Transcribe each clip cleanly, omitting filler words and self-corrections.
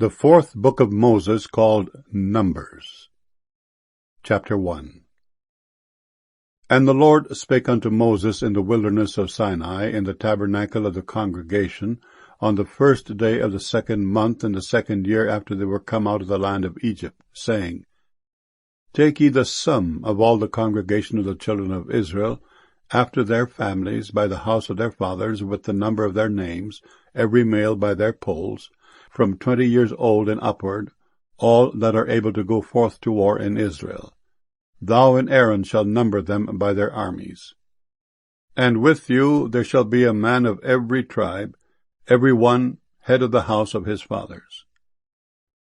The fourth book of Moses, called Numbers. Chapter 1. And the Lord spake unto Moses in the wilderness of Sinai, in the tabernacle of the congregation, on the first day of the 2nd month, in the 2nd year after they were come out of the land of Egypt, saying, Take ye the sum of all the congregation of the children of Israel, after their families, by the house of their fathers, with the number of their names, every male by their polls, from 20 years old and upward, all that are able to go forth to war in Israel. Thou and Aaron shall number them by their armies. And with you there shall be a man of every tribe, every one head of the house of his fathers.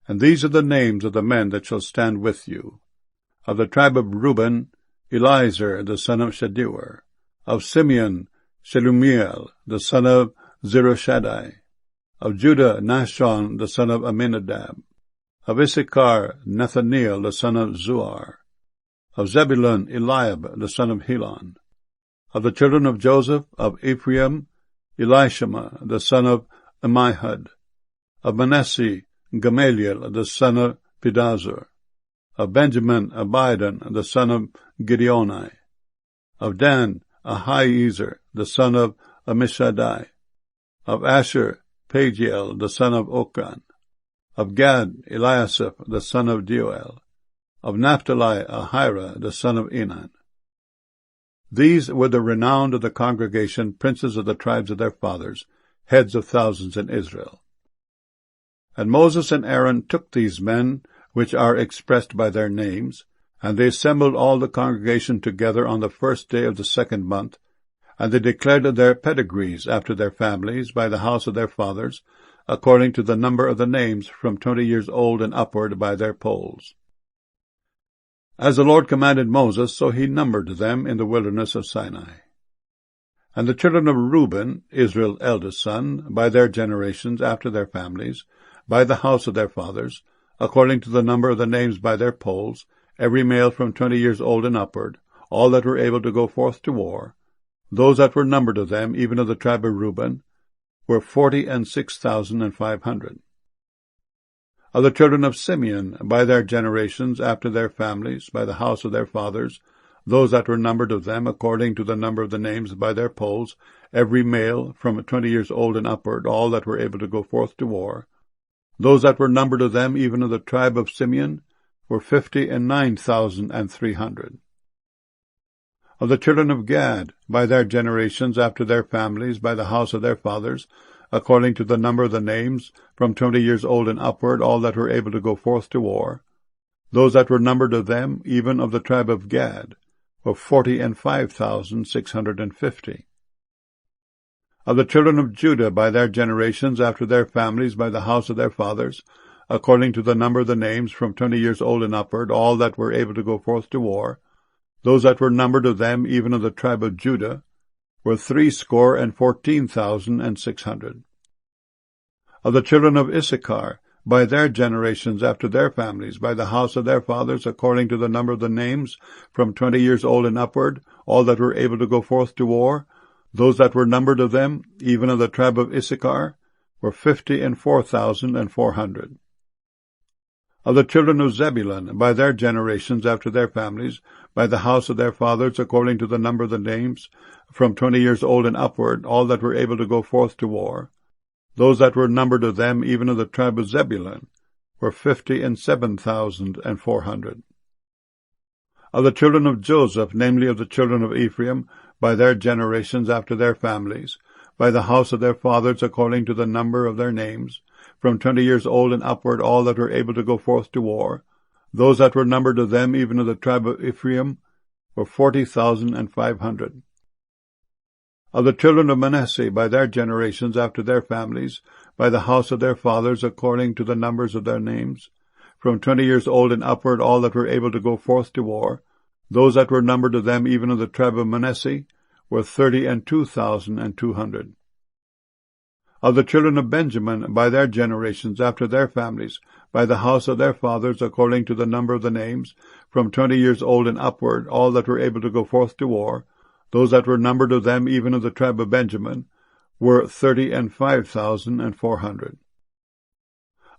And these are the names of the men that shall stand with you. Of the tribe of Reuben, Eliezer the son of Shedeur. Of Simeon, Shelumiel the son of Zerushadai. Of Judah, Nashon the son of Amminadab. Of Issachar, Nathaniel the son of Zuar. Of Zebulun, Eliab the son of Helon. Of the children of Joseph, of Ephraim, Elishama the son of Ammihud. Of Manasseh, Gamaliel the son of Pedazur. Of Benjamin, Abidan the son of Gideoni. Of Dan, Ahiezer the son of Ammishaddai. Of Asher, Pagiel the son of Okran. Of Gad, Eliasaph the son of Deuel. Of Naphtali, Ahira the son of Enan. These were the renowned of the congregation, princes of the tribes of their fathers, heads of thousands in Israel. And Moses and Aaron took these men, which are expressed by their names, and they assembled all the congregation together on the first day of the 2nd month, and they declared their pedigrees after their families, by the house of their fathers, according to the number of the names, from 20 years old and upward, by their polls. As the Lord commanded Moses, so he numbered them in the wilderness of Sinai. And the children of Reuben, Israel's eldest son, by their generations, after their families, by the house of their fathers, according to the number of the names by their polls, every male from 20 years old and upward, all that were able to go forth to war, those that were numbered of them, even of the tribe of Reuben, were 46,500. Of the children of Simeon, by their generations, after their families, by the house of their fathers, those that were numbered of them, according to the number of the names by their polls, every male from 20 years old and upward, all that were able to go forth to war, those that were numbered of them, even of the tribe of Simeon, were 59,300. Of the children of Gad, by their generations, after their families, by the house of their fathers, according to the number of the names, from 20 years old and upward, all that were able to go forth to war, those that were numbered of them, even of the tribe of Gad, were 45,650. Of the children of Judah, by their generations, after their families, by the house of their fathers, according to the number of the names, from 20 years old and upward, all that were able to go forth to war, those that were numbered of them, even of the tribe of Judah, were 314,600. Of the children of Issachar, by their generations, after their families, by the house of their fathers, according to the number of the names, from 20 years old and upward, all that were able to go forth to war, those that were numbered of them, even of the tribe of Issachar, were 54,400. Of the children of Zebulun, by their generations, after their families, by the house of their fathers, according to the number of the names, from 20 years old and upward, all that were able to go forth to war, those that were numbered of them, even of the tribe of Zebulun, were 57,400. Of the children of Joseph, namely of the children of Ephraim, by their generations, after their families, by the house of their fathers, according to the number of their names, from 20 years old and upward, all that were able to go forth to war, those that were numbered of them, even of the tribe of Ephraim, were 40,500. Of the children of Manasseh, by their generations, after their families, by the house of their fathers, according to the numbers of their names, from 20 years old and upward, all that were able to go forth to war, those that were numbered of them, even of the tribe of Manasseh, were 32,200. Of the children of Benjamin, by their generations, after their families, by the house of their fathers, according to the number of the names, from 20 years old and upward, all that were able to go forth to war, those that were numbered of them, even of the tribe of Benjamin, were 35,400.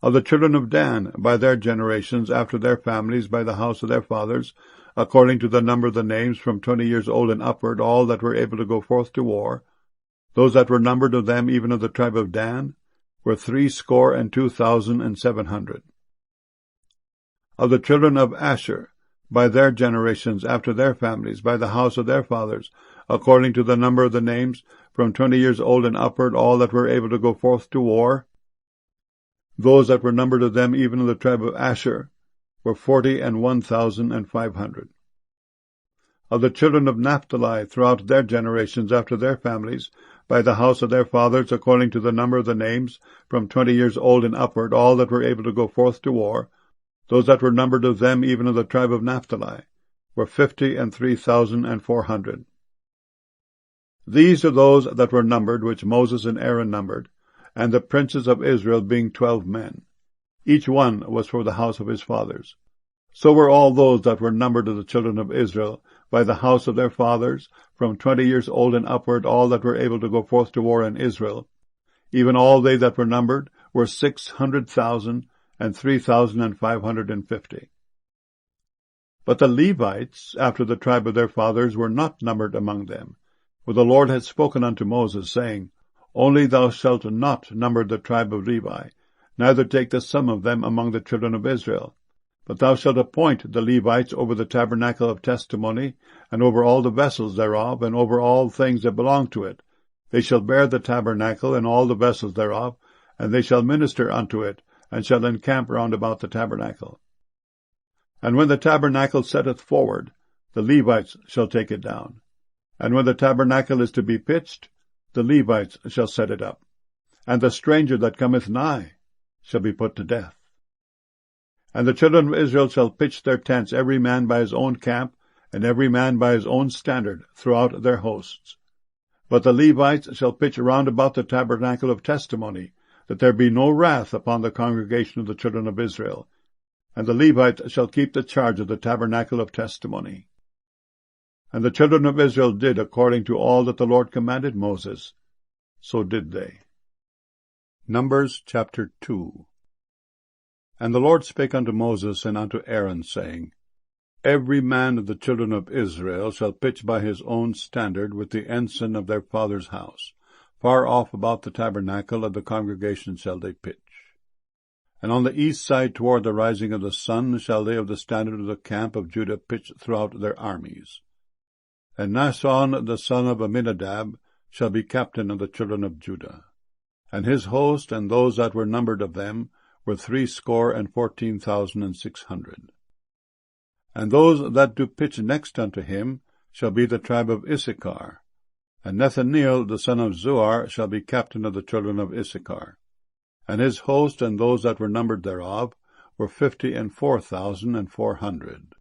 Of the children of Dan, by their generations, after their families, by the house of their fathers, according to the number of the names, from 20 years old and upward, all that were able to go forth to war, those that were numbered of them, even of the tribe of Dan, were 62,700. Of the children of Asher, by their generations, after their families, by the house of their fathers, according to the number of the names, from 20 years old and upward, all that were able to go forth to war, those that were numbered of them, even of the tribe of Asher, were 41,500. Of the children of Naphtali, throughout their generations, after their families, by the house of their fathers, according to the number of the names, from 20 years old and upward, all that were able to go forth to war, those that were numbered of them, even of the tribe of Naphtali, were 53,400. These are those that were numbered, which Moses and Aaron numbered, and the princes of Israel being 12 men. Each one was for the house of his fathers. So were all those that were numbered of the children of Israel, by the house of their fathers, from 20 years old and upward, all that were able to go forth to war in Israel. Even all they that were numbered were 600,003,550. But the Levites, after the tribe of their fathers, were not numbered among them. For the Lord had spoken unto Moses, saying, Only thou shalt not number the tribe of Levi, neither take the sum of them among the children of Israel. But thou shalt appoint the Levites over the tabernacle of testimony, and over all the vessels thereof, and over all things that belong to it. They shall bear the tabernacle and all the vessels thereof, and they shall minister unto it, and shall encamp round about the tabernacle. And when the tabernacle setteth forward, the Levites shall take it down. And when the tabernacle is to be pitched, the Levites shall set it up. And the stranger that cometh nigh shall be put to death. And the children of Israel shall pitch their tents, every man by his own camp, and every man by his own standard, throughout their hosts. But the Levites shall pitch round about the tabernacle of testimony, that there be no wrath upon the congregation of the children of Israel. And the Levites shall keep the charge of the tabernacle of testimony. And the children of Israel did according to all that the Lord commanded Moses. So did they. Numbers chapter 2. And the Lord spake unto Moses and unto Aaron, saying, Every man of the children of Israel shall pitch by his own standard with the ensign of their father's house. Far off about the tabernacle of the congregation shall they pitch. And on the east side toward the rising of the sun shall they of the standard of the camp of Judah pitch throughout their armies. And Naasson the son of Amminadab shall be captain of the children of Judah. And his host and those that were numbered of them were 314,600. And those that do pitch next unto him shall be the tribe of Issachar. And Nethaneel the son of Zuar shall be captain of the children of Issachar. And his host and those that were numbered thereof were 54,400.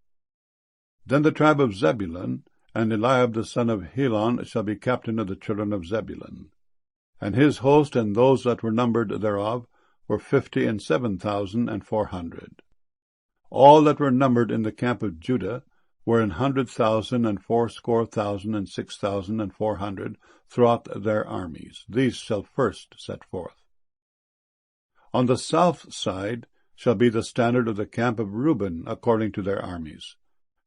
Then the tribe of Zebulun, and Eliab the son of Helon shall be captain of the children of Zebulun. And his host and those that were numbered thereof were 57,400. All that were numbered in the camp of Judah were 100,000 and 80,000 and 6,400 throughout their armies. These shall first set forth. On the south side shall be the standard of the camp of Reuben according to their armies.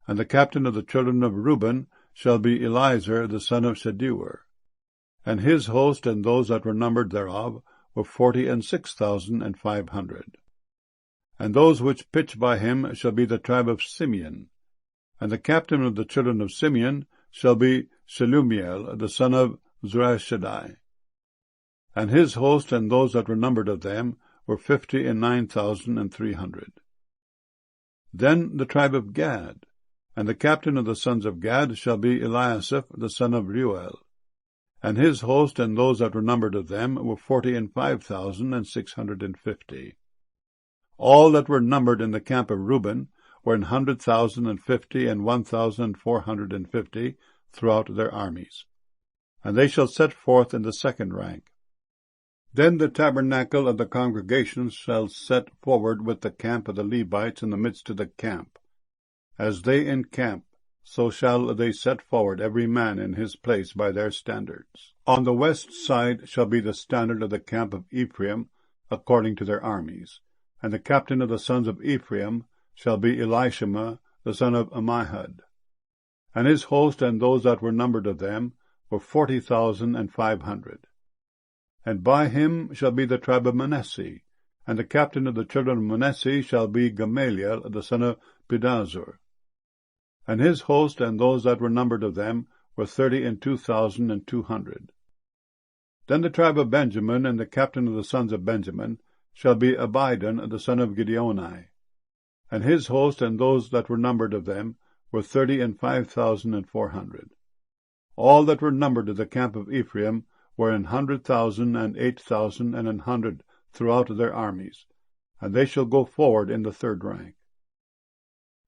And the captain of the children of Reuben shall be Eliezer the son of Shedeur. And his host and those that were numbered thereof were 46,500. And those which pitch by him shall be the tribe of Simeon. And the captain of the children of Simeon shall be Shelumiel the son of Zurishaddai. And his host and those that were numbered of them were 59,300. Then the tribe of Gad. And the captain of the sons of Gad shall be Eliasaph the son of Reuel. And his host and those that were numbered of them were 45,650. All that were numbered in the camp of Reuben were 100,050 and 1,450 throughout their armies. And they shall set forth in the second rank. Then the tabernacle of the congregation shall set forward with the camp of the Levites in the midst of the camp. As they encamp, so shall they set forward every man in his place by their standards. On the west side shall be the standard of the camp of Ephraim, according to their armies. And the captain of the sons of Ephraim shall be Elishama the son of Ammihud. And his host and those that were numbered of them were 40,500. And by him shall be the tribe of Manasseh, and the captain of the children of Manasseh shall be Gamaliel the son of Pedahzur. And his host and those that were numbered of them were 32,200. Then the tribe of Benjamin and the captain of the sons of Benjamin shall be Abidan the son of Gideoni. And his host and those that were numbered of them were 35,400. All that were numbered of the camp of Ephraim were 100,000 and 8,000 and 100 throughout their armies, and they shall go forward in the third rank.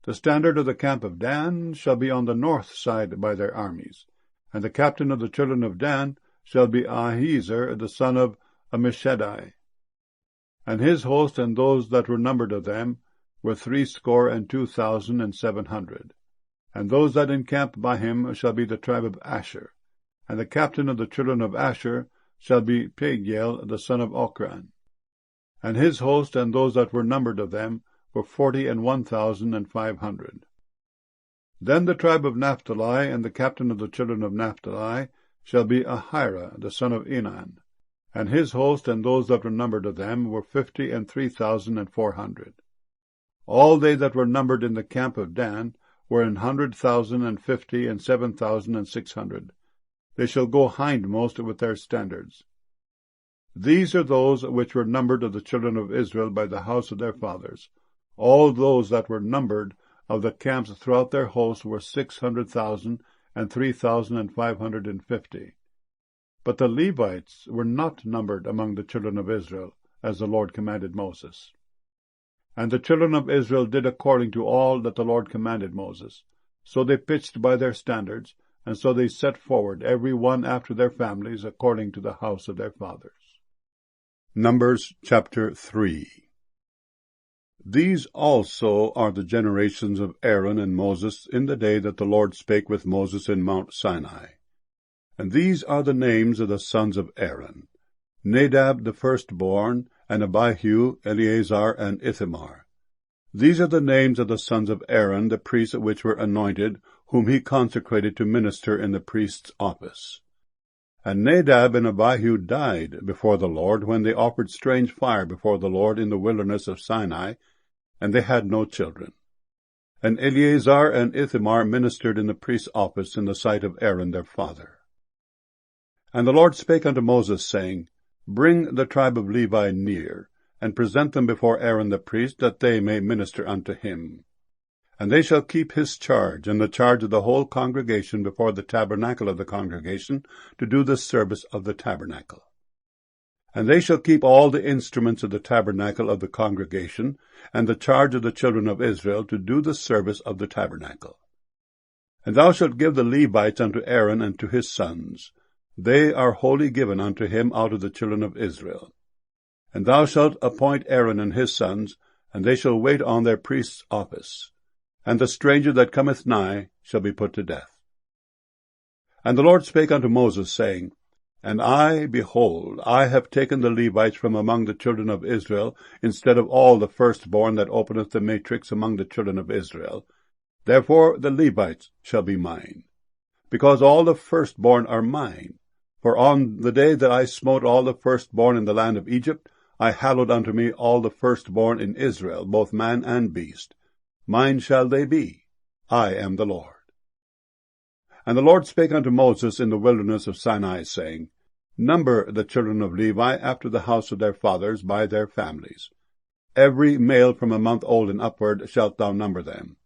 The standard of the camp of Dan shall be on the north side by their armies, and the captain of the children of Dan shall be Ahiezer the son of Ammishaddai. And his host and those that were numbered of them were 62,700. And those that encamp by him shall be the tribe of Asher. And the captain of the children of Asher shall be Pagiel the son of Ochran. And his host and those that were numbered of them were 41,500. Then the tribe of Naphtali and the captain of the children of Naphtali shall be Ahira the son of Enan. And his host and those that were numbered of them were 53,400. All they that were numbered in the camp of Dan were 100,050 and 7,600. They shall go hindmost with their standards. These are those which were numbered of the children of Israel by the house of their fathers. All those that were numbered of the camps throughout their hosts were 600,000 and 3,550. But the Levites were not numbered among the children of Israel, as the Lord commanded Moses. And the children of Israel did according to all that the Lord commanded Moses. So they pitched by their standards, and so they set forward, every one after their families, according to the house of their fathers. Numbers chapter 3. These also are the generations of Aaron and Moses in the day that the Lord spake with Moses in Mount Sinai. And these are the names of the sons of Aaron: Nadab the firstborn, and Abihu, Eleazar, and Ithamar. These are the names of the sons of Aaron, the priests which were anointed, whom he consecrated to minister in the priest's office. And Nadab and Abihu died before the Lord when they offered strange fire before the Lord in the wilderness of Sinai, and they had no children. And Eleazar and Ithamar ministered in the priest's office in the sight of Aaron their father. And the Lord spake unto Moses, saying, Bring the tribe of Levi near, and present them before Aaron the priest, that they may minister unto him. And they shall keep his charge, and the charge of the whole congregation before the tabernacle of the congregation, to do the service of the tabernacle. And they shall keep all the instruments of the tabernacle of the congregation, and the charge of the children of Israel, to do the service of the tabernacle. And thou shalt give the Levites unto Aaron and to his sons. They are wholly given unto him out of the children of Israel. And thou shalt appoint Aaron and his sons, and they shall wait on their priest's office. And the stranger that cometh nigh shall be put to death. And the Lord spake unto Moses, saying, And I, behold, I have taken the Levites from among the children of Israel, instead of all the firstborn that openeth the matrix among the children of Israel. Therefore the Levites shall be mine, because all the firstborn are mine. For on the day that I smote all the firstborn in the land of Egypt, I hallowed unto me all the firstborn in Israel, both man and beast. Mine shall they be. I am the Lord. And the Lord spake unto Moses in the wilderness of Sinai, saying, Number the children of Levi after the house of their fathers by their families. Every male from a month old and upward shalt thou number them.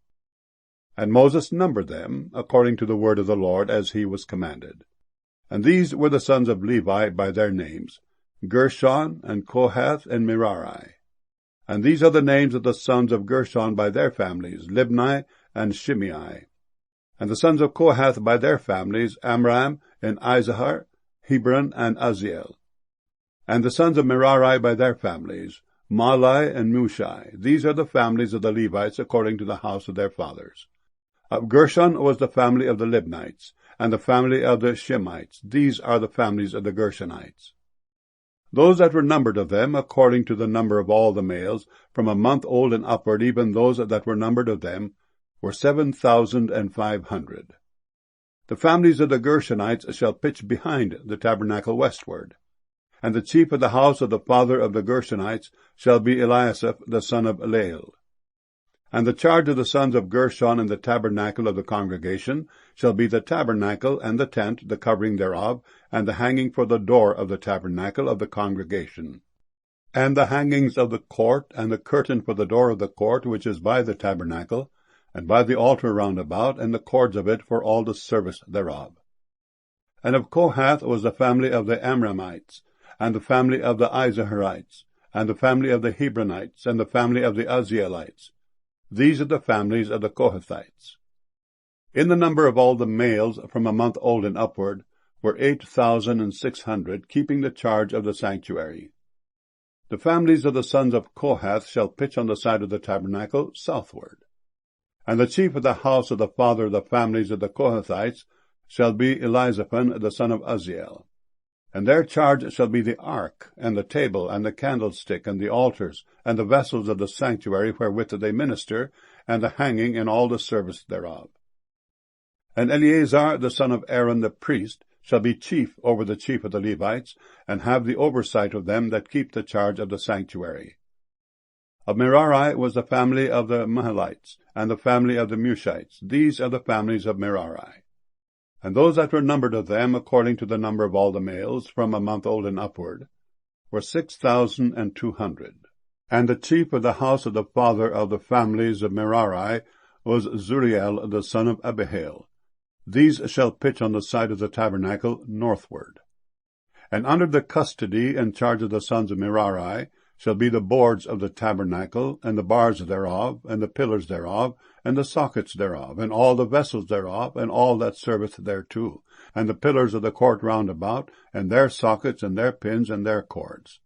And Moses numbered them, according to the word of the Lord, as he was commanded. And these were the sons of Levi by their names, Gershon, and Kohath, and Merari. And these are the names of the sons of Gershon by their families, Libni and Shimei. And the sons of Kohath by their families, Amram, and Izahar, Hebron, and Uzziel. And the sons of Merari by their families, Mahli and Mushi. These are the families of the Levites according to the house of their fathers. Of Gershon was the family of the Libnites, and the family of the Shemites. These are the families of the Gershonites. Those that were numbered of them, according to the number of all the males, from a month old and upward, even those that were numbered of them, were 7,500. The families of the Gershonites shall pitch behind the tabernacle westward. And the chief of the house of the father of the Gershonites shall be Eliasaph the son of Lael. And the charge of the sons of Gershon in the tabernacle of the congregation shall be the tabernacle and the tent, the covering thereof, and the hanging for the door of the tabernacle of the congregation, and the hangings of the court, and the curtain for the door of the court which is by the tabernacle, and by the altar round about, and the cords of it for all the service thereof. And of Kohath was the family of the Amramites, and the family of the Izaharites, and the family of the Hebronites, and the family of the Uzzielites. These are the families of the Kohathites. In the number of all the males from a month old and upward were 8,600, keeping the charge of the sanctuary. The families of the sons of Kohath shall pitch on the side of the tabernacle southward. And the chief of the house of the father of the families of the Kohathites shall be Elizaphan the son of Uzziel. And their charge shall be the ark, and the table, and the candlestick, and the altars, and the vessels of the sanctuary wherewith they minister, and the hanging and all the service thereof. And Eleazar the son of Aaron the priest shall be chief over the chief of the Levites, and have the oversight of them that keep the charge of the sanctuary. Of Merari was the family of the Mahalites, and the family of the Mushites. These are the families of Merari. And those that were numbered of them, according to the number of all the males, from a month old and upward, were 6,200. And the chief of the house of the father of the families of Merari was Zuriel the son of Abihail. These shall pitch on the side of the tabernacle northward. And under the custody and charge of the sons of Merari shall be the boards of the tabernacle, and the bars thereof, and the pillars thereof, and the sockets thereof, and all the vessels thereof, and all that serveth thereto, and the pillars of the court round about, and their sockets, and their pins, and their cords.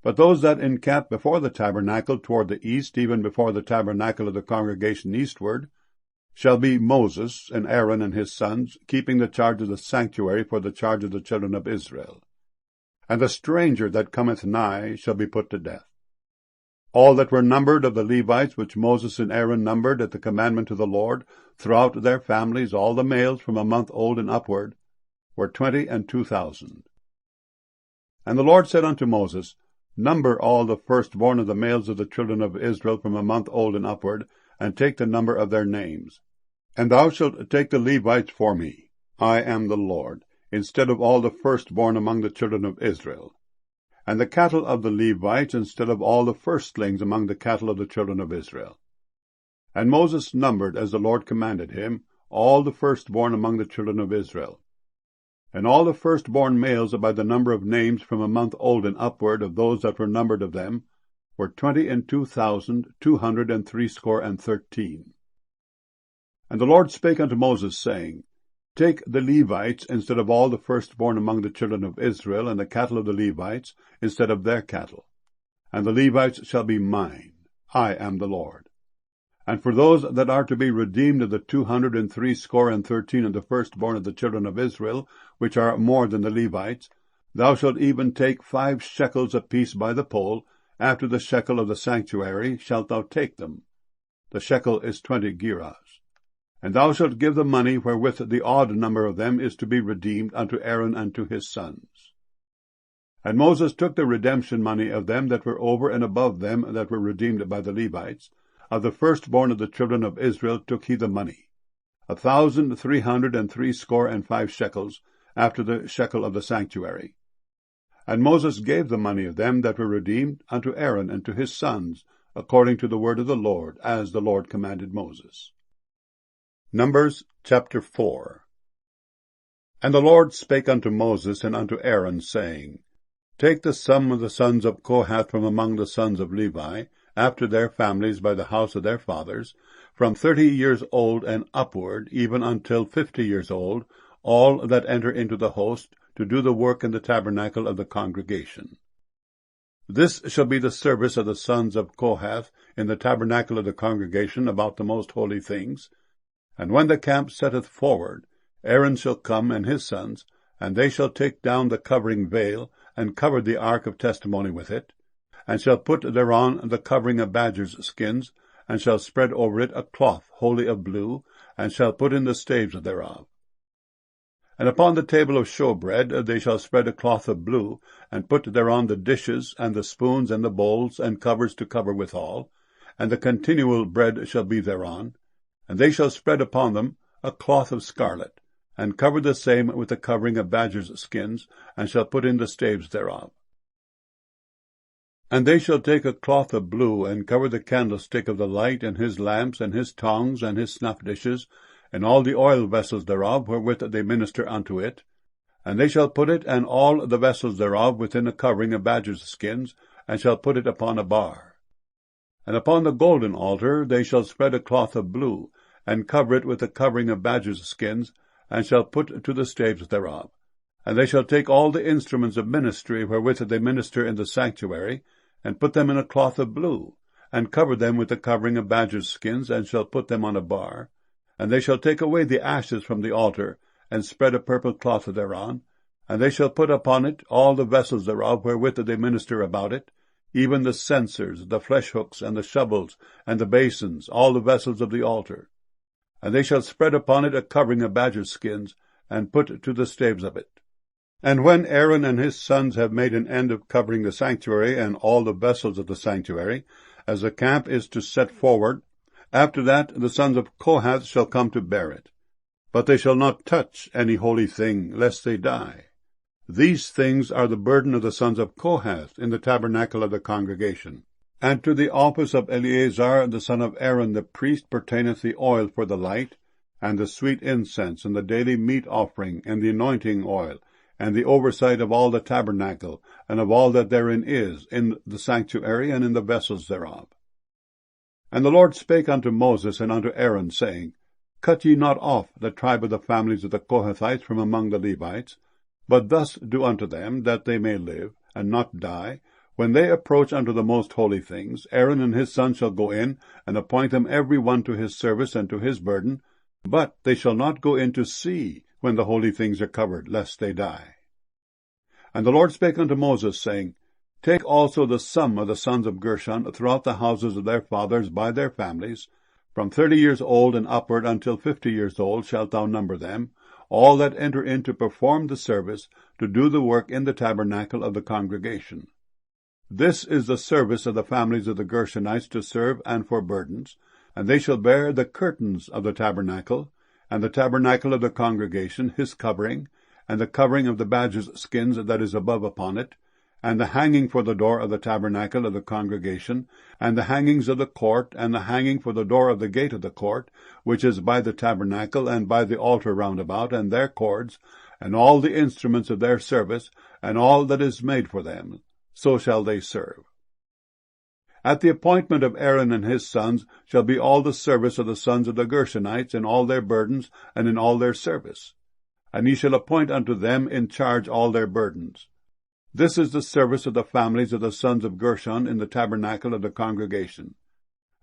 But those that encamp before the tabernacle toward the east, even before the tabernacle of the congregation eastward, shall be Moses, and Aaron and his sons, keeping the charge of the sanctuary for the charge of the children of Israel. And the stranger that cometh nigh shall be put to death. All that were numbered of the Levites, which Moses and Aaron numbered at the commandment of the Lord, throughout their families, all the males from a month old and upward, were 22,000. And the Lord said unto Moses, Number all the firstborn of the males of the children of Israel from a month old and upward, and take the number of their names. And thou shalt take the Levites for me. I am the Lord, instead of all the firstborn among the children of Israel. And the cattle of the Levites instead of all the firstlings among the cattle of the children of Israel. And Moses numbered, as the Lord commanded him, all the firstborn among the children of Israel. And all the firstborn males by the number of names from a month old and upward of those that were numbered of them were 22,213. And the Lord spake unto Moses, saying, Take the Levites instead of all the firstborn among the children of Israel, and the cattle of the Levites instead of their cattle. And the Levites shall be mine. I am the Lord. And for those that are to be redeemed of the 213 of the firstborn of the children of Israel, which are more than the Levites, thou shalt even take 5 shekels apiece by the poll, after the shekel of the sanctuary shalt thou take them. The shekel is 20 gerahs. And thou shalt give the money wherewith the odd number of them is to be redeemed unto Aaron and to his sons. And Moses took the redemption money of them that were over and above them that were redeemed by the Levites. Of the firstborn of the children of Israel took he the money, 1,365 shekels, after the shekel of the sanctuary. And Moses gave the money of them that were redeemed unto Aaron and to his sons, according to the word of the Lord, as the Lord commanded Moses. Numbers chapter 4. And the Lord spake unto Moses and unto Aaron, saying, Take the sum of the sons of Kohath from among the sons of Levi, after their families by the house of their fathers, from 30 years old and upward, even until 50 years old, all that enter into the host, to do the work in the tabernacle of the congregation. This shall be the service of the sons of Kohath in the tabernacle of the congregation about the most holy things. And when the camp setteth forward, Aaron shall come and his sons, and they shall take down the covering veil, and covered the ark of testimony with it, and shall put thereon the covering of badgers' skins, and shall spread over it a cloth wholly of blue, and shall put in the staves thereof. And upon the table of showbread they shall spread a cloth of blue, and put thereon the dishes, and the spoons, and the bowls, and covers to cover withal, and the continual bread shall be thereon, and they shall spread upon them a cloth of scarlet, and cover the same with the covering of badgers' skins, and shall put in the staves thereof. And they shall take a cloth of blue, and cover the candlestick of the light, and his lamps, and his tongs, and his snuff dishes, and all the oil vessels thereof, wherewith they minister unto it. And they shall put it and all the vessels thereof within a covering of badgers' skins, and shall put it upon a bar. And upon the golden altar they shall spread a cloth of blue, and cover it with a covering of badgers' skins, and shall put to the staves thereof. And they shall take all the instruments of ministry wherewith they minister in the sanctuary, and put them in a cloth of blue, and cover them with the covering of badgers' skins, and shall put them on a bar. And they shall take away the ashes from the altar, and spread a purple cloth thereon, and they shall put upon it all the vessels thereof wherewith they minister about it, even the censers, the fleshhooks, and the shovels, and the basins, all the vessels of the altar. And they shall spread upon it a covering of badgers' skins, and put to the staves of it. And when Aaron and his sons have made an end of covering the sanctuary and all the vessels of the sanctuary, as the camp is to set forward, after that the sons of Kohath shall come to bear it. But they shall not touch any holy thing, lest they die. These things are the burden of the sons of Kohath in the tabernacle of the congregation. And to the office of Eleazar the son of Aaron the priest pertaineth the oil for the light, and the sweet incense, and the daily meat offering, and the anointing oil, and the oversight of all the tabernacle, and of all that therein is, in the sanctuary, and in the vessels thereof. And the Lord spake unto Moses and unto Aaron, saying, Cut ye not off the tribe of the families of the Kohathites from among the Levites, but thus do unto them, that they may live, and not die. When they approach unto the most holy things, Aaron and his sons shall go in, and appoint them every one to his service and to his burden, but they shall not go in to see when the holy things are covered, lest they die. And the Lord spake unto Moses, saying, Take also the sum of the sons of Gershon throughout the houses of their fathers by their families. From 30 years old and upward until 50 years old shalt thou number them, all that enter in to perform the service, to do the work in the tabernacle of the congregation. This is the service of the families of the Gershonites to serve and for burdens, and they shall bear the curtains of the tabernacle, and the tabernacle of the congregation, his covering, and the covering of the badgers' skins that is above upon it, and the hanging for the door of the tabernacle of the congregation, and the hangings of the court, and the hanging for the door of the gate of the court, which is by the tabernacle, and by the altar round about, and their cords, and all the instruments of their service, and all that is made for them, so shall they serve. At the appointment of Aaron and his sons shall be all the service of the sons of the Gershonites, in all their burdens, and in all their service. And ye shall appoint unto them in charge all their burdens. This is the service of the families of the sons of Gershon in the tabernacle of the congregation.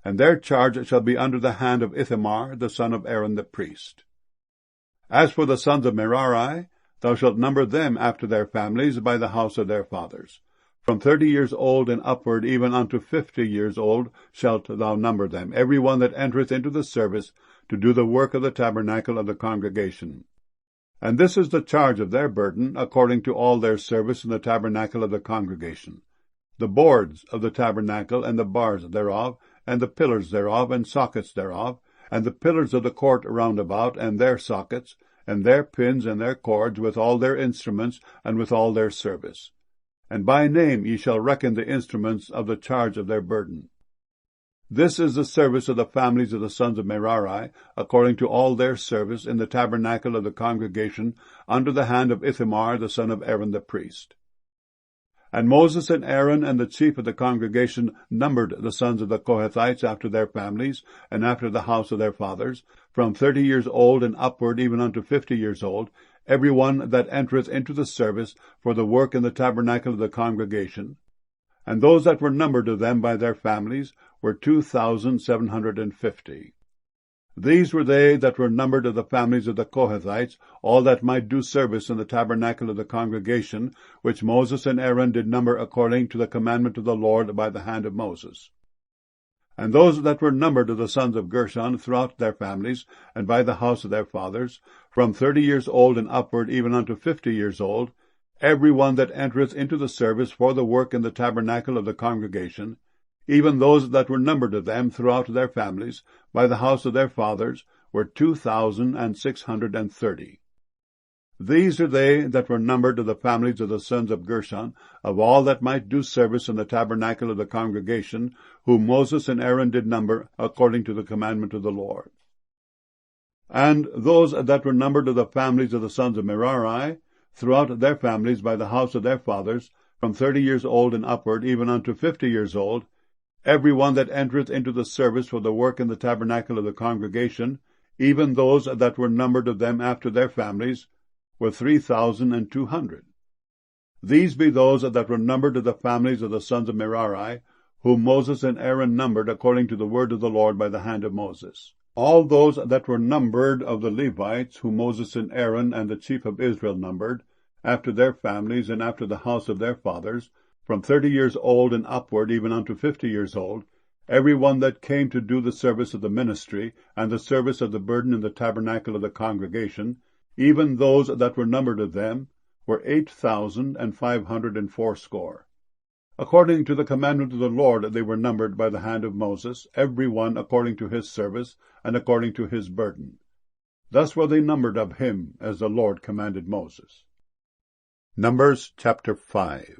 And their charge shall be under the hand of Ithamar, the son of Aaron the priest. As for the sons of Merari, thou shalt number them after their families by the house of their fathers. From 30 years old and upward, even unto 50 years old, shalt thou number them, every one that entereth into the service, to do the work of the tabernacle of the congregation. And this is the charge of their burden, according to all their service in the tabernacle of the congregation. The boards of the tabernacle, and the bars thereof, and the pillars thereof, and sockets thereof, and the pillars of the court round about, and their sockets, and their pins, and their cords, with all their instruments, and with all their service. And by name ye shall reckon the instruments of the charge of their burden. This is the service of the families of the sons of Merari, according to all their service in the tabernacle of the congregation, under the hand of Ithamar the son of Aaron the priest. And Moses and Aaron and the chief of the congregation numbered the sons of the Kohathites after their families, and after the house of their fathers, from 30 years old and upward, even unto 50 years old, every one that entereth into the service for the work in the tabernacle of the congregation. And those that were numbered of them by their families were 2,750. These were they that were numbered of the families of the Kohathites, all that might do service in the tabernacle of the congregation, which Moses and Aaron did number according to the commandment of the Lord by the hand of Moses. And those that were numbered of the sons of Gershon throughout their families, and by the house of their fathers, from 30 years old and upward even unto 50 years old, every one that entereth into the service for the work in the tabernacle of the congregation, even those that were numbered of them throughout their families, by the house of their fathers, were 2,630. These are they that were numbered of the families of the sons of Gershon, of all that might do service in the tabernacle of the congregation, whom Moses and Aaron did number, according to the commandment of the Lord. And those that were numbered of the families of the sons of Merari, throughout their families by the house of their fathers, from 30 years old and upward, even unto 50 years old, every one that entereth into the service for the work in the tabernacle of the congregation, even those that were numbered of them after their families, were 3,200. These be those that were numbered of the families of the sons of Merari, whom Moses and Aaron numbered according to the word of the Lord by the hand of Moses. All those that were numbered of the Levites, whom Moses and Aaron and the chief of Israel numbered, after their families and after the house of their fathers, from 30 years old and upward even unto 50 years old, every one that came to do the service of the ministry, and the service of the burden in the tabernacle of the congregation, even those that were numbered of them, were 8,580. According to the commandment of the Lord they were numbered by the hand of Moses, every one according to his service, and according to his burden. Thus were they numbered of him, as the Lord commanded Moses. Numbers chapter 5.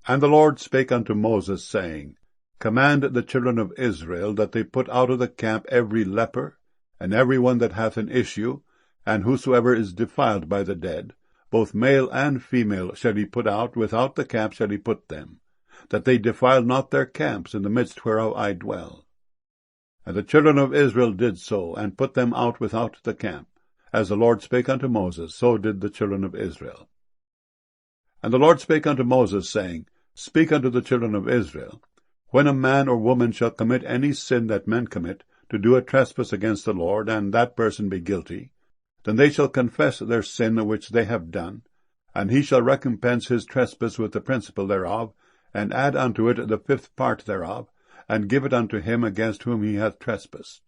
And the Lord spake unto Moses, saying, Command the children of Israel that they put out of the camp every leper, and every one that hath an issue, and whosoever is defiled by the dead, both male and female shall he put out, without the camp shall he put them, that they defile not their camps in the midst whereof I dwell. And the children of Israel did so, and put them out without the camp. As the Lord spake unto Moses, so did the children of Israel. And the Lord spake unto Moses, saying, Speak unto the children of Israel, When a man or woman shall commit any sin that men commit, to do a trespass against the Lord, and that person be guilty, then they shall confess their sin which they have done, and he shall recompense his trespass with the principal thereof, and add unto it the 5th part thereof, and give it unto him against whom he hath trespassed.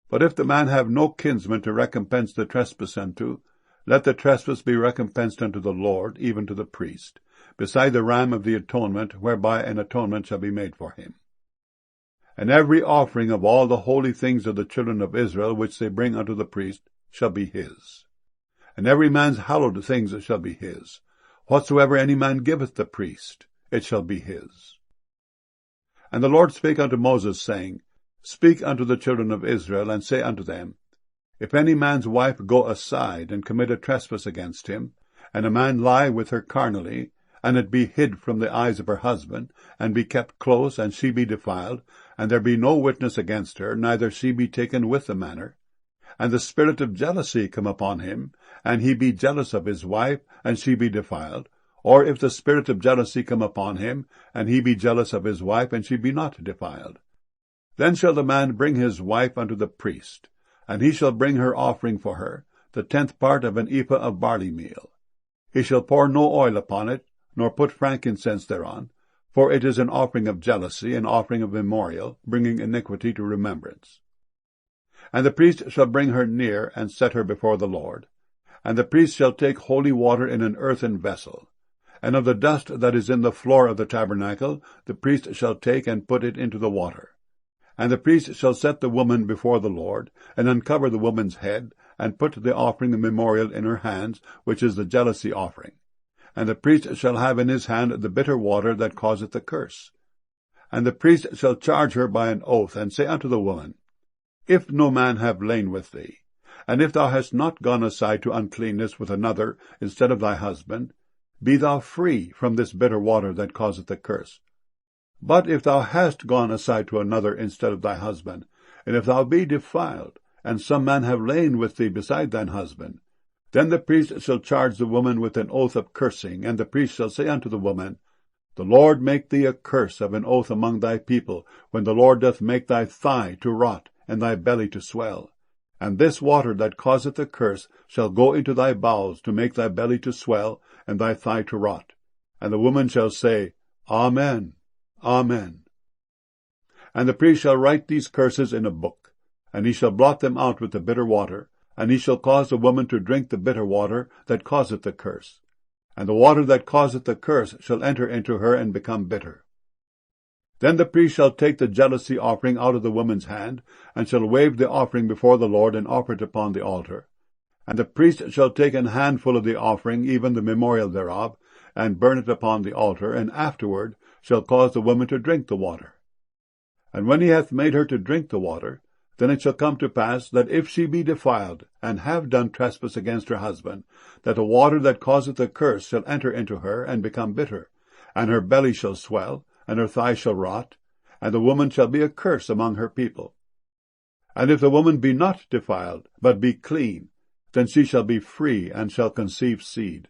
But if the man have no kinsman to recompense the trespass unto, let the trespass be recompensed unto the Lord, even to the priest, beside the ram of the atonement, whereby an atonement shall be made for him. And every offering of all the holy things of the children of Israel, which they bring unto the priest, shall be his. And every man's hallowed things shall be his. Whatsoever any man giveth the priest, it shall be his. And the Lord spake unto Moses, saying, Speak unto the children of Israel, and say unto them, If any man's wife go aside, and commit a trespass against him, and a man lie with her carnally, and it be hid from the eyes of her husband, and be kept close, and she be defiled, and there be no witness against her, neither she be taken with the manner, and the spirit of jealousy come upon him, and he be jealous of his wife, and she be defiled, or if the spirit of jealousy come upon him, and he be jealous of his wife, and she be not defiled, then shall the man bring his wife unto the priest, and he shall bring her offering for her, the 10th part of an ephah of barley meal. He shall pour no oil upon it, nor put frankincense thereon, for it is an offering of jealousy, an offering of memorial, bringing iniquity to remembrance. And the priest shall bring her near, and set her before the Lord. And the priest shall take holy water in an earthen vessel. And of the dust that is in the floor of the tabernacle, the priest shall take and put it into the water. And the priest shall set the woman before the Lord, and uncover the woman's head, and put the offering of memorial in her hands, which is the jealousy offering. And the priest shall have in his hand the bitter water that causeth the curse. And the priest shall charge her by an oath, and say unto the woman, If no man have lain with thee, and if thou hast not gone aside to uncleanness with another instead of thy husband, be thou free from this bitter water that causeth the curse. But if thou hast gone aside to another instead of thy husband, and if thou be defiled, and some man have lain with thee beside thine husband, then the priest shall charge the woman with an oath of cursing, and the priest shall say unto the woman, The Lord make thee a curse of an oath among thy people, when the Lord doth make thy thigh to rot, and thy belly to swell. And this water that causeth the curse shall go into thy bowels, to make thy belly to swell, and thy thigh to rot. And the woman shall say, Amen, Amen. And the priest shall write these curses in a book, and he shall blot them out with the bitter water, and he shall cause the woman to drink the bitter water that causeth the curse. And the water that causeth the curse shall enter into her and become bitter. Then the priest shall take the jealousy offering out of the woman's hand, and shall wave the offering before the Lord, and offer it upon the altar. And the priest shall take an handful of the offering, even the memorial thereof, and burn it upon the altar, and afterward shall cause the woman to drink the water. And when he hath made her to drink the water, then it shall come to pass, that if she be defiled, and have done trespass against her husband, that the water that causeth the curse shall enter into her, and become bitter, and her belly shall swell, and her thigh shall rot, and the woman shall be a curse among her people. And if the woman be not defiled, but be clean, then she shall be free, and shall conceive seed.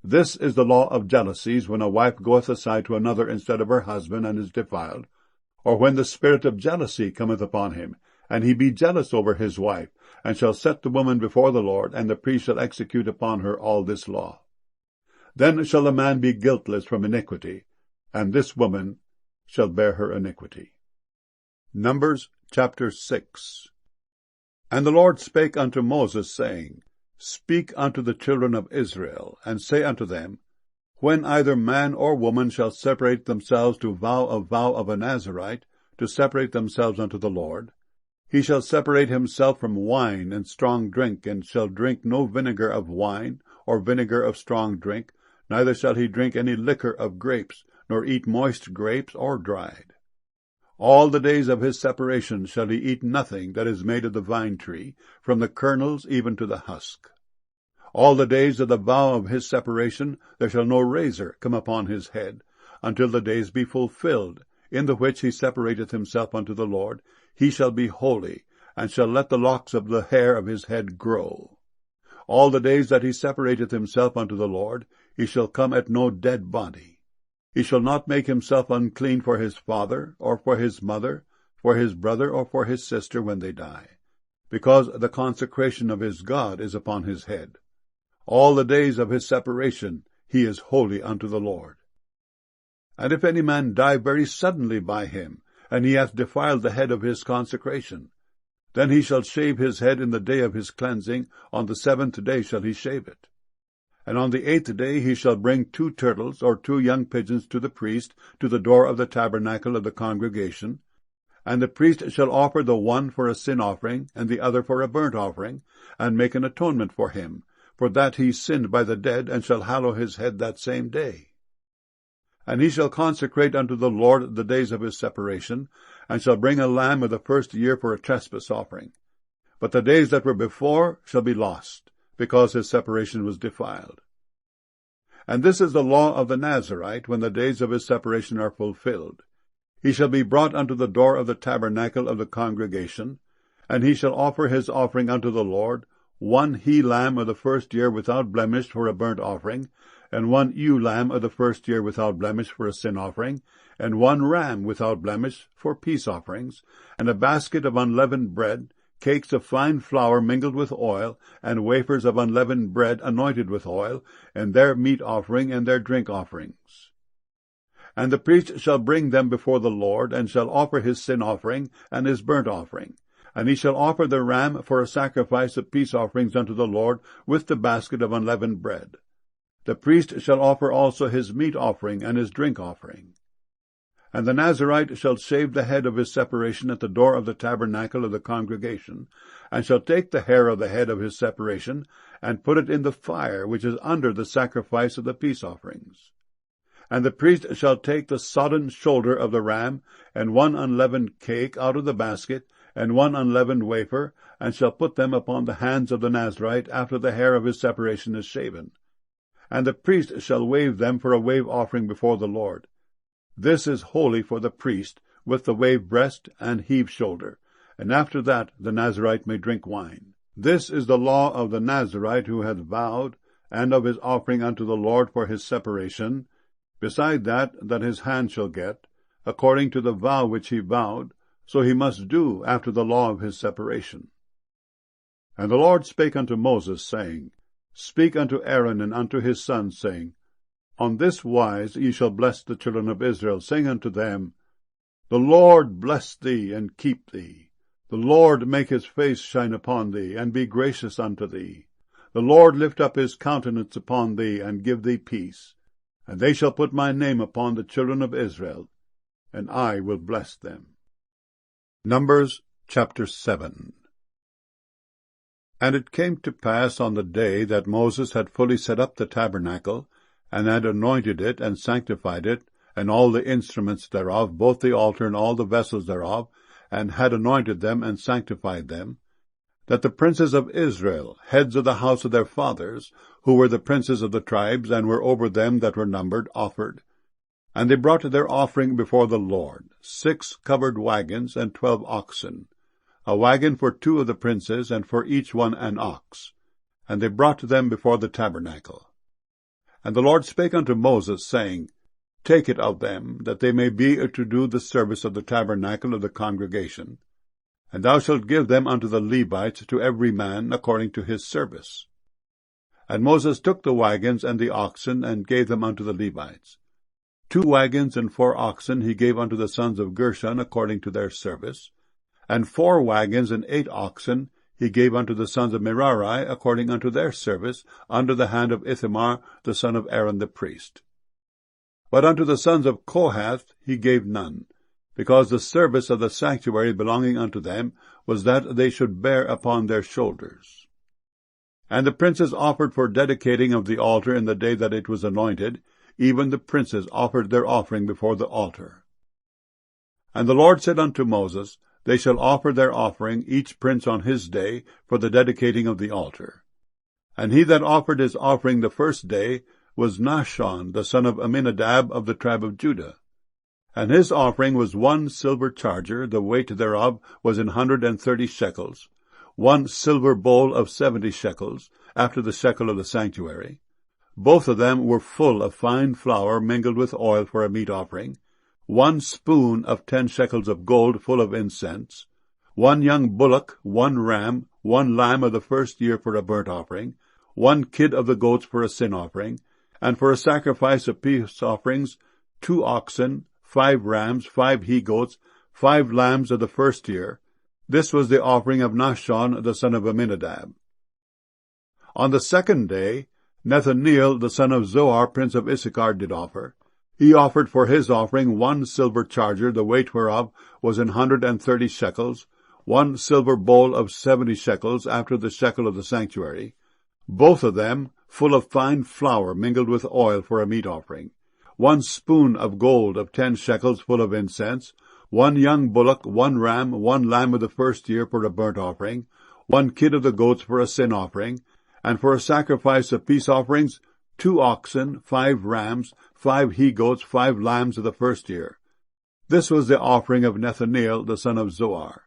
This is the law of jealousies, when a wife goeth aside to another instead of her husband, and is defiled, or when the spirit of jealousy cometh upon him, and he be jealous over his wife, and shall set the woman before the Lord, and the priest shall execute upon her all this law. Then shall the man be guiltless from iniquity, and this woman shall bear her iniquity. Numbers chapter 6. And the Lord spake unto Moses, saying, Speak unto the children of Israel, and say unto them, When either man or woman shall separate themselves to vow a vow of a Nazarite, to separate themselves unto the Lord, he shall separate himself from wine and strong drink, and shall drink no vinegar of wine, or vinegar of strong drink, neither shall he drink any liquor of grapes, nor eat moist grapes or dried. All the days of his separation shall he eat nothing that is made of the vine tree, from the kernels even to the husk. All the days of the vow of his separation there shall no razor come upon his head, until the days be fulfilled, in the which he separateth himself unto the Lord. He shall be holy, and shall let the locks of the hair of his head grow. All the days that he separateth himself unto the Lord, he shall come at no dead body. He shall not make himself unclean for his father, or for his mother, for his brother, or for his sister when they die, because the consecration of his God is upon his head. All the days of his separation he is holy unto the Lord. And if any man die very suddenly by him, and he hath defiled the head of his consecration, then he shall shave his head in the day of his cleansing. On the 7th day shall he shave it. And on the 8th day he shall bring 2 turtles or 2 young pigeons to the priest, to the door of the tabernacle of the congregation. And the priest shall offer the one for a sin offering, and the other for a burnt offering, and make an atonement for him, for that he sinned by the dead, and shall hallow his head that same day. And he shall consecrate unto the Lord the days of his separation, and shall bring a lamb of the first year for a trespass offering. But the days that were before shall be lost, because his separation was defiled. And this is the law of the Nazarite, when the days of his separation are fulfilled. He shall be brought unto the door of the tabernacle of the congregation, and he shall offer his offering unto the Lord, 1 he-lamb of the first year without blemish for a burnt offering, and 1 ewe-lamb of the first year without blemish for a sin offering, and 1 ram without blemish for peace offerings, and a basket of unleavened bread, cakes of fine flour mingled with oil, and wafers of unleavened bread anointed with oil, and their meat offering and their drink offerings. And the priest shall bring them before the Lord, and shall offer his sin offering and his burnt offering. And he shall offer the ram for a sacrifice of peace offerings unto the Lord, with the basket of unleavened bread. The priest shall offer also his meat offering and his drink offering. And the Nazarite shall shave the head of his separation at the door of the tabernacle of the congregation, and shall take the hair of the head of his separation, and put it in the fire which is under the sacrifice of the peace offerings. And the priest shall take the sodden shoulder of the ram, and 1 unleavened cake out of the basket, and 1 unleavened wafer, and shall put them upon the hands of the Nazarite after the hair of his separation is shaven. And the priest shall wave them for a wave offering before the Lord. This is holy for the priest, with the wave breast and heave shoulder, and after that the Nazarite may drink wine. This is the law of the Nazarite who hath vowed, and of his offering unto the Lord for his separation, beside that his hand shall get, according to the vow which he vowed, so he must do after the law of his separation. And the Lord spake unto Moses, saying, Speak unto Aaron and unto his sons, saying, On this wise ye shall bless the children of Israel, saying unto them, The Lord bless thee, and keep thee. The Lord make his face shine upon thee, and be gracious unto thee. The Lord lift up his countenance upon thee, and give thee peace. And they shall put my name upon the children of Israel, and I will bless them. Numbers chapter 7. And it came to pass on the day that Moses had fully set up the tabernacle, and had anointed it, and sanctified it, and all the instruments thereof, both the altar and all the vessels thereof, and had anointed them, and sanctified them, that the princes of Israel, heads of the house of their fathers, who were the princes of the tribes, and were over them that were numbered, offered. And they brought their offering before the Lord, 6 covered wagons, and 12 oxen, a wagon for 2 of the princes, and for each one an ox. And they brought them before the tabernacle. And the Lord spake unto Moses, saying, Take it of them, that they may be to do the service of the tabernacle of the congregation. And thou shalt give them unto the Levites, to every man according to his service. And Moses took the wagons and the oxen, and gave them unto the Levites. 2 wagons and 4 oxen he gave unto the sons of Gershon according to their service, and 4 wagons and 8 oxen he gave unto the sons of Merari according unto their service, under the hand of Ithamar the son of Aaron the priest. But unto the sons of Kohath he gave none, because the service of the sanctuary belonging unto them was that they should bear upon their shoulders. And the princes offered for dedicating of the altar in the day that it was anointed, even the princes offered their offering before the altar. And the Lord said unto Moses, They shall offer their offering, each prince on his day, for the dedicating of the altar. And he that offered his offering the first day was Nahshon, the son of Amminadab of the tribe of Judah. And his offering was 1 silver charger, the weight thereof was 130 shekels, 1 silver bowl of 70 shekels, after the shekel of the sanctuary. Both of them were full of fine flour mingled with oil for a meat offering, 1 spoon of 10 shekels of gold full of incense, 1 young bullock, 1 ram, 1 lamb of the first year for a burnt offering, 1 kid of the goats for a sin offering, and for a sacrifice of peace offerings, 2 oxen, 5 rams, 5 he-goats, 5 lambs of the first year. This was the offering of Nahshon the son of Amminadab. On the second day, Nethaneel the son of Zoar, prince of Issachar, did offer. He offered for his offering 1 silver charger, the weight whereof was 130 shekels, 1 silver bowl of 70 shekels, after the shekel of the sanctuary, both of them full of fine flour mingled with oil for a meat offering, 1 spoon of gold of 10 shekels full of incense, 1 young bullock, 1 ram, 1 lamb of the first year for a burnt offering, 1 kid of the goats for a sin offering, and for a sacrifice of peace offerings, 2 oxen, 5 rams, 5 he-goats, 5 lambs of the first year. This was the offering of Nethaneel the son of Zoar.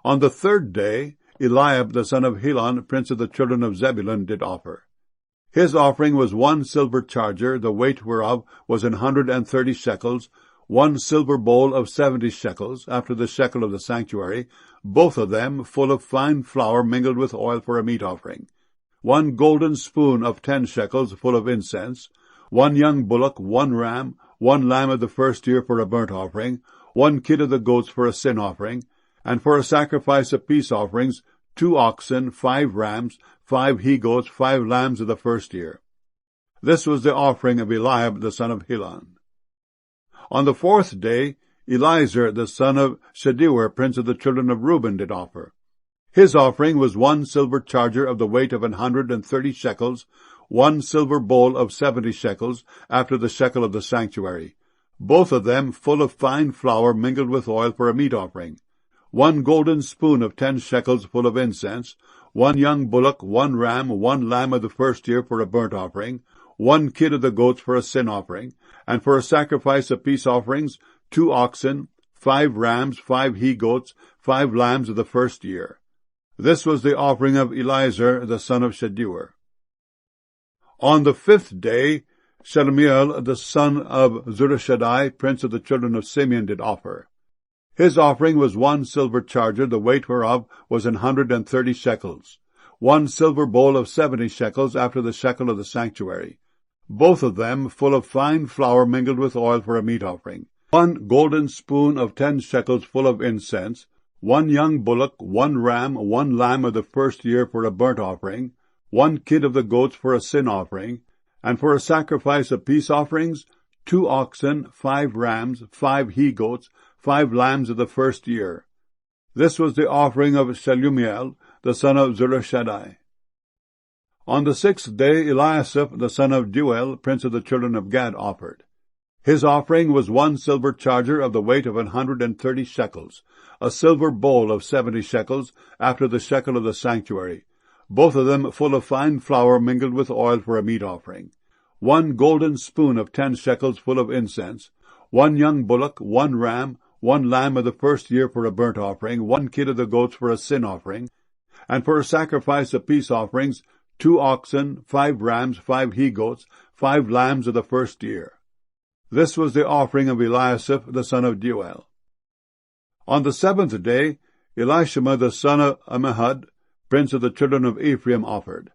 On the third day, Eliab the son of Helon, prince of the children of Zebulun, did offer. His offering was 1 silver charger, the weight whereof was 130 shekels, 1 silver bowl of 70 shekels, after the shekel of the sanctuary, both of them full of fine flour mingled with oil for a meat offering, 1 golden spoon of 10 shekels full of incense, 1 young bullock, 1 ram, 1 lamb of the first year for a burnt offering, 1 kid of the goats for a sin offering, and for a sacrifice of peace offerings, 2 oxen, 5 rams, 5 he-goats, 5 lambs of the first year. This was the offering of Eliab the son of Helon. On the fourth day, Eliezer the son of Shedeur, prince of the children of Reuben, did offer. His offering was 1 silver charger of the weight of 130 shekels, 1 silver bowl of 70 shekels, after the shekel of the sanctuary, both of them full of fine flour mingled with oil for a meat offering, 1 golden spoon of 10 shekels full of incense, 1 young bullock, 1 ram, 1 lamb of the first year for a burnt offering, 1 kid of the goats for a sin offering, and for a sacrifice of peace offerings, 2 oxen, 5 rams, 5 he-goats, 5 lambs of the first year. This was the offering of Eliezer the son of Shedeur. On the 5th day, Shelumiel the son of Zurishaddai, prince of the children of Simeon, did offer. His offering was 1 silver charger, the weight whereof was 130 shekels. 1 silver bowl of 70 shekels after the shekel of the sanctuary, both of them full of fine flour mingled with oil for a meat offering. 1 golden spoon of 10 shekels full of incense, 1 young bullock, 1 ram, 1 lamb of the first year for a burnt offering, 1 kid of the goats for a sin offering, and for a sacrifice of peace offerings, 2 oxen, 5 rams, 5 he-goats, 5 lambs of the first year. This was the offering of Shelumiel, the son of Zurishaddai. On the 6th day Eliasaph, the son of Deuel, prince of the children of Gad, offered. His offering was 1 silver charger of the weight of 130 shekels, a silver bowl of 70 shekels after the shekel of the sanctuary, both of them full of fine flour mingled with oil for a meat offering. 1 golden spoon of 10 shekels full of incense, 1 young bullock, 1 ram, 1 lamb of the first year for a burnt offering, 1 kid of the goats for a sin offering, and for a sacrifice of peace offerings, 2 oxen, 5 rams, 5 he-goats, 5 lambs of the first year. This was the offering of Eliasaph, the son of Deuel. On the 7th day, Elishama, the son of Ammihud, prince of the children of Ephraim, offered.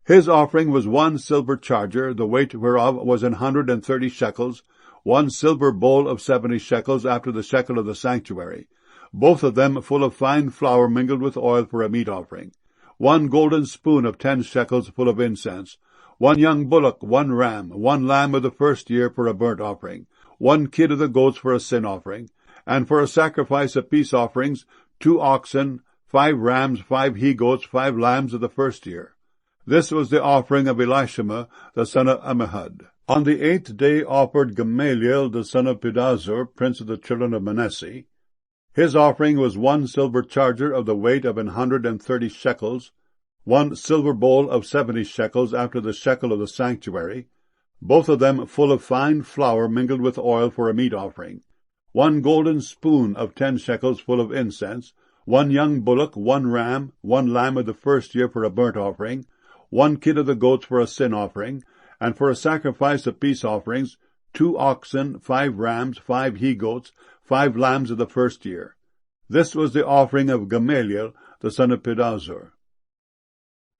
His offering was 1 silver charger, the weight whereof was 130 shekels, 1 silver bowl of 70 shekels after the shekel of the sanctuary, both of them full of fine flour mingled with oil for a meat offering. 1 golden spoon of 10 shekels full of incense, 1 young bullock, 1 ram, 1 lamb of the first year for a burnt offering, 1 kid of the goats for a sin offering, and for a sacrifice of peace offerings, 2 oxen, 5 rams, 5 he-goats, 5 lambs of the first year. This was the offering of Elishama, the son of Ammihud. On the 8th day offered Gamaliel, the son of Pedazur, prince of the children of Manasseh. His offering was 1 silver charger of the weight of 130 shekels, 1 silver bowl of 70 shekels after the shekel of the sanctuary, both of them full of fine flour mingled with oil for a meat offering. 1 golden spoon of 10 shekels full of incense, 1 young bullock, 1 ram, 1 lamb of the first year for a burnt offering, 1 kid of the goats for a sin offering, and for a sacrifice of peace offerings, 2 oxen, 5 rams, 5 he-goats, 5 lambs of the first year. This was the offering of Gamaliel, the son of Pedazur.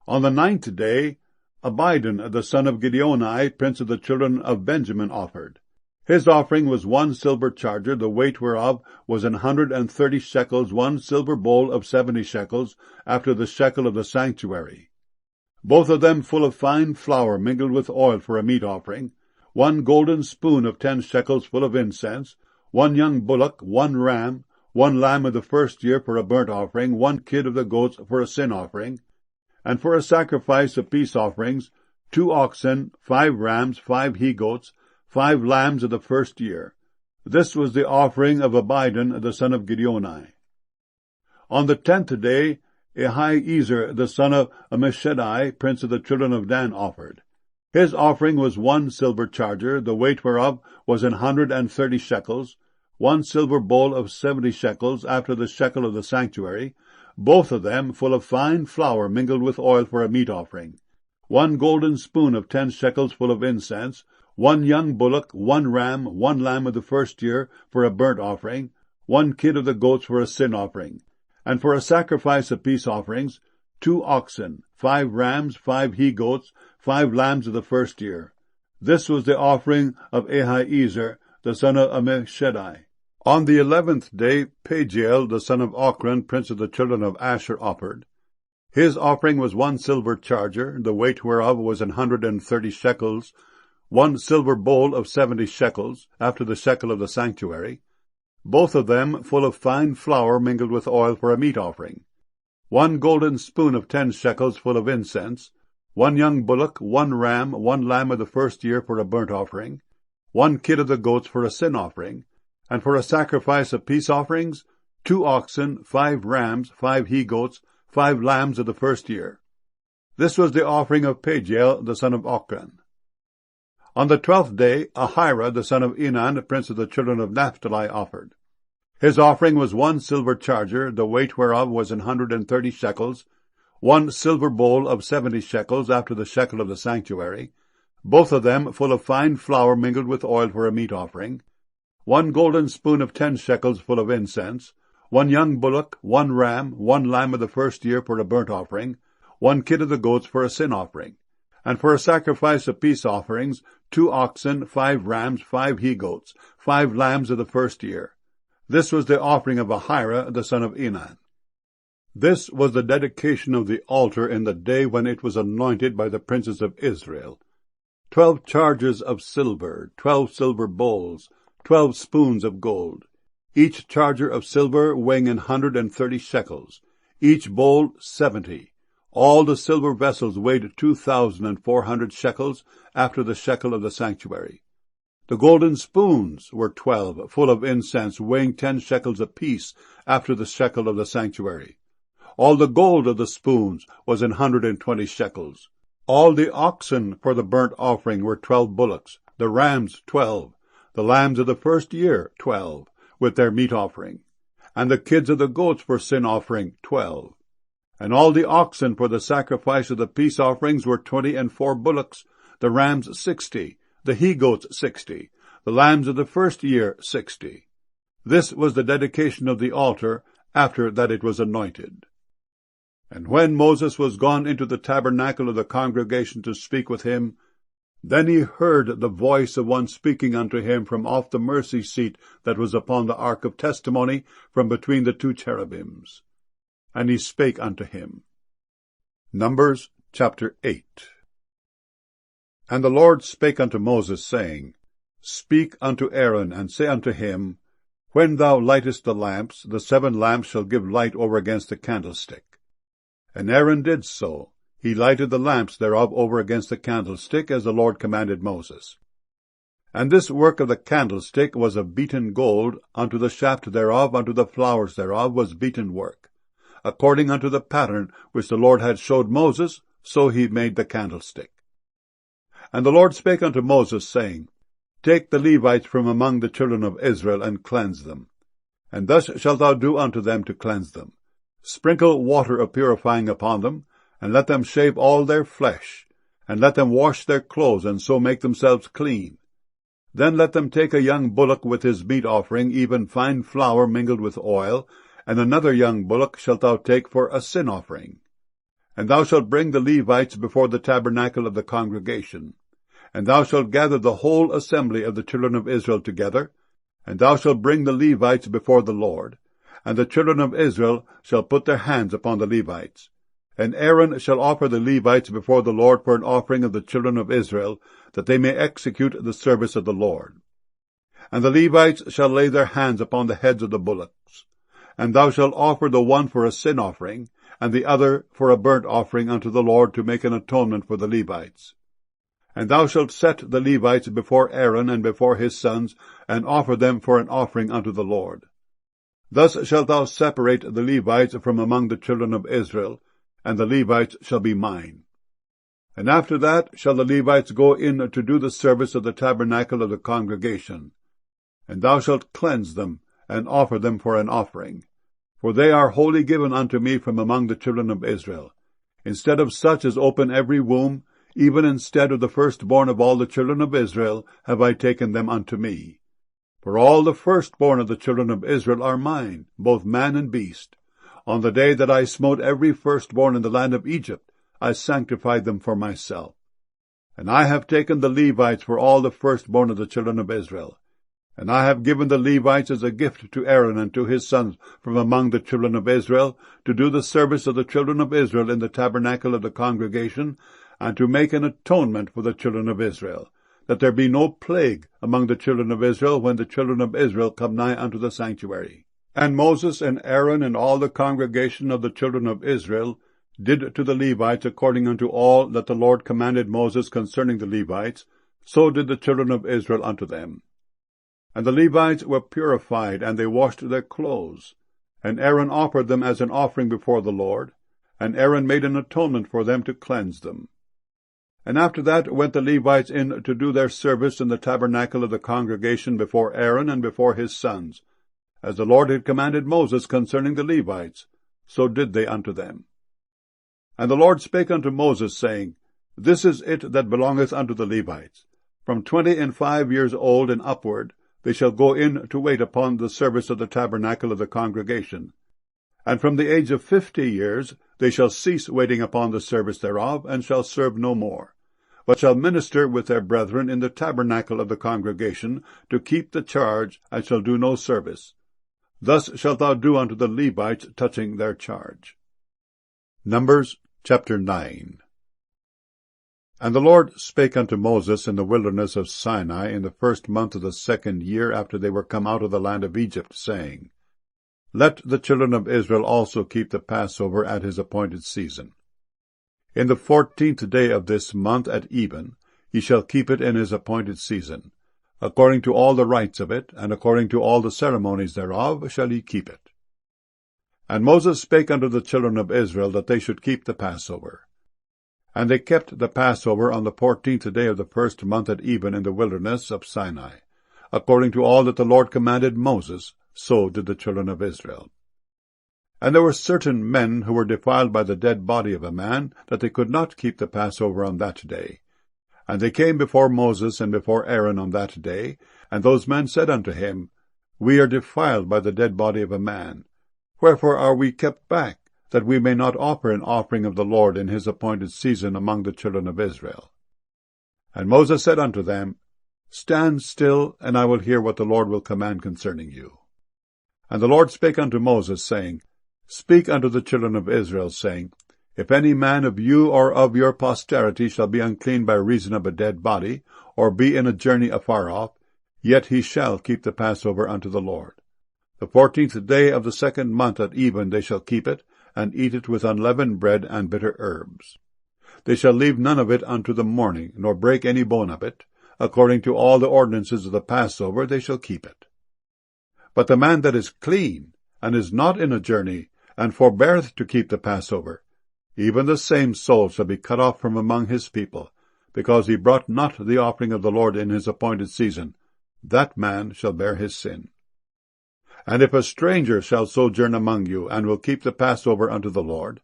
On the 9th day, Abidan, the son of Gideoni, prince of the children of Benjamin, offered. His offering was 1 silver charger, the weight whereof was 130 shekels, 1 silver bowl of 70 shekels, after the shekel of the sanctuary, both of them full of fine flour mingled with oil for a meat offering, 1 golden spoon of 10 shekels full of incense, 1 young bullock, 1 ram, 1 lamb of the first year for a burnt offering, 1 kid of the goats for a sin offering, and for a sacrifice of peace offerings, 2 oxen, 5 rams, 5 he-goats, 5 lambs of the first year. This was the offering of Abidan, the son of Gideoni. On the 10th day, Ahiezer, the son of Ammishaddai, prince of the children of Dan, offered. His offering was 1 silver charger, the weight whereof was 130 shekels, 1 silver bowl of 70 shekels after the shekel of the sanctuary, both of them full of fine flour mingled with oil for a meat offering. 1 golden spoon of 10 shekels full of incense, 1 young bullock, 1 ram, 1 lamb of the first year for a burnt offering, 1 kid of the goats for a sin offering, and for a sacrifice of peace offerings, 2 oxen, 5 rams, 5 he-goats, 5 lambs of the first year. This was the offering of Ahiezer, the son of Ammishaddai. On the 11th day, Pagiel, the son of Ochran, prince of the children of Asher, offered. His offering was 1 silver charger, the weight whereof was 130 shekels, 1 silver bowl of 70 shekels, after the shekel of the sanctuary, both of them full of fine flour mingled with oil for a meat offering. 1 golden spoon of 10 shekels full of incense, 1 young bullock, 1 ram, 1 lamb of the first year for a burnt offering, 1 kid of the goats for a sin offering, and for a sacrifice of peace offerings, 2 oxen, 5 rams, 5 he-goats, 5 lambs of the first year. This was the offering of Pagiel, the son of Ochran. On the 12th day, Ahira, the son of Enan, prince of the children of Naphtali, offered. His offering was 1 silver charger, the weight whereof was 130 shekels, 1 silver bowl of 70 shekels after the shekel of the sanctuary, both of them full of fine flour mingled with oil for a meat offering, 1 golden spoon of 10 shekels full of incense, 1 young bullock, 1 ram, 1 lamb of the first year for a burnt offering, 1 kid of the goats for a sin offering, and for a sacrifice of peace offerings, 2 oxen, 5 rams, 5 he-goats, 5 lambs of the first year. This was the offering of Ahira, the son of Enan. This was the dedication of the altar in the day when it was anointed by the princes of Israel. 12 chargers of silver, 12 silver bowls, 12 spoons of gold, each charger of silver weighing 130 shekels, each bowl 70. All the silver vessels weighed 2,400 shekels after the shekel of the sanctuary. The golden spoons were 12, full of incense, weighing 10 shekels apiece after the shekel of the sanctuary. All the gold of the spoons was 120 shekels. All the oxen for the burnt offering were 12 bullocks, the rams 12, the lambs of the first year 12, with their meat offering, and the kids of the goats for sin offering 12. And all the oxen for the sacrifice of the peace offerings were 24 bullocks, the rams 60, the he-goats 60, the lambs of the first year 60. This was the dedication of the altar after that it was anointed. And when Moses was gone into the tabernacle of the congregation to speak with him, then he heard the voice of one speaking unto him from off the mercy seat that was upon the ark of testimony, from between the 2 cherubims. And he spake unto him. Numbers chapter 8. And the Lord spake unto Moses, saying, Speak unto Aaron, and say unto him, When thou lightest the lamps, the 7 lamps shall give light over against the candlestick. And Aaron did so. He lighted the lamps thereof over against the candlestick, as the Lord commanded Moses. And this work of the candlestick was of beaten gold, unto the shaft thereof, unto the flowers thereof was beaten work. According unto the pattern which the Lord had showed Moses, so he made the candlestick. And the Lord spake unto Moses, saying, Take the Levites from among the children of Israel, and cleanse them. And thus shalt thou do unto them to cleanse them. Sprinkle water of purifying upon them, and let them shave all their flesh, and let them wash their clothes, and so make themselves clean. Then let them take a young bullock with his meat offering, even fine flour mingled with oil, and another young bullock shalt thou take for a sin offering. And thou shalt bring the Levites before the tabernacle of the congregation. And thou shalt gather the whole assembly of the children of Israel together, and thou shalt bring the Levites before the Lord. And the children of Israel shall put their hands upon the Levites. And Aaron shall offer the Levites before the Lord for an offering of the children of Israel, that they may execute the service of the Lord. And the Levites shall lay their hands upon the heads of the bullocks. And thou shalt offer the one for a sin offering, and the other for a burnt offering unto the Lord, to make an atonement for the Levites. And thou shalt set the Levites before Aaron and before his sons, and offer them for an offering unto the Lord. Thus shalt thou separate the Levites from among the children of Israel, and the Levites shall be mine. And after that shall the Levites go in to do the service of the tabernacle of the congregation. And thou shalt cleanse them, and offer them for an offering. For they are wholly given unto me from among the children of Israel. Instead of such as open every womb, even instead of the firstborn of all the children of Israel, have I taken them unto me. For all the firstborn of the children of Israel are mine, both man and beast. On the day that I smote every firstborn in the land of Egypt, I sanctified them for myself. And I have taken the Levites for all the firstborn of the children of Israel. And I have given the Levites as a gift to Aaron and to his sons from among the children of Israel, to do the service of the children of Israel in the tabernacle of the congregation, and to make an atonement for the children of Israel, that there be no plague among the children of Israel when the children of Israel come nigh unto the sanctuary. And Moses and Aaron and all the congregation of the children of Israel did to the Levites according unto all that the Lord commanded Moses concerning the Levites, so did the children of Israel unto them. And the Levites were purified, and they washed their clothes. And Aaron offered them as an offering before the Lord, and Aaron made an atonement for them to cleanse them. And after that went the Levites in to do their service in the tabernacle of the congregation before Aaron and before his sons. As the Lord had commanded Moses concerning the Levites, so did they unto them. And the Lord spake unto Moses, saying, This is it that belongeth unto the Levites. From 25 years old and upward, they shall go in to wait upon the service of the tabernacle of the congregation. And from the age of 50 years they shall cease waiting upon the service thereof, and shall serve no more, but shall minister with their brethren in the tabernacle of the congregation, to keep the charge, and shall do no service. Thus shalt thou do unto the Levites touching their charge. Numbers chapter 9. And the Lord spake unto Moses in the wilderness of Sinai in the 1st month of the 2nd year after they were come out of the land of Egypt, saying, Let the children of Israel also keep the Passover at his appointed season. In the 14th day of this month at even, ye shall keep it in his appointed season. According to all the rites of it, and according to all the ceremonies thereof, shall ye keep it. And Moses spake unto the children of Israel that they should keep the Passover. And they kept the Passover on the 14th day of the 1st month at even in the wilderness of Sinai. According to all that the Lord commanded Moses, so did the children of Israel. And there were certain men who were defiled by the dead body of a man, that they could not keep the Passover on that day. And they came before Moses and before Aaron on that day, and those men said unto him, We are defiled by the dead body of a man. Wherefore are we kept back, that we may not offer an offering of the Lord in his appointed season among the children of Israel? And Moses said unto them, Stand still, and I will hear what the Lord will command concerning you. And the Lord spake unto Moses, saying, Speak unto the children of Israel, saying, If any man of you or of your posterity shall be unclean by reason of a dead body, or be in a journey afar off, yet he shall keep the Passover unto the Lord. The 14th day of the 2nd month at even they shall keep it, and eat it with unleavened bread and bitter herbs. They shall leave none of it unto the morning, nor break any bone of it. According to all the ordinances of the Passover they shall keep it. But the man that is clean, and is not in a journey, and forbeareth to keep the Passover, even the same soul shall be cut off from among his people, because he brought not the offering of the Lord in his appointed season. That man shall bear his sin. And if a stranger shall sojourn among you, and will keep the Passover unto the Lord,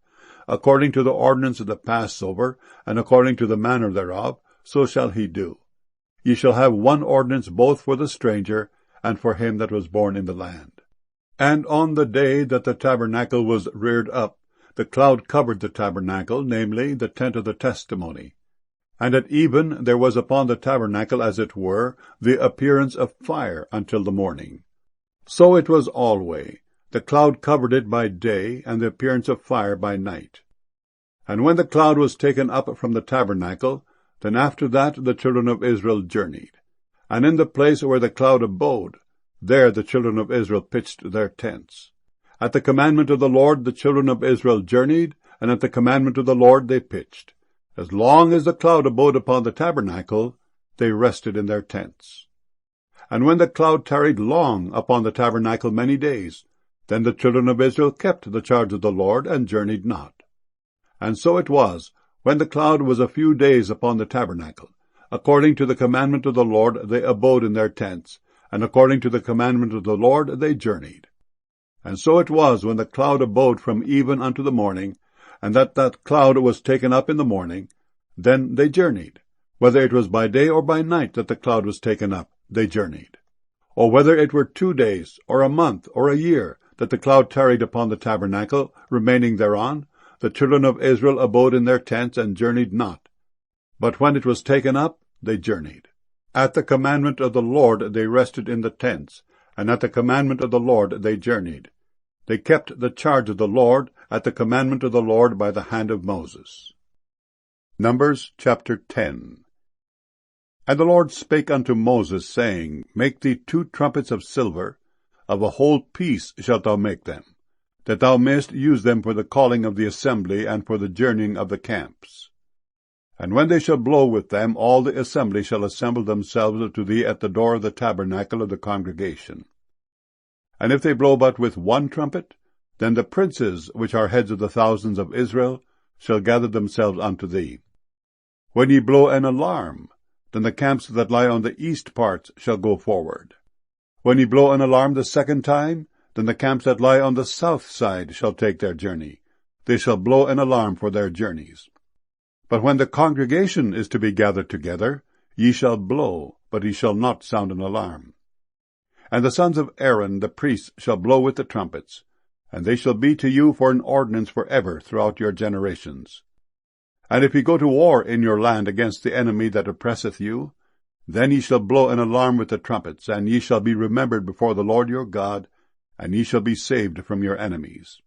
according to the ordinance of the Passover, and according to the manner thereof, so shall he do. Ye shall have one ordinance both for the stranger, and for him that was born in the land. And on the day that the tabernacle was reared up, the cloud covered the tabernacle, namely, the tent of the testimony. And at even there was upon the tabernacle, as it were, the appearance of fire until the morning. So it was alway. The cloud covered it by day, and the appearance of fire by night. And when the cloud was taken up from the tabernacle, then after that the children of Israel journeyed. And in the place where the cloud abode, there the children of Israel pitched their tents. At the commandment of the Lord the children of Israel journeyed, and at the commandment of the Lord they pitched. As long as the cloud abode upon the tabernacle, they rested in their tents. And when the cloud tarried long upon the tabernacle many days, then the children of Israel kept the charge of the Lord, and journeyed not. And so it was, when the cloud was a few days upon the tabernacle, according to the commandment of the Lord they abode in their tents, and according to the commandment of the Lord they journeyed. And so it was, when the cloud abode from even unto the morning, and that cloud was taken up in the morning, then they journeyed. Whether it was by day or by night that the cloud was taken up, they journeyed. Or whether it were 2 days, or a month, or a year, that the cloud tarried upon the tabernacle, remaining thereon, the children of Israel abode in their tents, and journeyed not. But when it was taken up, they journeyed. At the commandment of the Lord they rested in the tents, and at the commandment of the Lord they journeyed. They kept the charge of the Lord at the commandment of the Lord by the hand of Moses. Numbers chapter 10. And the Lord spake unto Moses, saying, Make thee 2 trumpets of silver, of a whole piece shalt thou make them, that thou mayest use them for the calling of the assembly, and for the journeying of the camps. And when they shall blow with them, all the assembly shall assemble themselves to thee at the door of the tabernacle of the congregation. And if they blow but with 1 trumpet, then the princes, which are heads of the thousands of Israel, shall gather themselves unto thee. When ye blow an alarm, then the camps that lie on the east parts shall go forward. When ye blow an alarm the 2nd time, then the camps that lie on the south side shall take their journey. They shall blow an alarm for their journeys. But when the congregation is to be gathered together, ye shall blow, but ye shall not sound an alarm. And the sons of Aaron the priests shall blow with the trumpets, and they shall be to you for an ordinance forever throughout your generations. And if ye go to war in your land against the enemy that oppresseth you, then ye shall blow an alarm with the trumpets, and ye shall be remembered before the Lord your God, and ye shall be saved from your enemies.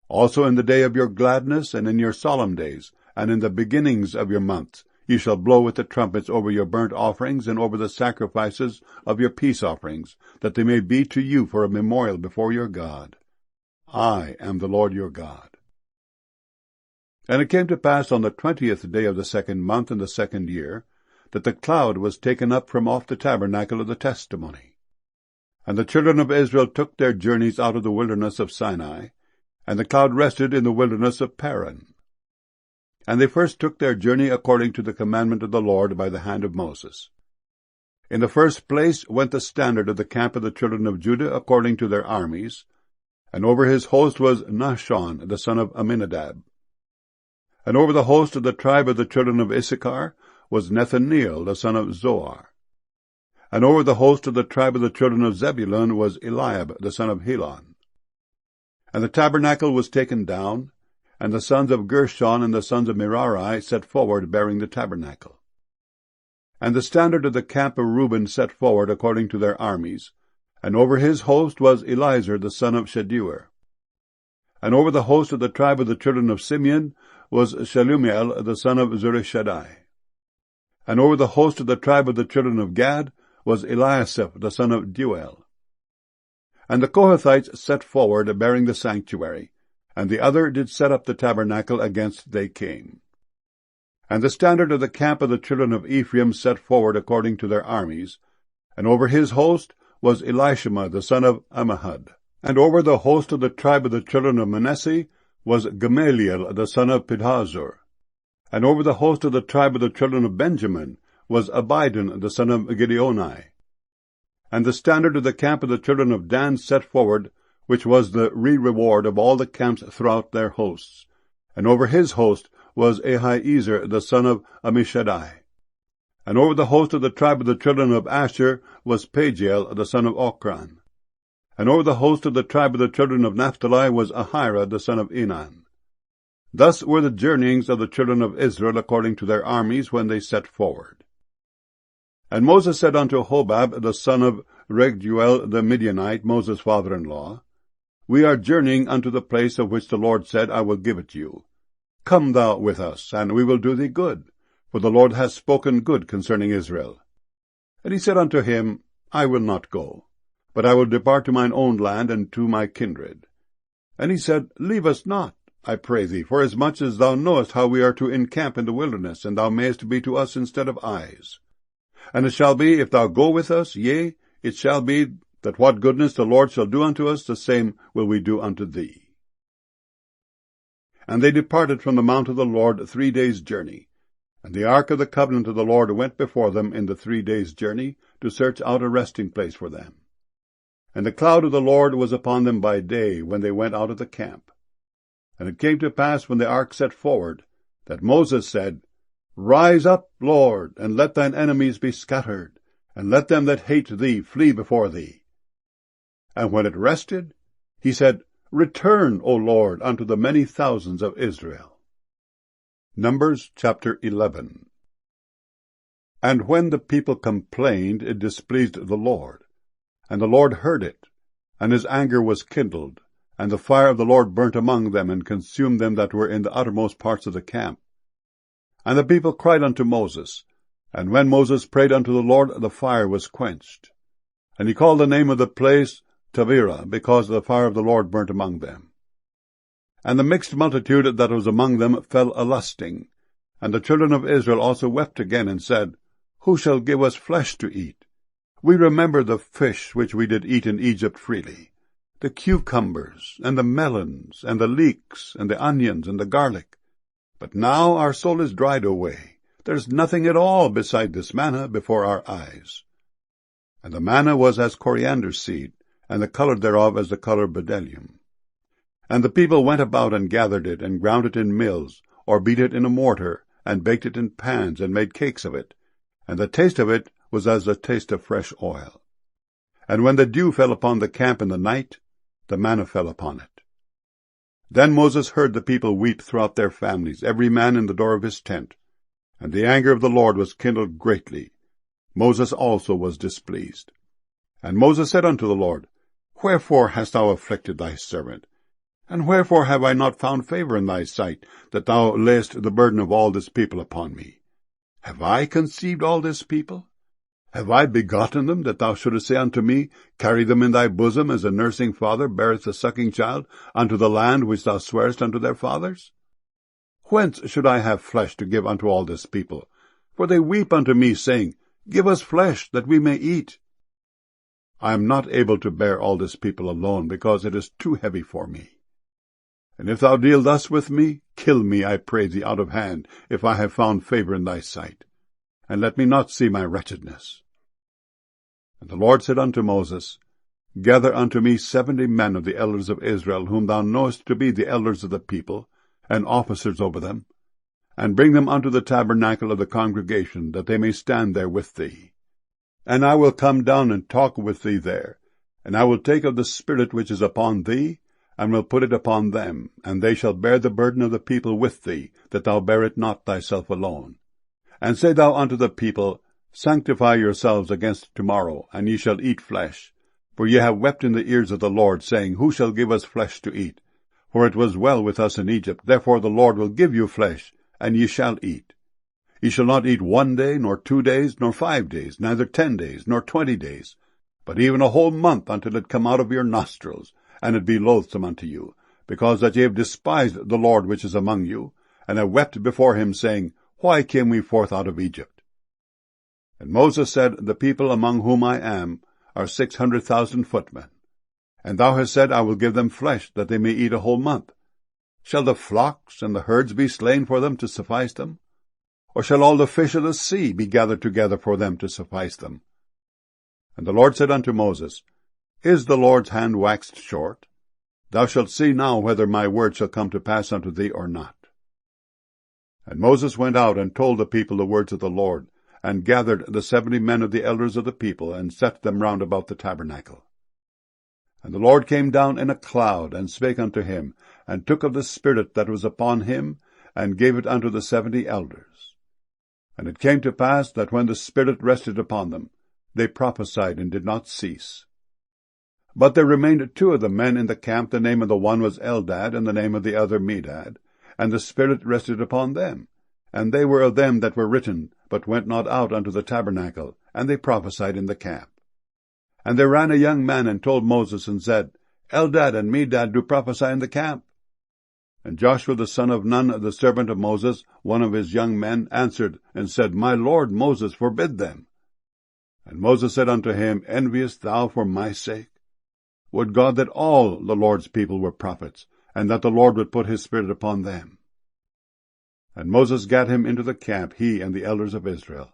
Also in the day of your gladness, and in your solemn days, and in the beginnings of your months, ye shall blow with the trumpets over your burnt offerings, and over the sacrifices of your peace offerings, that they may be to you for a memorial before your God. I am the Lord your God. And it came to pass on the 20th day of the 2nd month in the 2nd year, that the cloud was taken up from off the tabernacle of the testimony. And the children of Israel took their journeys out of the wilderness of Sinai, and the cloud rested in the wilderness of Paran. And they first took their journey according to the commandment of the Lord by the hand of Moses. In the first place went the standard of the camp of the children of Judah according to their armies, and over his host was Nahshon the son of Amminadab. And over the host of the tribe of the children of Issachar was Nethaneel the son of Zoar. And over the host of the tribe of the children of Zebulun was Eliab the son of Helon. And the tabernacle was taken down, and the sons of Gershon and the sons of Merari set forward bearing the tabernacle. And the standard of the camp of Reuben set forward according to their armies, and over his host was Eliezer the son of Shedeur. And over the host of the tribe of the children of Simeon was Shelumiel the son of Zurishaddai. And over the host of the tribe of the children of Gad was Eliasaph the son of Deuel. And the Kohathites set forward bearing the sanctuary, and the other did set up the tabernacle against they came. And the standard of the camp of the children of Ephraim set forward according to their armies, and over his host was Elishama the son of Ammihud. And over the host of the tribe of the children of Manasseh was Gamaliel the son of Pedahzur. And over the host of the tribe of the children of Benjamin was Abidan the son of Gideoni. And the standard of the camp of the children of Dan set forward, which was the reward of all the camps throughout their hosts. And over his host was Ahiezer the son of Ammishaddai. And over the host of the tribe of the children of Asher was Pagiel the son of Ochran. And over the host of the tribe of the children of Naphtali was Ahira the son of Enan. Thus were the journeyings of the children of Israel according to their armies when they set forward. And Moses said unto Hobab the son of Reguel the Midianite, Moses' father-in-law, We are journeying unto the place of which the Lord said, I will give it you. Come thou with us, and we will do thee good, for the Lord hath spoken good concerning Israel. And he said unto him, I will not go, but I will depart to mine own land and to my kindred. And he said, Leave us not, I pray thee, forasmuch as thou knowest how we are to encamp in the wilderness, and thou mayest be to us instead of eyes. And it shall be, if thou go with us, yea, it shall be, that what goodness the Lord shall do unto us, the same will we do unto thee. And they departed from the mount of the Lord 3 days' journey. And the ark of the covenant of the Lord went before them in the 3 days' journey, to search out a resting place for them. And the cloud of the Lord was upon them by day, when they went out of the camp. And it came to pass, when the ark set forward, that Moses said, Rise up, Lord, and let thine enemies be scattered, and let them that hate thee flee before thee. And when it rested, he said, Return, O Lord, unto the many thousands of Israel. Numbers chapter 11. And when the people complained, it displeased the Lord. And the Lord heard it, and his anger was kindled, and the fire of the Lord burnt among them, and consumed them that were in the uttermost parts of the camp. And the people cried unto Moses, and when Moses prayed unto the Lord, the fire was quenched. And he called the name of the place Taberah, because the fire of the Lord burnt among them. And the mixed multitude that was among them fell a-lusting, and the children of Israel also wept again, and said, Who shall give us flesh to eat? We remember the fish which we did eat in Egypt freely, the cucumbers, and the melons, and the leeks, and the onions, and the garlic. But now our soul is dried away. There is nothing at all beside this manna before our eyes. And the manna was as coriander seed, and the color thereof as the color of bdellium. And the people went about and gathered it, and ground it in mills, or beat it in a mortar, and baked it in pans, and made cakes of it. And the taste of it was as the taste of fresh oil. And when the dew fell upon the camp in the night, the manna fell upon it. Then Moses heard the people weep throughout their families, every man in the door of his tent. And the anger of the Lord was kindled greatly. Moses also was displeased. And Moses said unto the Lord, Wherefore hast thou afflicted thy servant? And wherefore have I not found favor in thy sight, that thou layest the burden of all this people upon me? Have I conceived all this people? Have I begotten them, that thou shouldest say unto me, Carry them in thy bosom, as a nursing father beareth a sucking child, unto the land which thou swarest unto their fathers? Whence should I have flesh to give unto all this people? For they weep unto me, saying, Give us flesh, that we may eat. I am not able to bear all this people alone, because it is too heavy for me. And if thou deal thus with me, kill me, I pray thee, out of hand, if I have found favor in thy sight, and let me not see my wretchedness. And the Lord said unto Moses, Gather unto me 70 men of the elders of Israel, whom thou knowest to be the elders of the people, and officers over them, and bring them unto the tabernacle of the congregation, that they may stand there with thee. And I will come down and talk with thee there, and I will take of the Spirit which is upon thee, and will put it upon them, and they shall bear the burden of the people with thee, that thou bear it not thyself alone. And say thou unto the people, Sanctify yourselves against tomorrow, and ye shall eat flesh. For ye have wept in the ears of the Lord, saying, Who shall give us flesh to eat? For it was well with us in Egypt. Therefore the Lord will give you flesh, and ye shall eat. Ye shall not eat 1 day, nor 2 days, nor 5 days, neither 10 days, nor 20 days, but even a whole month, until it come out of your nostrils, and it be loathsome unto you, because that ye have despised the Lord which is among you, and have wept before him, saying, Why came we forth out of Egypt? And Moses said, The people among whom I am are 600,000 footmen. And thou hast said, I will give them flesh, that they may eat a whole month. Shall the flocks and the herds be slain for them to suffice them? Or shall all the fish of the sea be gathered together for them to suffice them? And the Lord said unto Moses, Is the Lord's hand waxed short? Thou shalt see now whether my word shall come to pass unto thee or not. And Moses went out and told the people the words of the Lord, and gathered the 70 men of the elders of the people, and set them round about the tabernacle. And the Lord came down in a cloud, and spake unto him, and took of the Spirit that was upon him, and gave it unto the 70 elders. And it came to pass that when the Spirit rested upon them, they prophesied and did not cease. But there remained 2 of the men in the camp. The name of the one was Eldad, and the name of the other Medad. And the Spirit rested upon them. And they were of them that were written, but went not out unto the tabernacle, and they prophesied in the camp. And there ran a young man, and told Moses, and said, Eldad and Medad do prophesy in the camp. And Joshua the son of Nun, the servant of Moses, one of his young men, answered, and said, My lord Moses, forbid them. And Moses said unto him, Enviest thou for my sake? Would God that all the Lord's people were prophets, and that the Lord would put his Spirit upon them. And Moses gat him into the camp, he and the elders of Israel.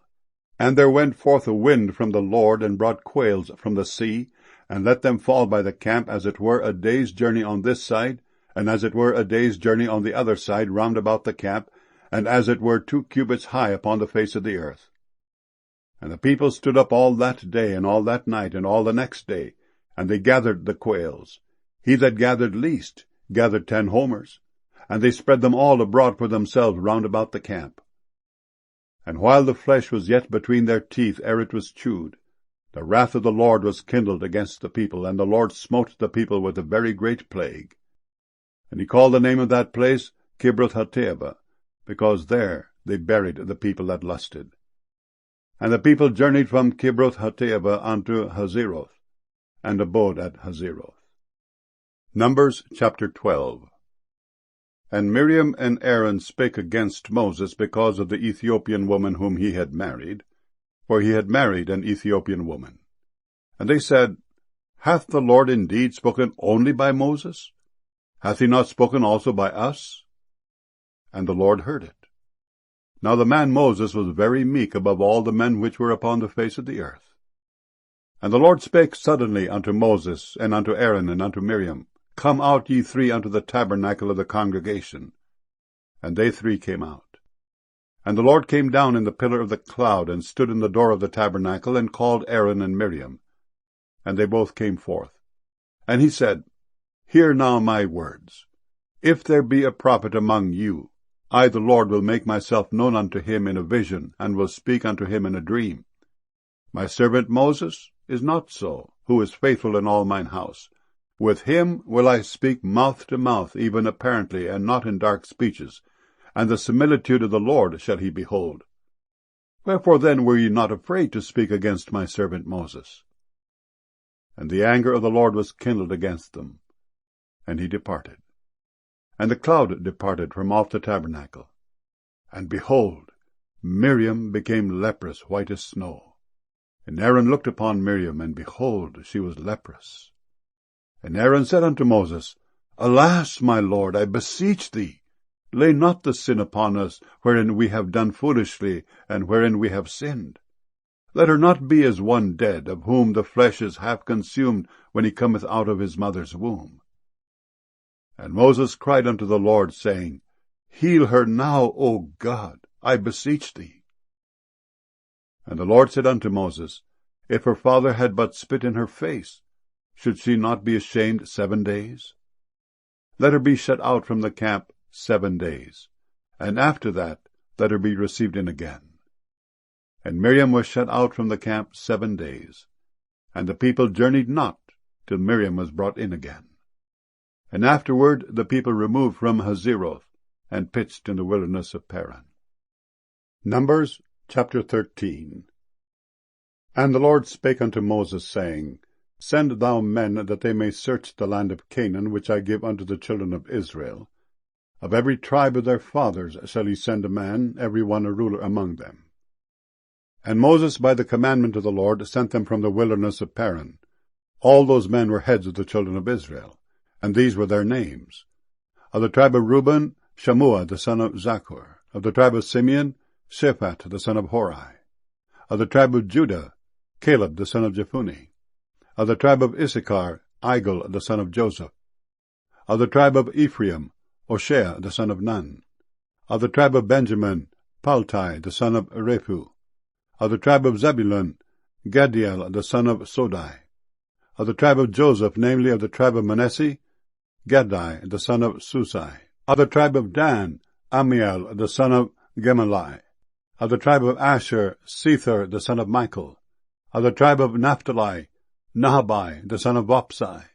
And there went forth a wind from the Lord, and brought quails from the sea, and let them fall by the camp, as it were a day's journey on this side, and as it were a day's journey on the other side round about the camp, and as it were 2 cubits high upon the face of the earth. And the people stood up all that day, and all that night, and all the next day, and they gathered the quails. He that gathered least gathered 10 homers, and they spread them all abroad for themselves round about the camp. And while the flesh was yet between their teeth ere it was chewed, the wrath of the Lord was kindled against the people, and the Lord smote the people with a very great plague. And he called the name of that place Kibroth-Hattaavah, because there they buried the people that lusted. And the people journeyed from Kibroth-Hattaavah unto Hazeroth, and abode at Hazeroth. Numbers chapter 12. And Miriam and Aaron spake against Moses because of the Ethiopian woman whom he had married, for he had married an Ethiopian woman. And they said, Hath the Lord indeed spoken only by Moses? Hath he not spoken also by us? And the Lord heard it. Now the man Moses was very meek above all the men which were upon the face of the earth. And the Lord spake suddenly unto Moses, and unto Aaron, and unto Miriam, Come out ye 3 unto the tabernacle of the congregation. And they 3 came out. And the Lord came down in the pillar of the cloud, and stood in the door of the tabernacle, and called Aaron and Miriam. And they both came forth. And he said, Hear now my words. If there be a prophet among you, I the Lord will make myself known unto him in a vision, and will speak unto him in a dream. My servant Moses is not so, who is faithful in all mine house. With him will I speak mouth to mouth, even apparently, and not in dark speeches, and the similitude of the Lord shall he behold. Wherefore then were ye not afraid to speak against my servant Moses? And the anger of the Lord was kindled against them, and he departed. And the cloud departed from off the tabernacle. And behold, Miriam became leprous, white as snow. And Aaron looked upon Miriam, and behold, she was leprous. And Aaron said unto Moses, Alas, my Lord, I beseech thee, lay not the sin upon us, wherein we have done foolishly, and wherein we have sinned. Let her not be as one dead, of whom the flesh is half consumed when he cometh out of his mother's womb. And Moses cried unto the Lord, saying, Heal her now, O God, I beseech thee. And the Lord said unto Moses, If her father had but spit in her face, should she not be ashamed 7 days? Let her be shut out from the camp 7 days, and after that let her be received in again. And Miriam was shut out from the camp 7 days, and the people journeyed not till Miriam was brought in again. And afterward the people removed from Hazeroth, and pitched in the wilderness of Paran. Numbers chapter 13. And the Lord spake unto Moses, saying, Send thou men, that they may search the land of Canaan, which I give unto the children of Israel. Of every tribe of their fathers shall he send a man, every one a ruler among them. And Moses by the commandment of the Lord sent them from the wilderness of Paran. All those men were heads of the children of Israel, and these were their names. Of the tribe of Reuben, Shammua the son of Zaccur. Of the tribe of Simeon, Shaphat the son of Hori. Of the tribe of Judah, Caleb the son of Jephunneh. Of the tribe of Issachar, Igul the son of Joseph. Of the tribe of Ephraim, Hoshea the son of Nun. Of the tribe of Benjamin, Paltai the son of Rephu. Of the tribe of Zebulun, Gadiel the son of Sodai. Of the tribe of Joseph, namely of the tribe of Manasseh, Gadai the son of Susai. Of the tribe of Dan, Amiel the son of Gemalli. Of the tribe of Asher, Sethur the son of Michael. Of the tribe of Naphtali, Nahabai the son of Vopsai.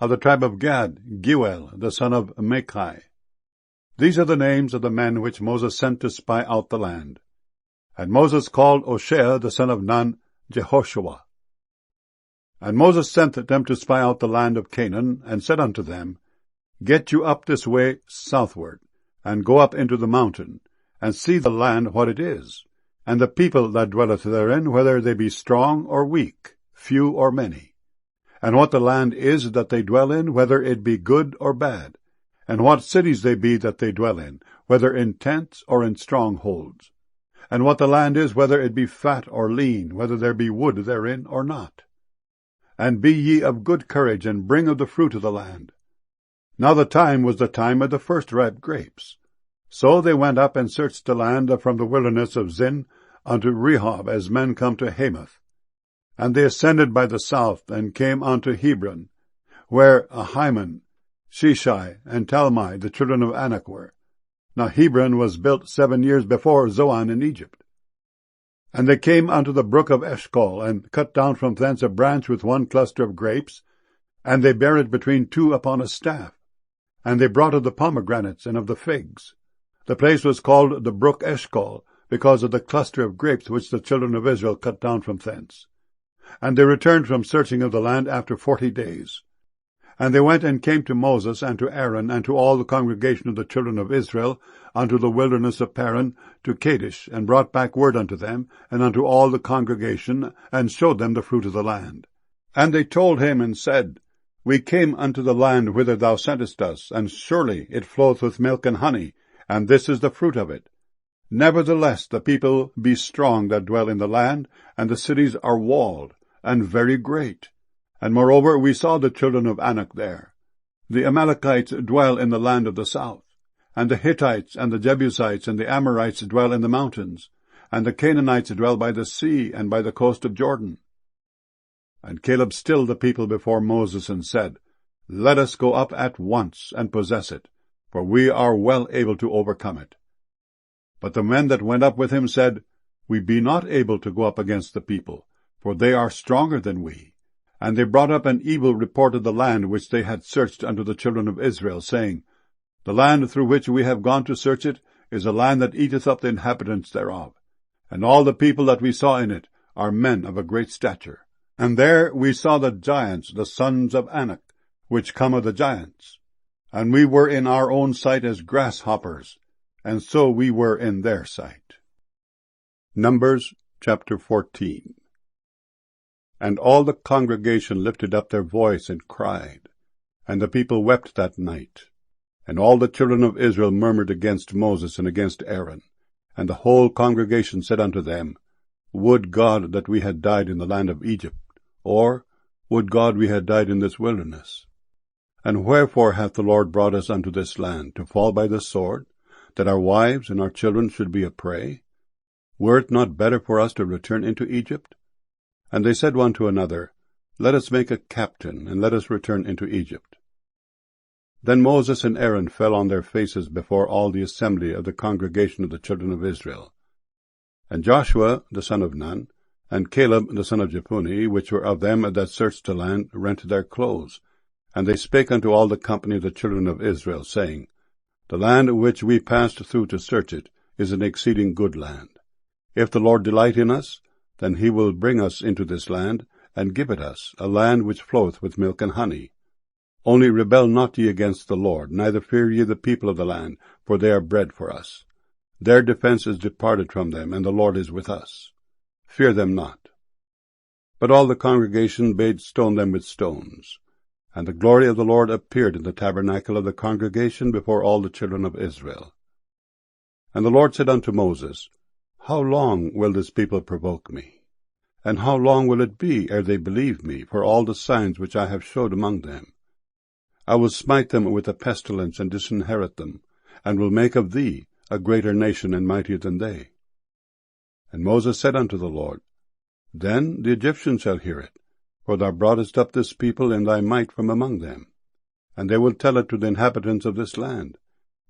Of the tribe of Gad, Geuel the son of Machai. These are the names of the men which Moses sent to spy out the land. And Moses called Hoshea the son of Nun, Jehoshua. And Moses sent them to spy out the land of Canaan, and said unto them, Get you up this way southward, and go up into the mountain, and see the land what it is, and the people that dwelleth therein, whether they be strong or weak, few or many, and what the land is that they dwell in, whether it be good or bad, and what cities they be that they dwell in, whether in tents or in strongholds, and what the land is, whether it be fat or lean, whether there be wood therein or not. And be ye of good courage, and bring of the fruit of the land. Now the time was the time of the first ripe grapes. So they went up and searched the land from the wilderness of Zin unto Rehob, as men come to Hamath. And they ascended by the south, and came unto Hebron, where Ahiman, Sheshai, and Talmai, the children of Anak, were. Now Hebron was built 7 years before Zoan in Egypt. And they came unto the brook of Eshcol, and cut down from thence a branch with one cluster of grapes, and they bare it between two upon a staff. And they brought of the pomegranates and of the figs. The place was called the brook Eshcol, because of the cluster of grapes which the children of Israel cut down from thence. And they returned from searching of the land after 40 days. And they went and came to Moses and to Aaron and to all the congregation of the children of Israel unto the wilderness of Paran, to Kadesh, and brought back word unto them, and unto all the congregation, and showed them the fruit of the land. And they told him and said, We came unto the land whither thou sentest us, and surely it floweth with milk and honey, and this is the fruit of it. Nevertheless the people be strong that dwell in the land, and the cities are walled, and very great. And moreover we saw the children of Anak there. The Amalekites dwell in the land of the south, and the Hittites and the Jebusites and the Amorites dwell in the mountains, and the Canaanites dwell by the sea and by the coast of Jordan. And Caleb stilled the people before Moses, and said, Let us go up at once, and possess it, for we are well able to overcome it. But the men that went up with him said, We be not able to go up against the people, for they are stronger than we. And they brought up an evil report of the land which they had searched unto the children of Israel, saying, The land through which we have gone to search it is a land that eateth up the inhabitants thereof. And all the people that we saw in it are men of a great stature. And there we saw the giants, the sons of Anak, which come of the giants. And we were in our own sight as grasshoppers, and so we were in their sight. Numbers chapter 14. And all the congregation lifted up their voice and cried, and the people wept that night. And all the children of Israel murmured against Moses and against Aaron. And the whole congregation said unto them, Would God that we had died in the land of Egypt, or would God we had died in this wilderness? And wherefore hath the Lord brought us unto this land, to fall by the sword, that our wives and our children should be a prey? Were it not better for us to return into Egypt? And they said one to another, Let us make a captain, and let us return into Egypt. Then Moses and Aaron fell on their faces before all the assembly of the congregation of the children of Israel. And Joshua the son of Nun, and Caleb the son of Jephunneh, which were of them that searched the land, rent their clothes. And they spake unto all the company of the children of Israel, saying, The land which we passed through to search it is an exceeding good land. If the Lord delight in us, then he will bring us into this land, and give it us, a land which floweth with milk and honey. Only rebel not ye against the Lord, neither fear ye the people of the land, for they are bread for us. Their defense is departed from them, and the Lord is with us. Fear them not. But all the congregation bade stone them with stones. And the glory of the Lord appeared in the tabernacle of the congregation before all the children of Israel. And the Lord said unto Moses, How long will this people provoke me? And how long will it be ere they believe me, for all the signs which I have showed among them? I will smite them with a pestilence, and disinherit them, and will make of thee a greater nation and mightier than they. And Moses said unto the Lord, Then the Egyptians shall hear it, for thou broughtest up this people in thy might from among them. And they will tell it to the inhabitants of this land,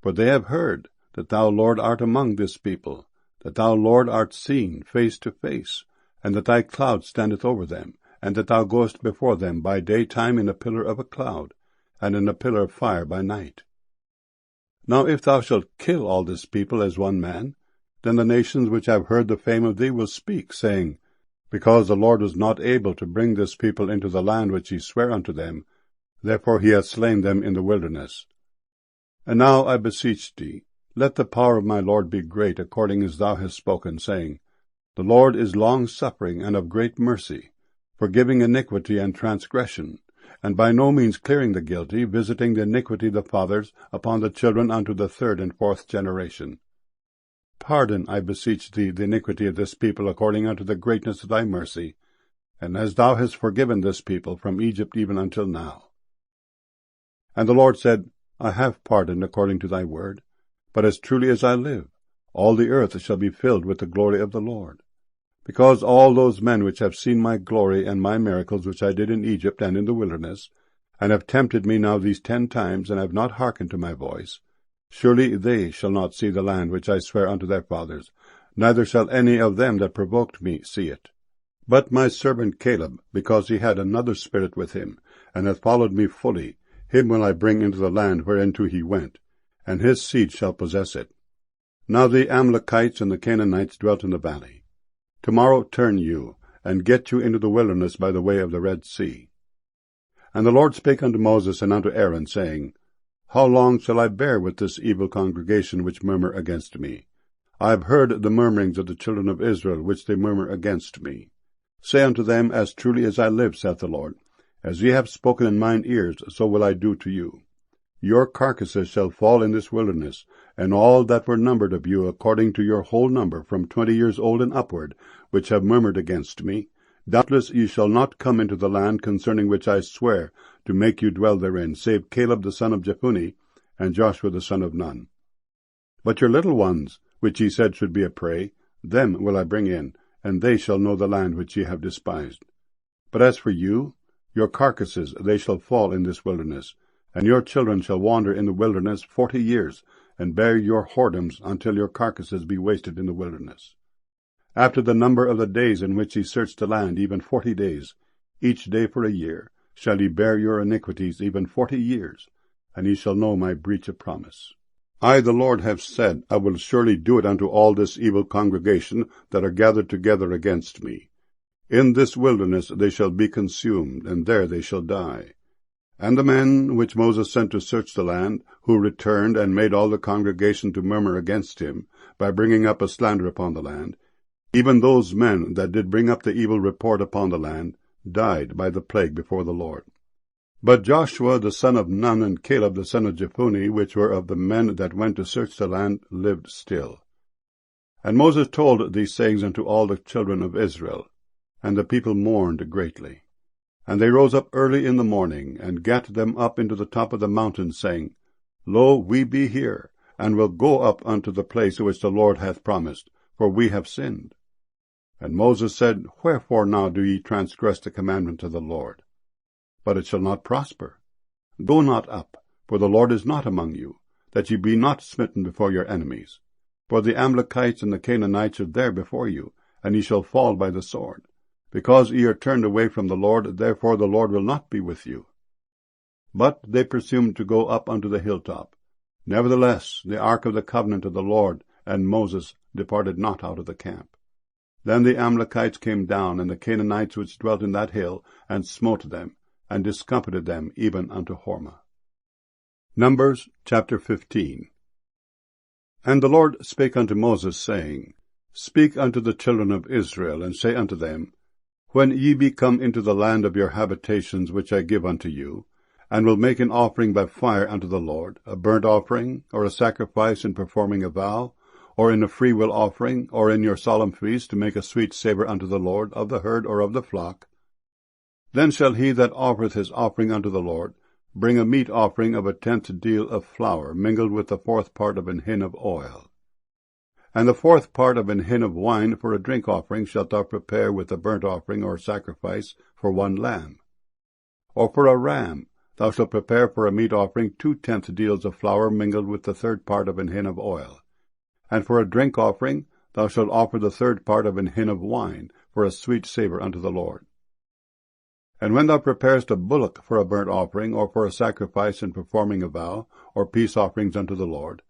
for they have heard that thou, Lord, art among this people, that thou, Lord, art seen face to face, and that thy cloud standeth over them, and that thou goest before them by daytime in a pillar of a cloud, and in a pillar of fire by night. Now if thou shalt kill all this people as one man, then the nations which have heard the fame of thee will speak, saying, Because the Lord was not able to bring this people into the land which he sware unto them, therefore he hath slain them in the wilderness. And now I beseech thee, let the power of my Lord be great, according as thou hast spoken, saying, The Lord is long-suffering and of great mercy, forgiving iniquity and transgression, and by no means clearing the guilty, visiting the iniquity of the fathers upon the children unto the third and fourth generation. Pardon, I beseech thee, the iniquity of this people according unto the greatness of thy mercy, and as thou hast forgiven this people from Egypt even until now. And the Lord said, I have pardoned according to thy word, but as truly as I live, all the earth shall be filled with the glory of the Lord. Because all those men which have seen my glory and my miracles which I did in Egypt and in the wilderness, and have tempted me now these 10 times, and have not hearkened to my voice, surely they shall not see the land which I swear unto their fathers, neither shall any of them that provoked me see it. But my servant Caleb, because he had another spirit with him, and hath followed me fully, him will I bring into the land whereinto he went, and his seed shall possess it. Now the Amalekites and the Canaanites dwelt in the valley. Tomorrow turn you, and get you into the wilderness by the way of the Red Sea. And the Lord spake unto Moses and unto Aaron, saying, How long shall I bear with this evil congregation which murmur against me? I have heard the murmurings of the children of Israel, which they murmur against me. Say unto them, As truly as I live, saith the Lord, as ye have spoken in mine ears, so will I do to you. Your carcasses shall fall in this wilderness, and all that were numbered of you according to your whole number, from 20 years old and upward, which have murmured against me. Doubtless ye shall not come into the land concerning which I swear to make you dwell therein, save Caleb the son of Jephunneh, and Joshua the son of Nun. But your little ones, which ye said should be a prey, them will I bring in, and they shall know the land which ye have despised. But as for you, your carcasses, they shall fall in this wilderness, and your children shall wander in the wilderness 40 years, and bear your whoredoms until your carcasses be wasted in the wilderness. After the number of the days in which ye searched the land, even 40 days, each day for a year, shall ye bear your iniquities even 40 years, and ye shall know my breach of promise. I, the Lord, have said, I will surely do it unto all this evil congregation that are gathered together against me. In this wilderness they shall be consumed, and there they shall die. And the men which Moses sent to search the land, who returned and made all the congregation to murmur against him, by bringing up a slander upon the land, even those men that did bring up the evil report upon the land, died by the plague before the Lord. But Joshua the son of Nun and Caleb the son of Jephunneh, which were of the men that went to search the land, lived still. And Moses told these sayings unto all the children of Israel, and the people mourned greatly. And they rose up early in the morning, and gat them up into the top of the mountain, saying, Lo, we be here, and will go up unto the place which the Lord hath promised, for we have sinned. And Moses said, Wherefore now do ye transgress the commandment of the Lord? But it shall not prosper. Go not up, for the Lord is not among you, that ye be not smitten before your enemies. For the Amalekites and the Canaanites are there before you, and ye shall fall by the sword. Because ye are turned away from the Lord, therefore the Lord will not be with you. But they presumed to go up unto the hilltop. Nevertheless, the ark of the covenant of the Lord and Moses departed not out of the camp. Then the Amalekites came down, and the Canaanites which dwelt in that hill, and smote them, and discomfited them even unto Hormah. Numbers chapter 15. And the Lord spake unto Moses, saying, Speak unto the children of Israel, and say unto them, When ye be come into the land of your habitations which I give unto you, and will make an offering by fire unto the Lord, a burnt offering, or a sacrifice in performing a vow, or in a freewill offering, or in your solemn feast, to make a sweet savour unto the Lord, of the herd or of the flock, then shall he that offereth his offering unto the Lord bring a meat offering of 1/10 deal of flour, mingled with the 4th part of an hin of oil. And the 4th part of an hin of wine for a drink offering shalt thou prepare with a burnt offering or sacrifice for 1 lamb. Or for a ram thou shalt prepare for a meat offering 2/10 deals of flour mingled with the 3rd part of an hin of oil. And for a drink offering thou shalt offer the 3rd part of an hin of wine for a sweet savour unto the Lord. And when thou preparest a bullock for a burnt offering, or for a sacrifice in performing a vow, or peace offerings unto the Lord,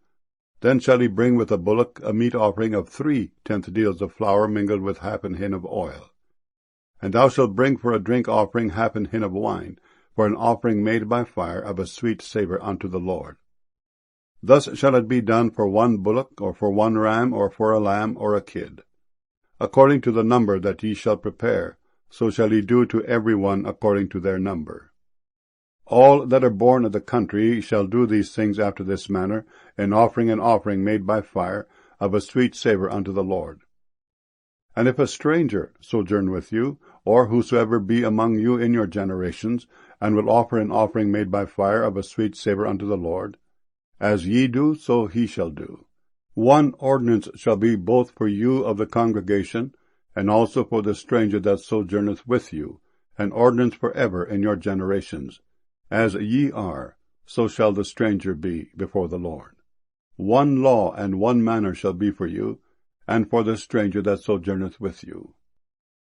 then shall he bring with the bullock a meat offering of 3/10 deals of flour mingled with 1/2 an hin of oil. And thou shalt bring for a drink offering 1/2 an hin of wine, for an offering made by fire of a sweet savour unto the Lord. Thus shall it be done for 1 bullock, or for 1 ram, or for a lamb, or a kid. According to the number that ye shall prepare, so shall ye do to every one according to their number. All that are born of the country shall do these things after this manner, in offering an offering made by fire of a sweet savour unto the Lord. And if a stranger sojourn with you, or whosoever be among you in your generations, and will offer an offering made by fire of a sweet savour unto the Lord, as ye do, so he shall do. 1 ordinance shall be both for you of the congregation, and also for the stranger that sojourneth with you, an ordinance for ever in your generations. As ye are, so shall the stranger be before the Lord. 1 law and 1 manner shall be for you, and for the stranger that sojourneth with you.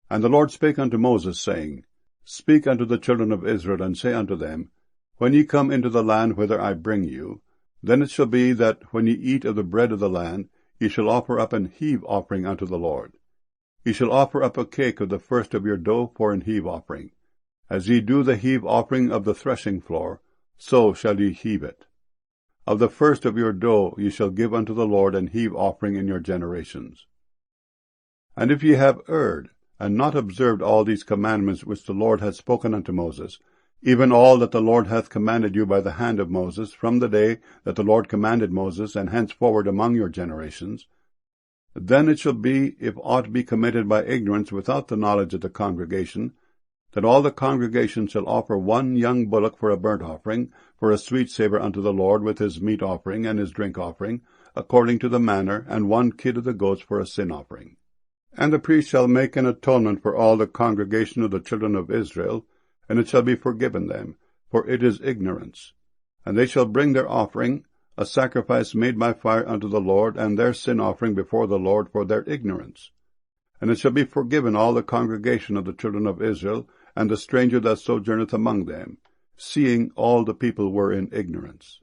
And the Lord spake unto Moses, saying, Speak unto the children of Israel, and say unto them, When ye come into the land whither I bring you, then it shall be that when ye eat of the bread of the land, ye shall offer up an heave offering unto the Lord. Ye shall offer up a cake of the first of your dough for an heave offering. As ye do the heave offering of the threshing floor, so shall ye heave it. Of the first of your dough ye shall give unto the Lord an heave offering in your generations. And if ye have erred, and not observed all these commandments which the Lord hath spoken unto Moses, even all that the Lord hath commanded you by the hand of Moses, from the day that the Lord commanded Moses, and henceforward among your generations, then it shall be, if aught be committed by ignorance without the knowledge of the congregation, that all the congregation shall offer 1 young bullock for a burnt offering, for a sweet savour unto the Lord, with his meat offering and his drink offering, according to the manner, and 1 kid of the goats for a sin offering. And the priest shall make an atonement for all the congregation of the children of Israel, and it shall be forgiven them, for it is ignorance. And they shall bring their offering, a sacrifice made by fire unto the Lord, and their sin offering before the Lord for their ignorance. And it shall be forgiven all the congregation of the children of Israel, and the stranger that sojourneth among them, seeing all the people were in ignorance.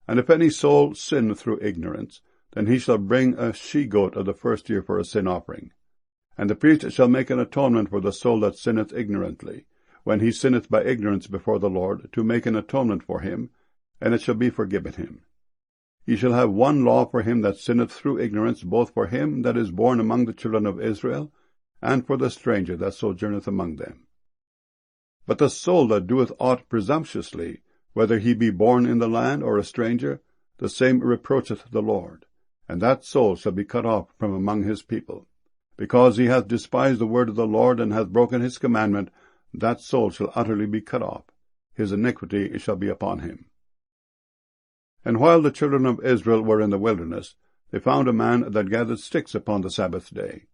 And if any soul sin through ignorance, then he shall bring a she-goat of the first year for a sin offering. And the priest shall make an atonement for the soul that sinneth ignorantly, when he sinneth by ignorance before the Lord, to make an atonement for him, and it shall be forgiven him. Ye shall have one law for him that sinneth through ignorance, both for him that is born among the children of Israel, and for the stranger that sojourneth among them. But the soul that doeth aught presumptuously, whether he be born in the land or a stranger, the same reproacheth the Lord, and that soul shall be cut off from among his people. Because he hath despised the word of the Lord, and hath broken his commandment, that soul shall utterly be cut off. His iniquity shall be upon him. And while the children of Israel were in the wilderness, they found a man that gathered sticks upon the Sabbath day.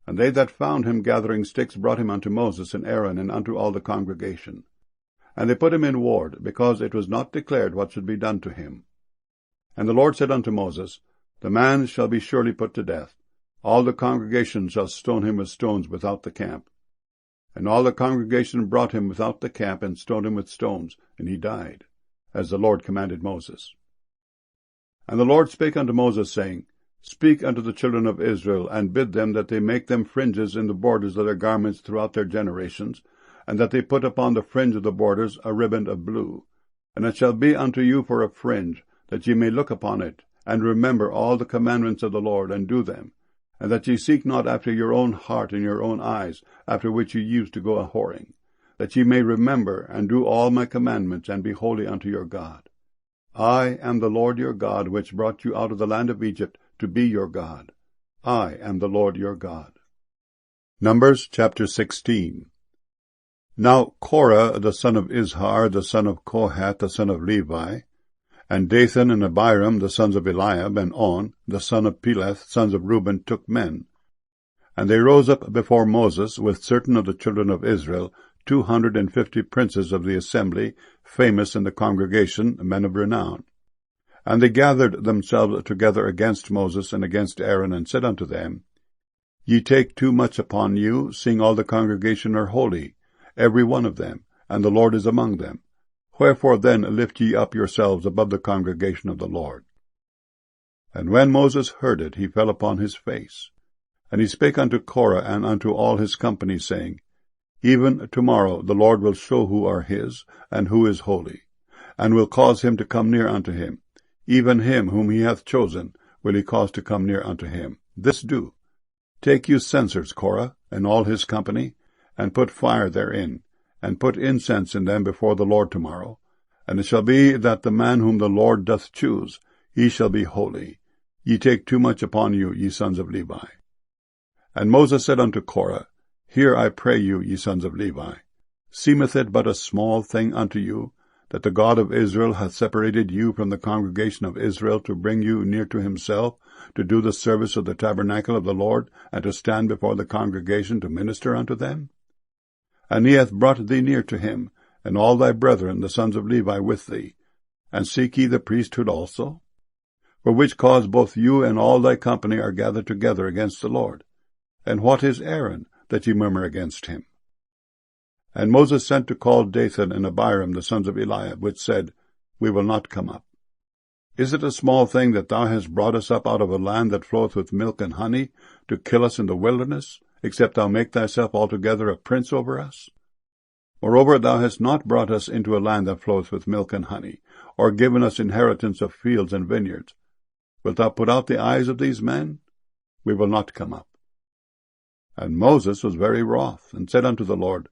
And they that found him gathering sticks brought him unto Moses and Aaron, and unto all the congregation. And they put him in ward, because it was not declared what should be done to him. And the Lord said unto Moses, The man shall be surely put to death. All the congregation shall stone him with stones without the camp. And all the congregation brought him without the camp, and stoned him with stones, and he died, as the Lord commanded Moses. And the Lord spake unto Moses, saying, Speak unto the children of Israel, and bid them that they make them fringes in the borders of their garments throughout their generations, and that they put upon the fringe of the borders a riband of blue. And it shall be unto you for a fringe, that ye may look upon it, and remember all the commandments of the Lord, and do them, and that ye seek not after your own heart and your own eyes, after which ye used to go a-whoring, that ye may remember and do all my commandments, and be holy unto your God. I am the Lord your God, which brought you out of the land of Egypt, to be your God. I am the Lord your God. Numbers chapter 16. Now Korah the son of Izhar, the son of Kohath, the son of Levi, and Dathan and Abiram, the sons of Eliab, and On, the son of Peleth, sons of Reuben, took men. And they rose up before Moses with certain of the children of Israel, 250 princes of the assembly, famous in the congregation, men of renown. And they gathered themselves together against Moses and against Aaron, and said unto them, Ye take too much upon you, seeing all the congregation are holy, every one of them, and the Lord is among them. Wherefore then lift ye up yourselves above the congregation of the Lord? And when Moses heard it, he fell upon his face. And he spake unto Korah and unto all his company, saying, Even tomorrow the Lord will show who are his, and who is holy, and will cause him to come near unto him. Even him whom he hath chosen will he cause to come near unto him. This do. Take you censers, Korah, and all his company, and put fire therein, and put incense in them before the Lord tomorrow. And it shall be that the man whom the Lord doth choose, he shall be holy. Ye take too much upon you, ye sons of Levi. And Moses said unto Korah, Hear, I pray you, ye sons of Levi. Seemeth it but a small thing unto you, that the God of Israel hath separated you from the congregation of Israel, to bring you near to himself, to do the service of the tabernacle of the Lord, and to stand before the congregation to minister unto them? And he hath brought thee near to him, and all thy brethren, the sons of Levi, with thee. And seek ye the priesthood also? For which cause both you and all thy company are gathered together against the Lord. And what is Aaron, that ye murmur against him? And Moses sent to call Dathan and Abiram, the sons of Eliab, which said, We will not come up. Is it a small thing that thou hast brought us up out of a land that floweth with milk and honey, to kill us in the wilderness, except thou make thyself altogether a prince over us? Moreover, thou hast not brought us into a land that floweth with milk and honey, or given us inheritance of fields and vineyards. Wilt thou put out the eyes of these men? We will not come up. And Moses was very wroth, and said unto the Lord,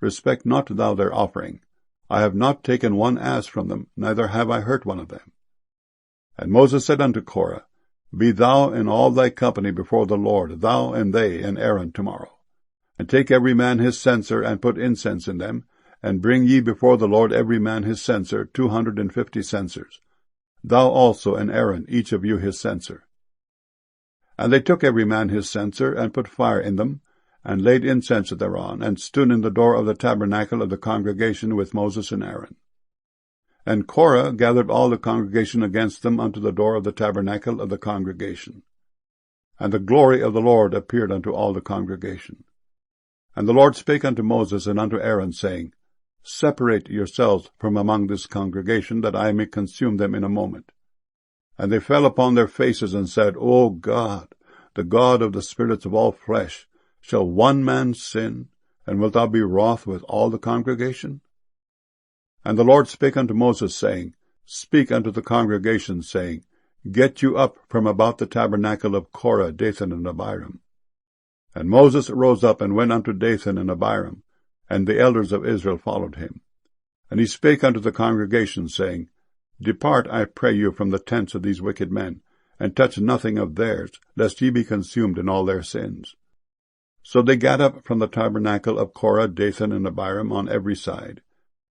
Respect not thou their offering. I have not taken one ass from them, neither have I hurt one of them. And Moses said unto Korah, Be thou and all thy company before the Lord, thou and they and Aaron tomorrow. And take every man his censer, and put incense in them, and bring ye before the Lord every man his censer, 250 censers. Thou also and Aaron, each of you his censer. And they took every man his censer, and put fire in them, and laid incense thereon, and stood in the door of the tabernacle of the congregation with Moses and Aaron. And Korah gathered all the congregation against them unto the door of the tabernacle of the congregation. And the glory of the Lord appeared unto all the congregation. And the Lord spake unto Moses and unto Aaron, saying, Separate yourselves from among this congregation, that I may consume them in a moment. And they fell upon their faces, and said, O God, the God of the spirits of all flesh, shall one man sin, and wilt thou be wroth with all the congregation? And the Lord spake unto Moses, saying, Speak unto the congregation, saying, Get you up from about the tabernacle of Korah, Dathan, and Abiram. And Moses rose up and went unto Dathan and Abiram, and the elders of Israel followed him. And he spake unto the congregation, saying, Depart, I pray you, from the tents of these wicked men, and touch nothing of theirs, lest ye be consumed in all their sins. So they gat up from the tabernacle of Korah, Dathan, and Abiram on every side.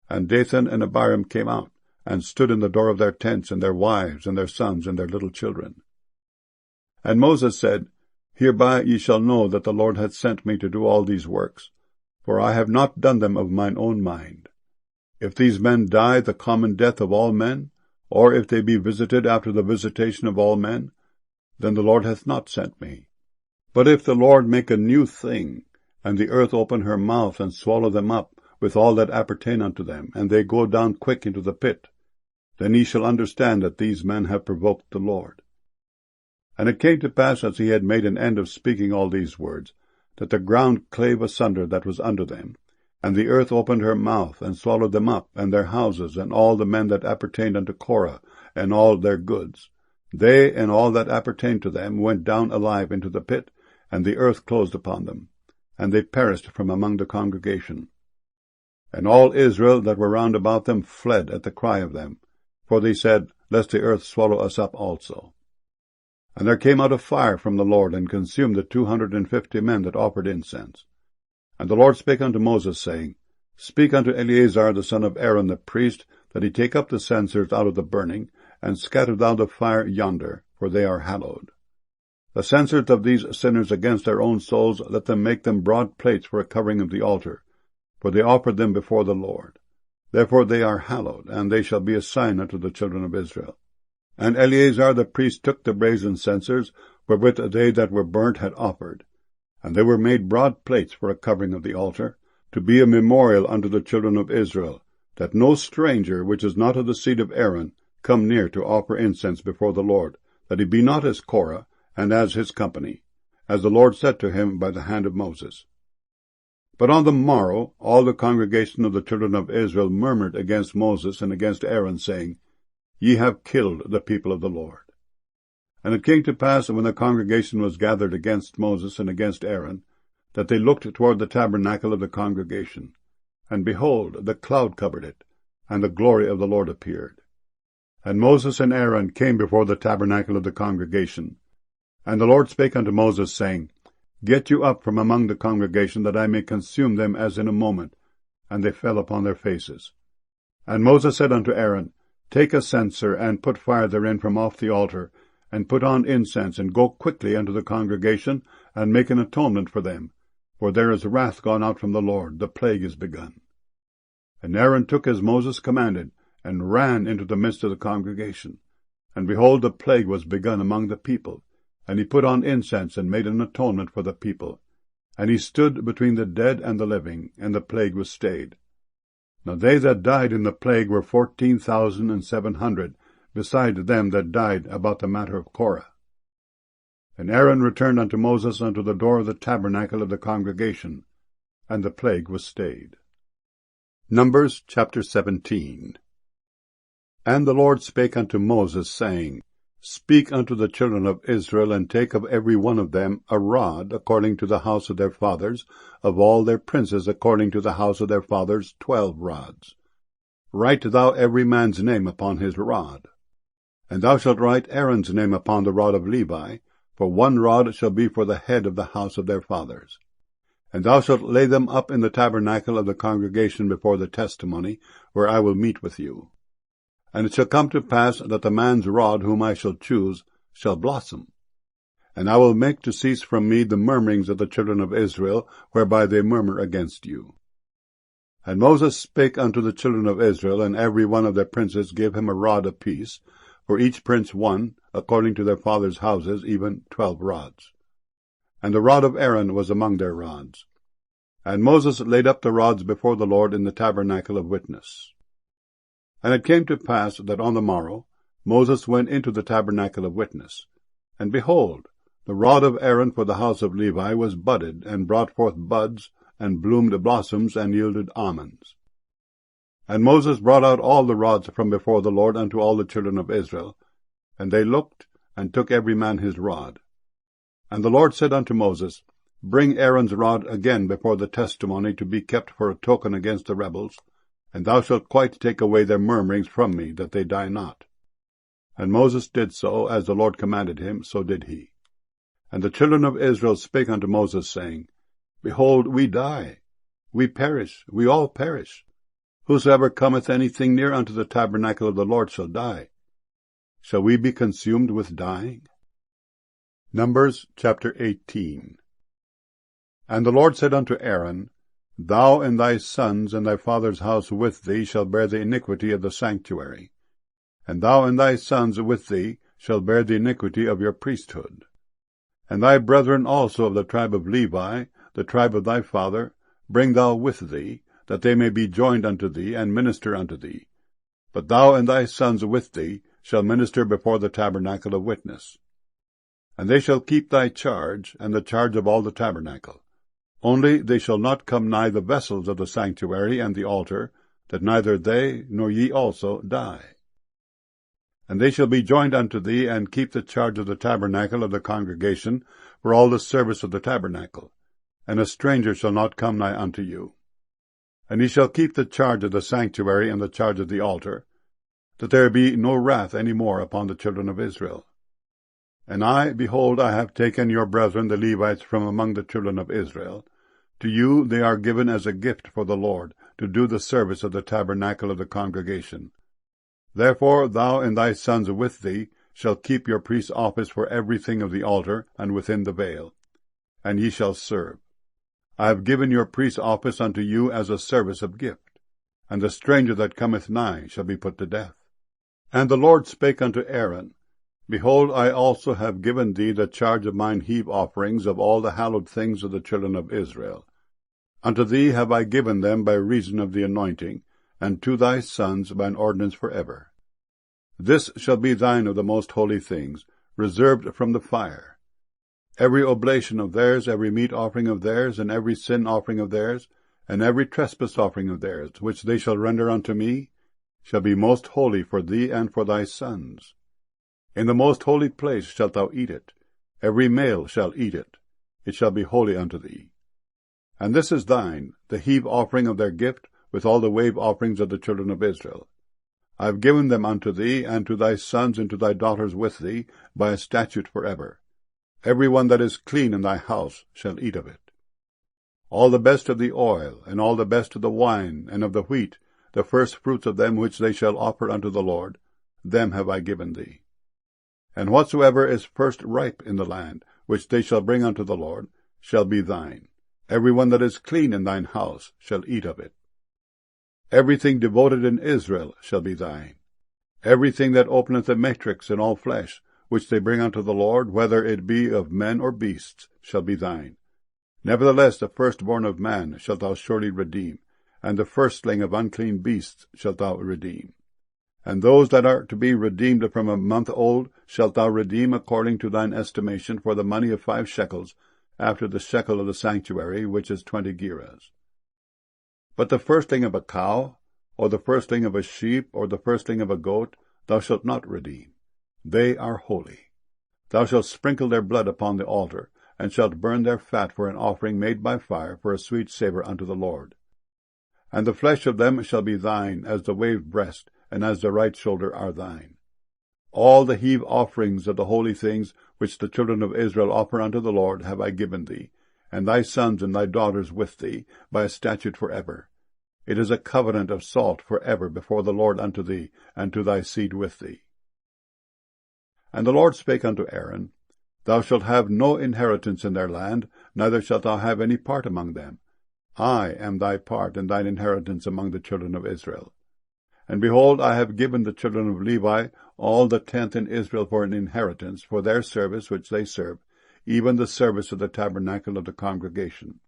And Dathan and Abiram came out, and stood in the door of their tents, and their wives, and their sons, and their little children. And Moses said, Hereby ye shall know that the Lord hath sent me to do all these works, for I have not done them of mine own mind. If these men die the common death of all men, or if they be visited after the visitation of all men, then the Lord hath not sent me. But if the Lord make a new thing, and the earth open her mouth, and swallow them up, with all that appertain unto them, and they go down quick into the pit, then ye shall understand that these men have provoked the Lord. And it came to pass, as he had made an end of speaking all these words, that the ground clave asunder that was under them, and the earth opened her mouth, and swallowed them up, and their houses, and all the men that appertained unto Korah, and all their goods. They and all that appertained to them went down alive into the pit, and the earth closed upon them, and they perished from among the congregation. And all Israel that were round about them fled at the cry of them, for they said, Lest the earth swallow us up also. And there came out a fire from the Lord, and consumed the 250 men that offered incense. And the Lord spake unto Moses, saying, Speak unto Eleazar the son of Aaron the priest, that he take up the censers out of the burning, and scatter thou the fire yonder, for they are hallowed. The censers of these sinners against their own souls, let them make them broad plates for a covering of the altar, for they offered them before the Lord. Therefore they are hallowed, and they shall be a sign unto the children of Israel. And Eleazar the priest took the brazen censers, wherewith they that were burnt had offered, and they were made broad plates for a covering of the altar, to be a memorial unto the children of Israel, that no stranger which is not of the seed of Aaron come near to offer incense before the Lord, that he be not as Korah, and as his company, as the Lord said to him by the hand of Moses. But on the morrow all the congregation of the children of Israel murmured against Moses and against Aaron, saying, Ye have killed the people of the Lord. And it came to pass, when the congregation was gathered against Moses and against Aaron, that they looked toward the tabernacle of the congregation, and behold, the cloud covered it, and the glory of the Lord appeared. And Moses and Aaron came before the tabernacle of the congregation. And the Lord spake unto Moses, saying, Get you up from among the congregation, that I may consume them as in a moment. And they fell upon their faces. And Moses said unto Aaron, Take a censer, and put fire therein from off the altar, and put on incense, and go quickly unto the congregation, and make an atonement for them. For there is wrath gone out from the Lord, the plague is begun. And Aaron took as Moses commanded, and ran into the midst of the congregation. And behold, the plague was begun among the people. And he put on incense, and made an atonement for the people. And he stood between the dead and the living, and the plague was stayed. Now they that died in the plague were 14,700, beside them that died about the matter of Korah. And Aaron returned unto Moses unto the door of the tabernacle of the congregation, and the plague was stayed. Numbers chapter 17. And the Lord spake unto Moses, saying, Speak unto the children of Israel, and take of every one of them a rod, according to the house of their fathers, of all their princes according to the house of their fathers 12 rods. Write thou every man's name upon his rod. And thou shalt write Aaron's name upon the rod of Levi, for 1 rod shall be for the head of the house of their fathers. And thou shalt lay them up in the tabernacle of the congregation before the testimony, where I will meet with you. And it shall come to pass that the man's rod whom I shall choose shall blossom. And I will make to cease from me the murmurings of the children of Israel, whereby they murmur against you. And Moses spake unto the children of Israel, and every one of their princes gave him a rod apiece, for each prince one, according to their fathers' houses, even 12 rods. And the rod of Aaron was among their rods. And Moses laid up the rods before the Lord in the tabernacle of witness. And it came to pass that on the morrow Moses went into the tabernacle of witness. And behold, the rod of Aaron for the house of Levi was budded, and brought forth buds, and bloomed blossoms, and yielded almonds. And Moses brought out all the rods from before the Lord unto all the children of Israel. And they looked, and took every man his rod. And the Lord said unto Moses, Bring Aaron's rod again before the testimony to be kept for a token against the rebels, and thou shalt quite take away their murmurings from me, that they die not. And Moses did so, as the Lord commanded him, so did he. And the children of Israel spake unto Moses, saying, Behold, we die, we perish, we all perish. Whosoever cometh anything near unto the tabernacle of the Lord shall die. Shall we be consumed with dying? Numbers chapter 18. And the Lord said unto Aaron, Thou and thy sons and thy father's house with thee shall bear the iniquity of the sanctuary, and thou and thy sons with thee shall bear the iniquity of your priesthood. And thy brethren also of the tribe of Levi, the tribe of thy father, bring thou with thee, that they may be joined unto thee, and minister unto thee. But thou and thy sons with thee shall minister before the tabernacle of witness. And they shall keep thy charge, and the charge of all the tabernacle. Only they shall not come nigh the vessels of the sanctuary and the altar, that neither they nor ye also die. And they shall be joined unto thee, and keep the charge of the tabernacle of the congregation, for all the service of the tabernacle. And a stranger shall not come nigh unto you. And ye shall keep the charge of the sanctuary and the charge of the altar, that there be no wrath any more upon the children of Israel. And I, behold, I have taken your brethren the Levites from among the children of Israel. To you they are given as a gift for the Lord, to do the service of the tabernacle of the congregation. Therefore thou and thy sons with thee shall keep your priest's office for everything of the altar, and within the veil. And ye shall serve. I have given your priest's office unto you as a service of gift. And the stranger that cometh nigh shall be put to death. And the Lord spake unto Aaron, Behold, I also have given thee the charge of mine heave offerings of all the hallowed things of the children of Israel. Unto thee have I given them by reason of the anointing, and to thy sons by an ordinance for ever. This shall be thine of the most holy things, reserved from the fire. Every oblation of theirs, every meat offering of theirs, and every sin offering of theirs, and every trespass offering of theirs, which they shall render unto me, shall be most holy for thee and for thy sons. In the most holy place shalt thou eat it. Every male shall eat it. It shall be holy unto thee. And this is thine, the heave offering of their gift, with all the wave offerings of the children of Israel. I have given them unto thee, and to thy sons and to thy daughters with thee, by a statute for ever. Every one that is clean in thy house shall eat of it. All the best of the oil, and all the best of the wine, and of the wheat, the first fruits of them which they shall offer unto the Lord, them have I given thee. And whatsoever is first ripe in the land, which they shall bring unto the Lord, shall be thine. Every one that is clean in thine house shall eat of it. Everything devoted in Israel shall be thine. Everything that openeth a matrix in all flesh, which they bring unto the Lord, whether it be of men or beasts, shall be thine. Nevertheless the firstborn of man shalt thou surely redeem, and the firstling of unclean beasts shalt thou redeem. And those that are to be redeemed from a month old shalt thou redeem according to thine estimation for the money of 5 shekels, after the shekel of the sanctuary, which is 20 gerahs. But the firstling of a cow, or the firstling of a sheep, or the firstling of a goat, thou shalt not redeem. They are holy. Thou shalt sprinkle their blood upon the altar, and shalt burn their fat for an offering made by fire, for a sweet savour unto the Lord. And the flesh of them shall be thine, as the waved breast, and as the right shoulder are thine. All the heave offerings of the holy things which the children of Israel offer unto the Lord have I given thee, and thy sons and thy daughters with thee, by a statute for ever. It is a covenant of salt for ever before the Lord unto thee, and to thy seed with thee. And the Lord spake unto Aaron, Thou shalt have no inheritance in their land, neither shalt thou have any part among them. I am thy part and thine inheritance among the children of Israel. And behold, I have given the children of Levi all the tenth in Israel for an inheritance, for their service which they serve, even the service of the tabernacle of the congregation.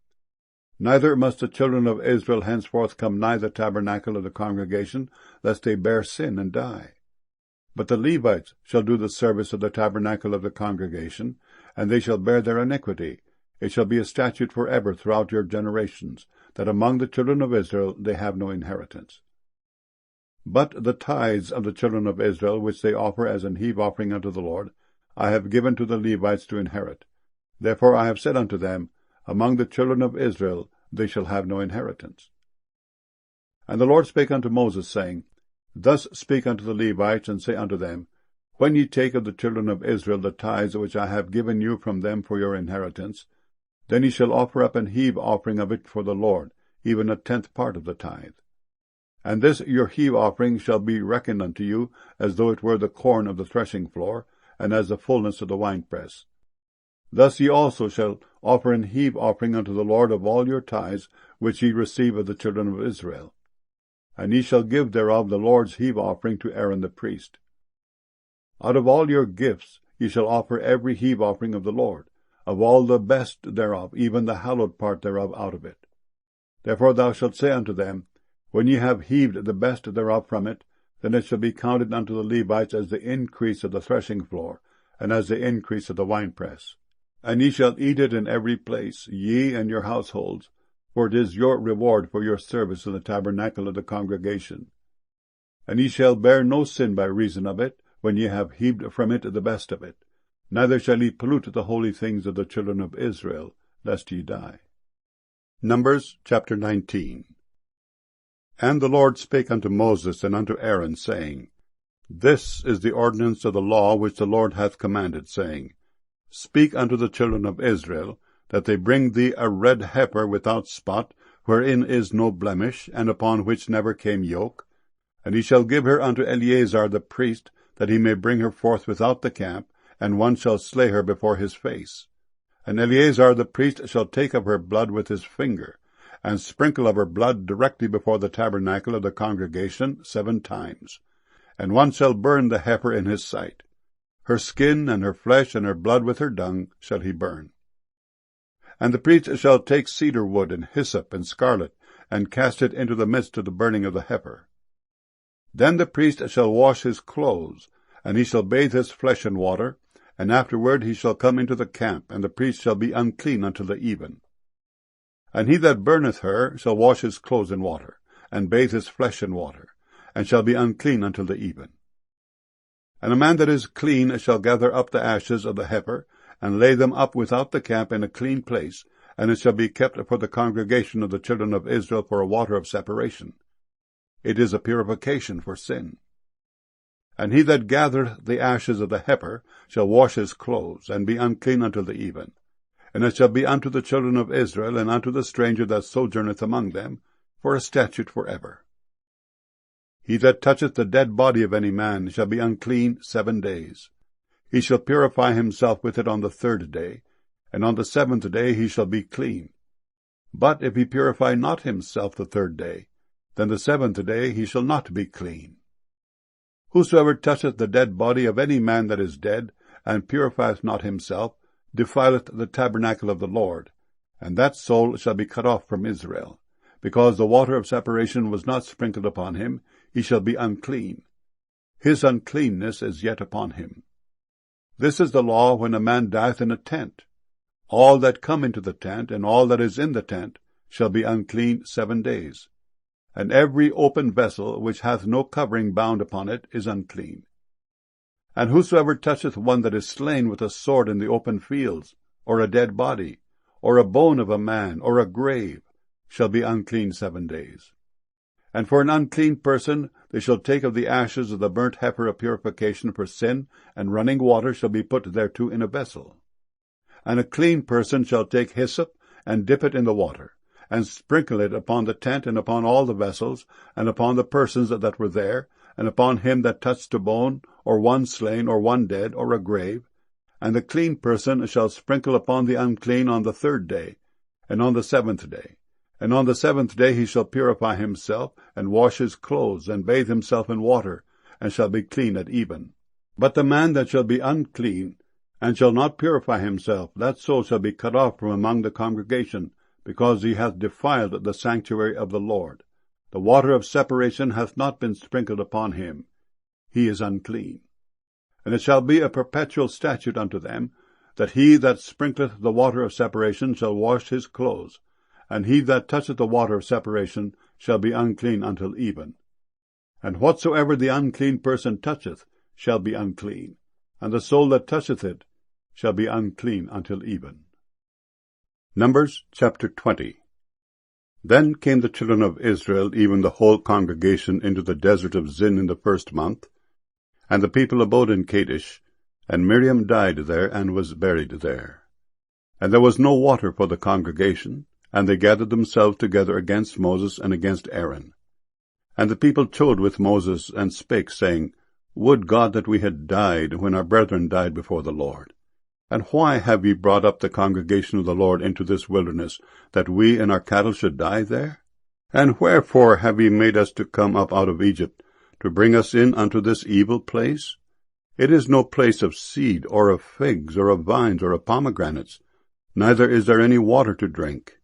Neither must the children of Israel henceforth come nigh the tabernacle of the congregation, lest they bear sin and die. But the Levites shall do the service of the tabernacle of the congregation, and they shall bear their iniquity. It shall be a statute forever throughout your generations, that among the children of Israel they have no inheritance. But the tithes of the children of Israel, which they offer as an heave offering unto the Lord, I have given to the Levites to inherit. Therefore I have said unto them, Among the children of Israel they shall have no inheritance. And the Lord spake unto Moses, saying, Thus speak unto the Levites, and say unto them, When ye take of the children of Israel the tithes which I have given you from them for your inheritance, then ye shall offer up an heave offering of it for the Lord, even a tenth part of the tithe. And this your heave offering shall be reckoned unto you, as though it were the corn of the threshing floor, and as the fullness of the winepress. Thus ye also shall offer an heave offering unto the Lord of all your tithes, which ye receive of the children of Israel. And ye shall give thereof the Lord's heave offering to Aaron the priest. Out of all your gifts ye shall offer every heave offering of the Lord, of all the best thereof, even the hallowed part thereof out of it. Therefore thou shalt say unto them, When ye have heaved the best thereof from it, then it shall be counted unto the Levites as the increase of the threshing floor, and as the increase of the winepress. And ye shall eat it in every place, ye and your households, for it is your reward for your service in the tabernacle of the congregation. And ye shall bear no sin by reason of it, when ye have heaved from it the best of it. Neither shall ye pollute the holy things of the children of Israel, lest ye die. Numbers chapter 19. And the Lord spake unto Moses and unto Aaron, saying, This is the ordinance of the law which the Lord hath commanded, saying, Speak unto the children of Israel, that they bring thee a red heifer without spot, wherein is no blemish, and upon which never came yoke. And he shall give her unto Eleazar the priest, that he may bring her forth without the camp, and one shall slay her before his face. And Eleazar the priest shall take of her blood with his finger, and sprinkle of her blood directly before the tabernacle of the congregation 7 times. And one shall burn the heifer in his sight. Her skin and her flesh and her blood with her dung shall he burn. And the priest shall take cedar wood and hyssop and scarlet, and cast it into the midst of the burning of the heifer. Then the priest shall wash his clothes, and he shall bathe his flesh in water, and afterward he shall come into the camp, and the priest shall be unclean until the even. And he that burneth her shall wash his clothes in water, and bathe his flesh in water, and shall be unclean until the even. And a man that is clean shall gather up the ashes of the heifer, and lay them up without the camp in a clean place, and it shall be kept for the congregation of the children of Israel for a water of separation. It is a purification for sin. And he that gathereth the ashes of the heifer shall wash his clothes, and be unclean until the even. And it shall be unto the children of Israel, and unto the stranger that sojourneth among them, for a statute forever. He that toucheth the dead body of any man shall be unclean 7 days. He shall purify himself with it on the 3rd day, and on the 7th day he shall be clean. But if he purify not himself the 3rd day, then the 7th day he shall not be clean. Whosoever toucheth the dead body of any man that is dead, and purifieth not himself, defileth the tabernacle of the Lord, and that soul shall be cut off from Israel. Because the water of separation was not sprinkled upon him, he shall be unclean. His uncleanness is yet upon him. This is the law when a man dieth in a tent. All that come into the tent, and all that is in the tent, shall be unclean 7 days. And every open vessel which hath no covering bound upon it is unclean. And whosoever toucheth one that is slain with a sword in the open fields, or a dead body, or a bone of a man, or a grave, shall be unclean 7 days. And for an unclean person they shall take of the ashes of the burnt heifer of purification for sin, and running water shall be put thereto in a vessel. And a clean person shall take hyssop, and dip it in the water, and sprinkle it upon the tent, and upon all the vessels, and upon the persons that were there, and upon him that touched a bone, or one slain, or one dead, or a grave. And the clean person shall sprinkle upon the unclean on the 3rd day, and on the 7th day. And on the 7th day he shall purify himself, and wash his clothes, and bathe himself in water, and shall be clean at even. But the man that shall be unclean, and shall not purify himself, that soul shall be cut off from among the congregation, because he hath defiled the sanctuary of the Lord. The water of separation hath not been sprinkled upon him. He is unclean. And it shall be a perpetual statute unto them, that he that sprinkleth the water of separation shall wash his clothes, and he that toucheth the water of separation shall be unclean until even. And whatsoever the unclean person toucheth shall be unclean, and the soul that toucheth it shall be unclean until even. Numbers chapter 20. Then came the children of Israel, even the whole congregation, into the desert of Zin in the 1st month, and the people abode in Kadesh, and Miriam died there, and was buried there. And there was no water for the congregation, and they gathered themselves together against Moses and against Aaron. And the people chode with Moses, and spake, saying, Would God that we had died, when our brethren died before the Lord! And why have ye brought up the congregation of the Lord into this wilderness, that we and our cattle should die there? And wherefore have ye made us to come up out of Egypt, to bring us in unto this evil place? It is no place of seed, or of figs, or of vines, or of pomegranates, neither is there any water to drink.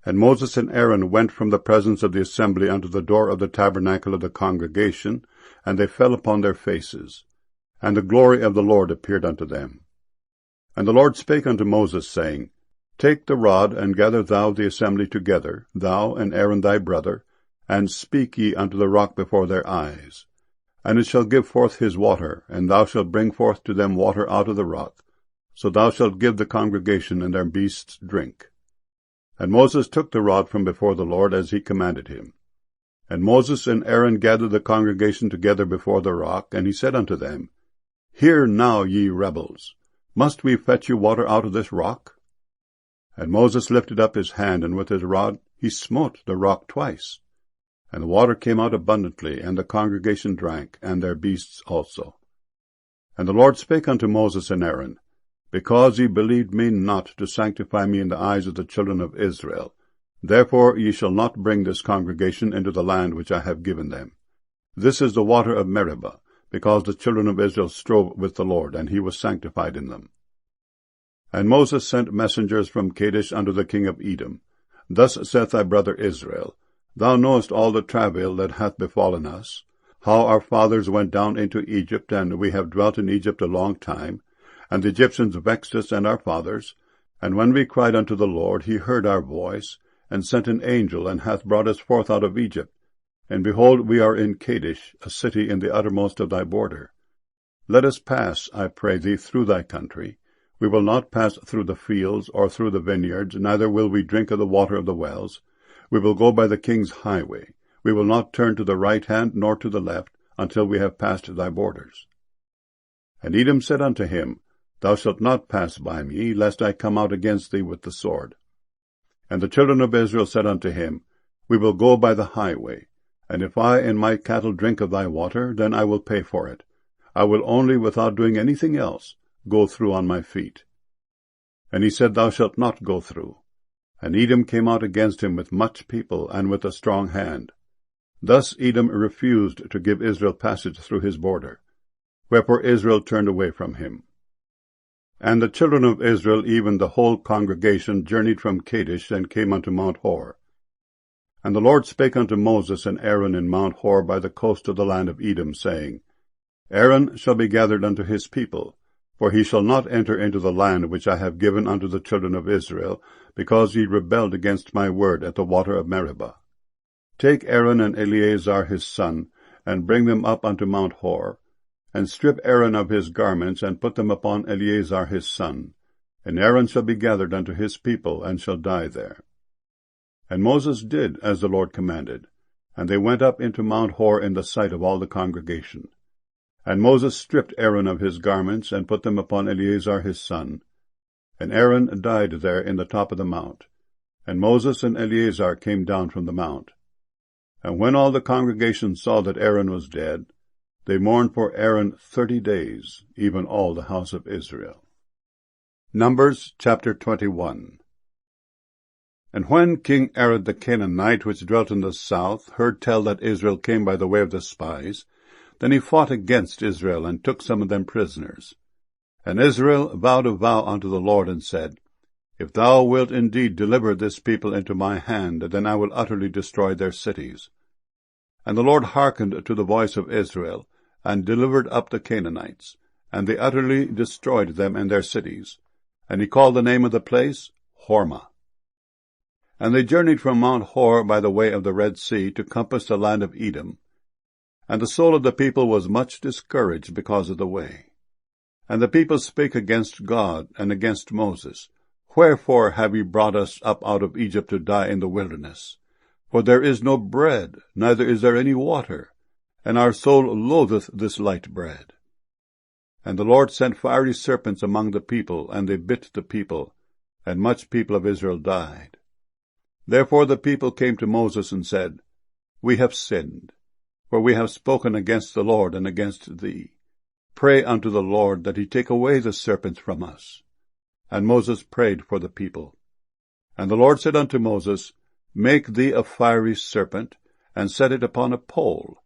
And Moses and Aaron went from the presence of the assembly unto the door of the tabernacle of the congregation, and they fell upon their faces. And the glory of the Lord appeared unto them. And the Lord spake unto Moses, saying, Take the rod, and gather thou the assembly together, thou and Aaron thy brother, and speak ye unto the rock before their eyes. And it shall give forth his water, and thou shalt bring forth to them water out of the rock. So thou shalt give the congregation and their beasts drink. And Moses took the rod from before the Lord, as he commanded him. And Moses and Aaron gathered the congregation together before the rock, and he said unto them, Hear now, ye rebels, must we fetch you water out of this rock? And Moses lifted up his hand, and with his rod he smote the rock twice. And the water came out abundantly, and the congregation drank, and their beasts also. And the Lord spake unto Moses and Aaron, Because ye believed me not to sanctify me in the eyes of the children of Israel, therefore ye shall not bring this congregation into the land which I have given them. This is the water of Meribah, because the children of Israel strove with the Lord, and he was sanctified in them. And Moses sent messengers from Kadesh unto the king of Edom. Thus saith thy brother Israel, Thou knowest all the travail that hath befallen us, how our fathers went down into Egypt, and we have dwelt in Egypt a long time, and the Egyptians vexed us and our fathers. And when we cried unto the Lord, he heard our voice, and sent an angel, and hath brought us forth out of Egypt. And behold, we are in Kadesh, a city in the uttermost of thy border. Let us pass, I pray thee, through thy country. We will not pass through the fields, or through the vineyards, neither will we drink of the water of the wells. We will go by the king's highway. We will not turn to the right hand, nor to the left, until we have passed thy borders. And Edom said unto him, Thou shalt not pass by me, lest I come out against thee with the sword. And the children of Israel said unto him, We will go by the highway. And if I and my cattle drink of thy water, then I will pay for it. I will only, without doing anything else, go through on my feet. And he said, Thou shalt not go through. And Edom came out against him with much people, and with a strong hand. Thus Edom refused to give Israel passage through his border. Wherefore Israel turned away from him. And the children of Israel, even the whole congregation, journeyed from Kadesh, and came unto Mount Hor. And the Lord spake unto Moses and Aaron in Mount Hor by the coast of the land of Edom, saying, Aaron shall be gathered unto his people, for he shall not enter into the land which I have given unto the children of Israel, because ye rebelled against my word at the water of Meribah. Take Aaron and Eleazar his son, and bring them up unto Mount Hor, and strip Aaron of his garments, and put them upon Eleazar his son. And Aaron shall be gathered unto his people, and shall die there. And Moses did as the Lord commanded, and they went up into Mount Hor in the sight of all the congregation. And Moses stripped Aaron of his garments, and put them upon Eleazar his son. And Aaron died there in the top of the mount. And Moses and Eleazar came down from the mount. And when all the congregation saw that Aaron was dead, they mourned for Aaron 30 days, even all the house of Israel. Numbers chapter 21. And when King Arad the Canaanite, which dwelt in the south, heard tell that Israel came by the way of the spies, then he fought against Israel, and took some of them prisoners. And Israel vowed a vow unto the Lord, and said, If thou wilt indeed deliver this people into my hand, then I will utterly destroy their cities. And the Lord hearkened to the voice of Israel, and delivered up the Canaanites, and they utterly destroyed them and their cities. And he called the name of the place Hormah. And they journeyed from Mount Hor by the way of the Red Sea to compass the land of Edom. And the soul of the people was much discouraged because of the way. And the people spake against God and against Moses, Wherefore have ye brought us up out of Egypt to die in the wilderness? For there is no bread, neither is there any water, and our soul loatheth this light bread. And the Lord sent fiery serpents among the people, and they bit the people, and much people of Israel died. Therefore the people came to Moses and said, We have sinned, for we have spoken against the Lord and against thee. Pray unto the Lord that he take away the serpents from us. And Moses prayed for the people. And the Lord said unto Moses, Make thee a fiery serpent, and set it upon a pole.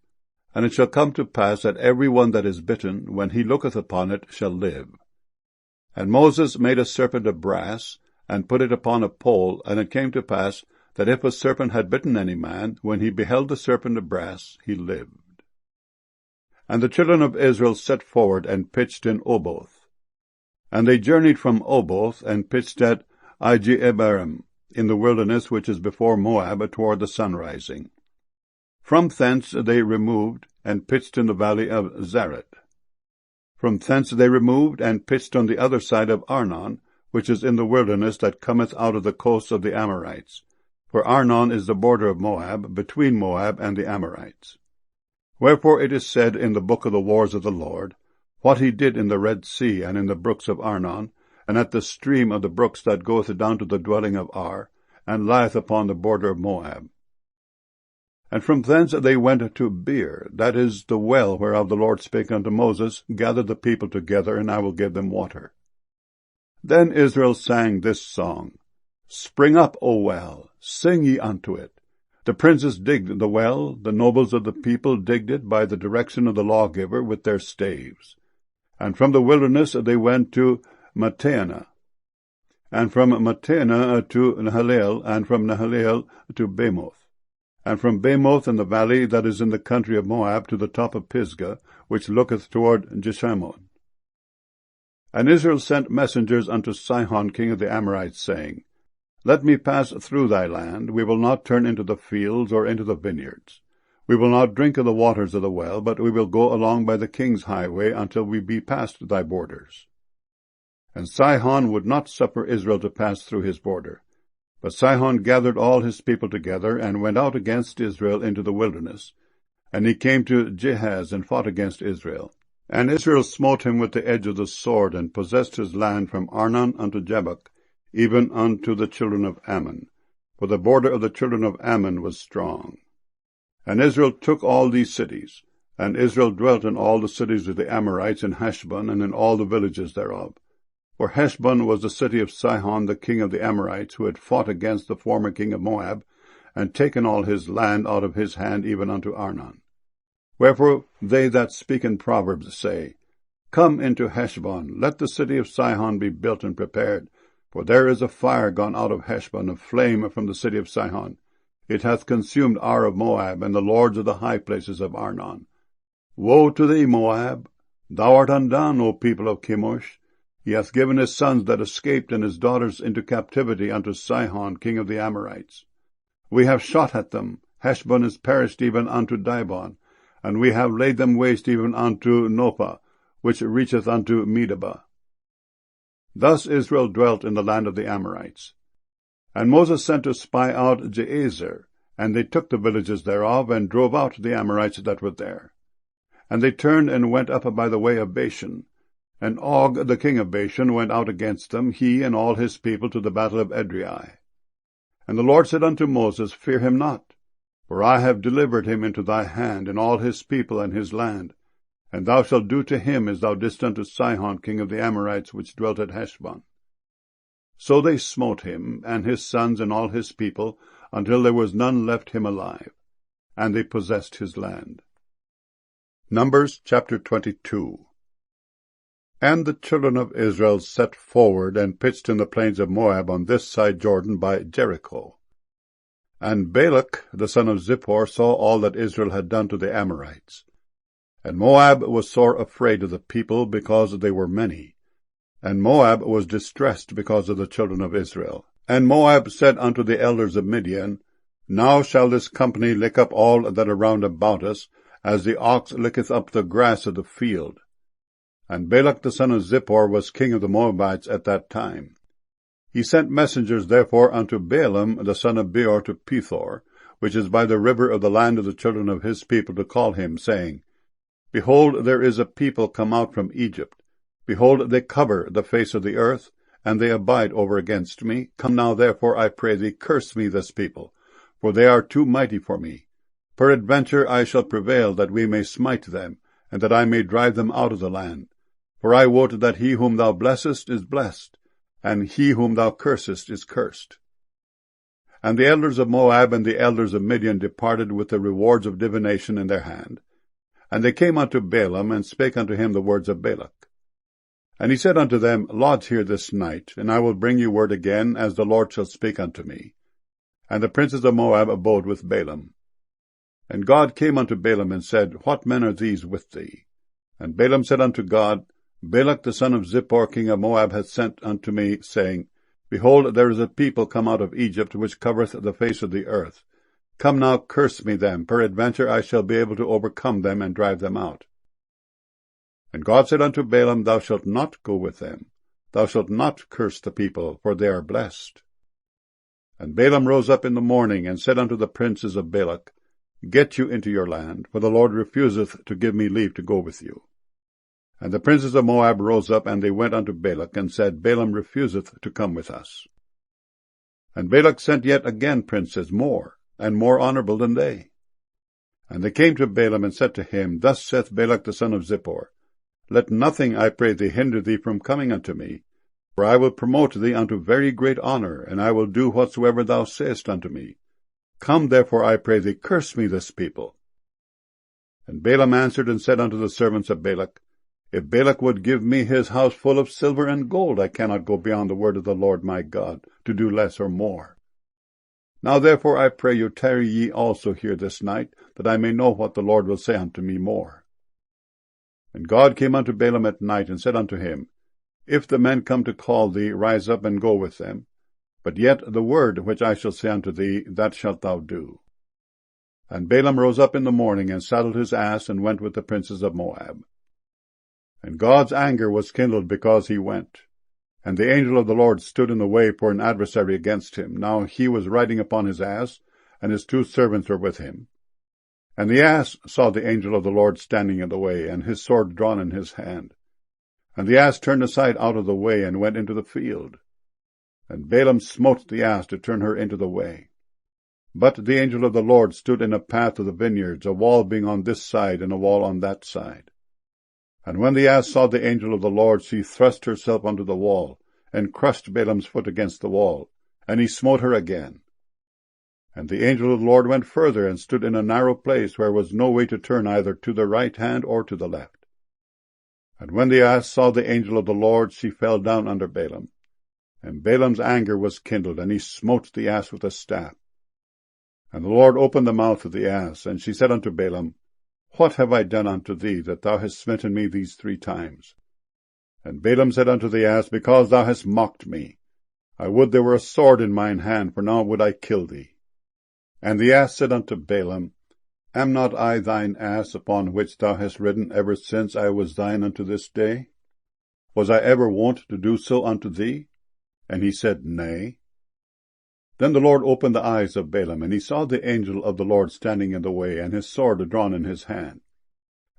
And it shall come to pass that every one that is bitten, when he looketh upon it, shall live. And Moses made a serpent of brass, and put it upon a pole, and it came to pass that if a serpent had bitten any man, when he beheld the serpent of brass, he lived. And the children of Israel set forward, and pitched in Oboth. And they journeyed from Oboth, and pitched at Ijeabarim, in the wilderness which is before Moab, toward the sunrising. From thence they removed, and pitched in the valley of Zaret. From thence they removed, and pitched on the other side of Arnon, which is in the wilderness that cometh out of the coasts of the Amorites. For Arnon is the border of Moab, between Moab and the Amorites. Wherefore it is said in the book of the wars of the Lord, what he did in the Red Sea, and in the brooks of Arnon, and at the stream of the brooks that goeth down to the dwelling of Ar, and lieth upon the border of Moab. And from thence they went to Beer, that is the well whereof the Lord spake unto Moses, Gather the people together, and I will give them water. Then Israel sang this song, Spring up, O well, sing ye unto it. The princes digged the well, the nobles of the people digged it by the direction of the lawgiver with their staves. And from the wilderness they went to Matteanah, and from Matteanah to Nahaleel, and from Nahaleel to Bamoth. And from Bamoth in the valley that is in the country of Moab to the top of Pisgah, which looketh toward Jeshimon. And Israel sent messengers unto Sihon king of the Amorites, saying, Let me pass through thy land, we will not turn into the fields or into the vineyards. We will not drink of the waters of the well, but we will go along by the king's highway until we be past thy borders. And Sihon would not suffer Israel to pass through his border. But Sihon gathered all his people together, and went out against Israel into the wilderness. And he came to Jahaz, and fought against Israel. And Israel smote him with the edge of the sword, and possessed his land from Arnon unto Jabbok, even unto the children of Ammon. For the border of the children of Ammon was strong. And Israel took all these cities. And Israel dwelt in all the cities of the Amorites in Heshbon, and in all the villages thereof. For Heshbon was the city of Sihon the king of the Amorites, who had fought against the former king of Moab, and taken all his land out of his hand even unto Arnon. Wherefore they that speak in Proverbs say, Come into Heshbon, let the city of Sihon be built and prepared, for there is a fire gone out of Heshbon, a flame from the city of Sihon. It hath consumed Ar of Moab, and the lords of the high places of Arnon. Woe to thee, Moab! Thou art undone, O people of Chemosh! He hath given his sons that escaped and his daughters into captivity unto Sihon king of the Amorites. We have shot at them. Heshbon is perished even unto Dibon, and we have laid them waste even unto Nopah, which reacheth unto Medeba. Thus Israel dwelt in the land of the Amorites. And Moses sent to spy out Jazer, and they took the villages thereof, and drove out the Amorites that were there. And they turned and went up by the way of Bashan. And Og the king of Bashan went out against them, he and all his people, to the battle of Edrei. And the Lord said unto Moses, Fear him not, for I have delivered him into thy hand, and all his people and his land. And thou shalt do to him as thou didst unto Sihon king of the Amorites, which dwelt at Heshbon. So they smote him, and his sons and all his people, until there was none left him alive, and they possessed his land. Numbers chapter 22. And the children of Israel set forward, and pitched in the plains of Moab on this side Jordan by Jericho. And Balak the son of Zippor saw all that Israel had done to the Amorites. And Moab was sore afraid of the people, because they were many. And Moab was distressed because of the children of Israel. And Moab said unto the elders of Midian, Now shall this company lick up all that are round about us, as the ox licketh up the grass of the field. And Balak the son of Zippor was king of the Moabites at that time. He sent messengers therefore unto Balaam the son of Beor to Pethor, which is by the river of the land of the children of his people, to call him, saying, Behold, there is a people come out from Egypt. Behold, they cover the face of the earth, and they abide over against me. Come now, therefore, I pray thee, curse me this people, for they are too mighty for me. Peradventure I shall prevail, that we may smite them, and that I may drive them out of the land. For I wot that he whom thou blessest is blessed, and he whom thou cursest is cursed. And the elders of Moab and the elders of Midian departed with the rewards of divination in their hand. And they came unto Balaam, and spake unto him the words of Balak. And he said unto them, Lodge here this night, and I will bring you word again, as the Lord shall speak unto me. And the princes of Moab abode with Balaam. And God came unto Balaam, and said, What men are these with thee? And Balaam said unto God, Balak the son of Zippor king of Moab hath sent unto me, saying, Behold, there is a people come out of Egypt, which covereth the face of the earth. Come now, curse me them, peradventure I shall be able to overcome them, and drive them out. And God said unto Balaam, Thou shalt not go with them. Thou shalt not curse the people, for they are blessed. And Balaam rose up in the morning, and said unto the princes of Balak, Get you into your land, for the Lord refuseth to give me leave to go with you. And the princes of Moab rose up, and they went unto Balak, and said, Balaam refuseth to come with us. And Balak sent yet again princes, more, and more honorable than they. And they came to Balaam, and said to him, Thus saith Balak the son of Zippor, Let nothing, I pray thee, hinder thee from coming unto me, for I will promote thee unto very great honor, and I will do whatsoever thou sayest unto me. Come therefore, I pray thee, curse me this people. And Balaam answered and said unto the servants of Balak, If Balak would give me his house full of silver and gold, I cannot go beyond the word of the Lord my God, to do less or more. Now therefore I pray you, tarry ye also here this night, that I may know what the Lord will say unto me more. And God came unto Balaam at night, and said unto him, If the men come to call thee, rise up and go with them. But yet the word which I shall say unto thee, that shalt thou do. And Balaam rose up in the morning, and saddled his ass, and went with the princes of Moab. And God's anger was kindled because he went. And the angel of the Lord stood in the way for an adversary against him. Now he was riding upon his ass, and his 2 servants were with him. And the ass saw the angel of the Lord standing in the way, and his sword drawn in his hand. And the ass turned aside out of the way, and went into the field. And Balaam smote the ass to turn her into the way. But the angel of the Lord stood in a path of the vineyards, a wall being on this side, and a wall on that side. And when the ass saw the angel of the Lord, she thrust herself unto the wall, and crushed Balaam's foot against the wall, and he smote her again. And the angel of the Lord went further, and stood in a narrow place, where was no way to turn either to the right hand or to the left. And when the ass saw the angel of the Lord, she fell down under Balaam. And Balaam's anger was kindled, and he smote the ass with a staff. And the Lord opened the mouth of the ass, and she said unto Balaam, What have I done unto thee, that thou hast smitten me these 3 times? And Balaam said unto the ass, Because thou hast mocked me. I would there were a sword in mine hand, for now would I kill thee. And the ass said unto Balaam, Am not I thine ass, upon which thou hast ridden ever since I was thine unto this day? Was I ever wont to do so unto thee? And he said, Nay. Then the Lord opened the eyes of Balaam, and he saw the angel of the Lord standing in the way, and his sword drawn in his hand.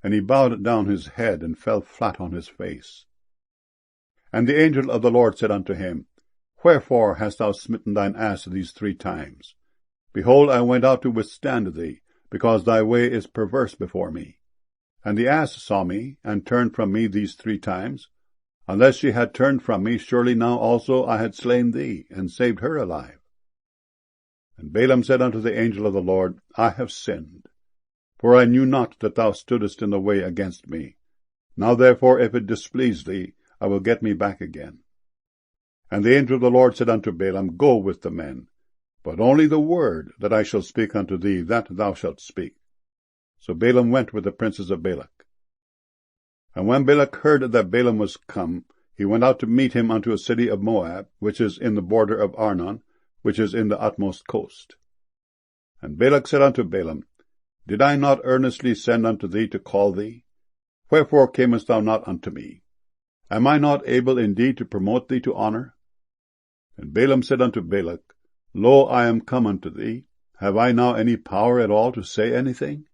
And he bowed down his head, and fell flat on his face. And the angel of the Lord said unto him, Wherefore hast thou smitten thine ass these 3 times? Behold, I went out to withstand thee, because thy way is perverse before me. And the ass saw me, and turned from me these 3 times. Unless she had turned from me, surely now also I had slain thee, and saved her alive. And Balaam said unto the angel of the Lord, I have sinned, for I knew not that thou stoodest in the way against me. Now therefore, if it displease thee, I will get me back again. And the angel of the Lord said unto Balaam, Go with the men, but only the word that I shall speak unto thee, that thou shalt speak. So Balaam went with the princes of Balak. And when Balak heard that Balaam was come, he went out to meet him unto a city of Moab, which is in the border of Arnon, which is in the utmost coast. And Balak said unto Balaam, Did I not earnestly send unto thee to call thee? Wherefore camest thou not unto me? Am I not able indeed to promote thee to honor? And Balaam said unto Balak, Lo, I am come unto thee. Have I now any power at all to say anything?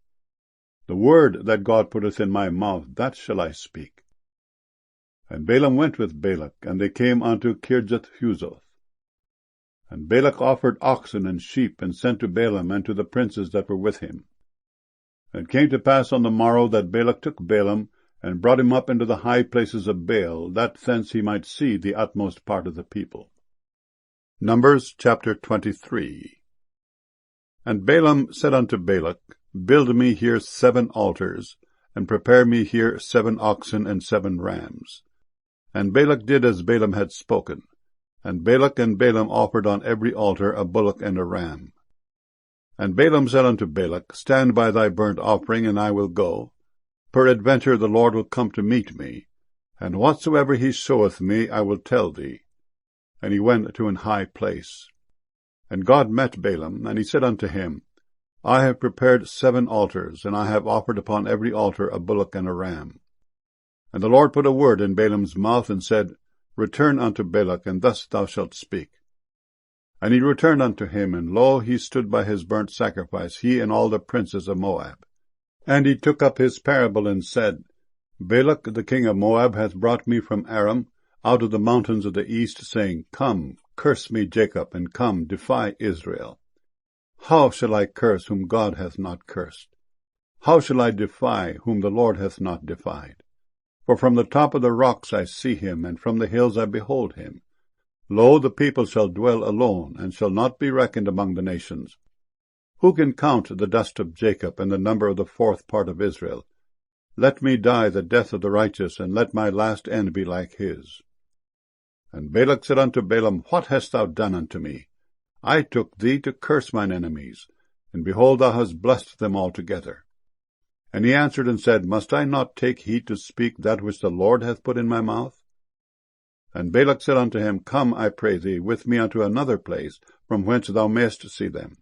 The word that God putteth in my mouth, that shall I speak. And Balaam went with Balak, and they came unto Kirjath-huzoth. And Balak offered oxen and sheep, and sent to Balaam and to the princes that were with him. And it came to pass on the morrow that Balak took Balaam, and brought him up into the high places of Baal, that thence he might see the utmost part of the people. Numbers chapter 23. And Balaam said unto Balak, Build me here 7 altars, and prepare me here 7 oxen and 7 rams. And Balak did as Balaam had spoken. And Balak and Balaam offered on every altar a bullock and a ram. And Balaam said unto Balak, Stand by thy burnt offering, and I will go. Peradventure the Lord will come to meet me, and whatsoever he showeth me I will tell thee. And he went to an high place. And God met Balaam, and he said unto him, I have prepared 7 altars, and I have offered upon every altar a bullock and a ram. And the Lord put a word in Balaam's mouth, and said, Return unto Balak, and thus thou shalt speak. And he returned unto him, and lo, he stood by his burnt sacrifice, he and all the princes of Moab. And he took up his parable, and said, Balak the king of Moab hath brought me from Aram, out of the mountains of the east, saying, Come, curse me, Jacob, and come, defy Israel. How shall I curse whom God hath not cursed? How shall I defy whom the Lord hath not defied? For from the top of the rocks I see him, and from the hills I behold him. Lo, the people shall dwell alone, and shall not be reckoned among the nations. Who can count the dust of Jacob, and the number of the 4th part of Israel? Let me die the death of the righteous, and let my last end be like his. And Balak said unto Balaam, What hast thou done unto me? I took thee to curse mine enemies, and behold, thou hast blessed them altogether. And he answered and said, Must I not take heed to speak that which the Lord hath put in my mouth? And Balak said unto him, Come, I pray thee, with me unto another place, from whence thou mayest see them.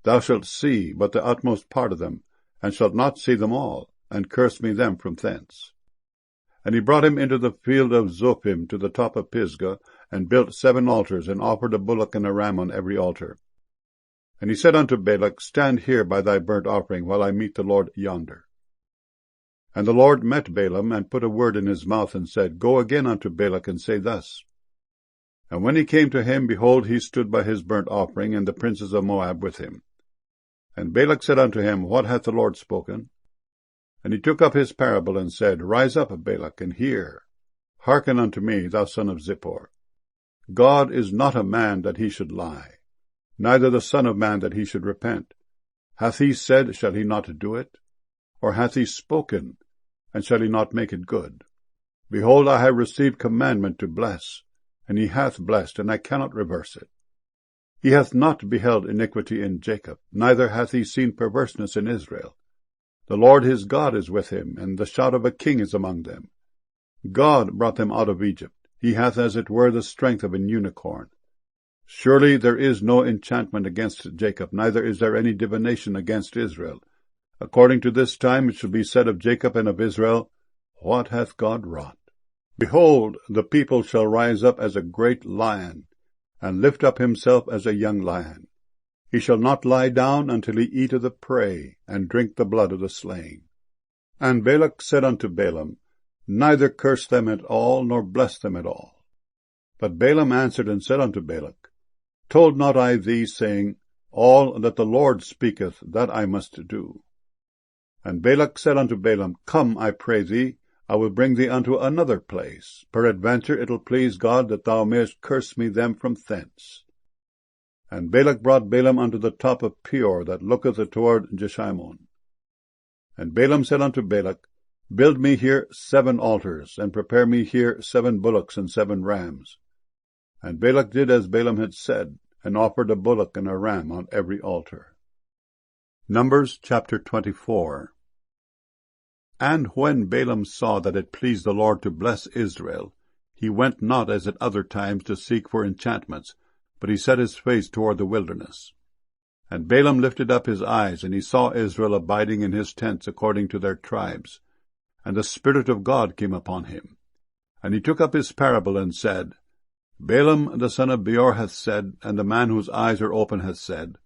Thou shalt see but the utmost part of them, and shalt not see them all, and curse me them from thence. And he brought him into the field of Zophim to the top of Pisgah, and built 7 altars, and offered a bullock and a ram on every altar. And he said unto Balak, Stand here by thy burnt offering, while I meet the Lord yonder. And the Lord met Balaam, and put a word in his mouth, and said, Go again unto Balak, and say thus. And when he came to him, behold, he stood by his burnt offering, and the princes of Moab with him. And Balak said unto him, What hath the Lord spoken? And he took up his parable, and said, Rise up, Balak, and hear. Hearken unto me, thou son of Zippor. God is not a man that he should lie, neither the Son of Man that he should repent. Hath he said, shall he not do it? Or hath he spoken, and shall he not make it good? Behold, I have received commandment to bless, and he hath blessed, and I cannot reverse it. He hath not beheld iniquity in Jacob, neither hath he seen perverseness in Israel. The Lord his God is with him, and the shout of a king is among them. God brought them out of Egypt. He hath as it were the strength of an unicorn. Surely there is no enchantment against Jacob, neither is there any divination against Israel. According to this time it shall be said of Jacob and of Israel, What hath God wrought? Behold, the people shall rise up as a great lion, and lift up himself as a young lion. He shall not lie down until he eat of the prey, and drink the blood of the slain. And Balak said unto Balaam, Neither curse them at all, nor bless them at all. But Balaam answered and said unto Balak, Told not I thee, saying, All that the Lord speaketh, that I must do? And Balak said unto Balaam, Come, I pray thee, I will bring thee unto another place. Peradventure it will please God that thou mayest curse me them from thence. And Balak brought Balaam unto the top of Peor, that looketh toward Jeshimon. And Balaam said unto Balak, Build me here 7 altars, and prepare me here 7 bullocks and 7 rams. And Balak did as Balaam had said, and offered a bullock and a ram on every altar. Numbers chapter 24. And when Balaam saw that it pleased the Lord to bless Israel, he went not as at other times to seek for enchantments, but he set his face toward the wilderness. And Balaam lifted up his eyes, and he saw Israel abiding in his tents according to their tribes. And the Spirit of God came upon him. And he took up his parable, and said, Balaam the son of Beor hath said, and the man whose eyes are open hath said,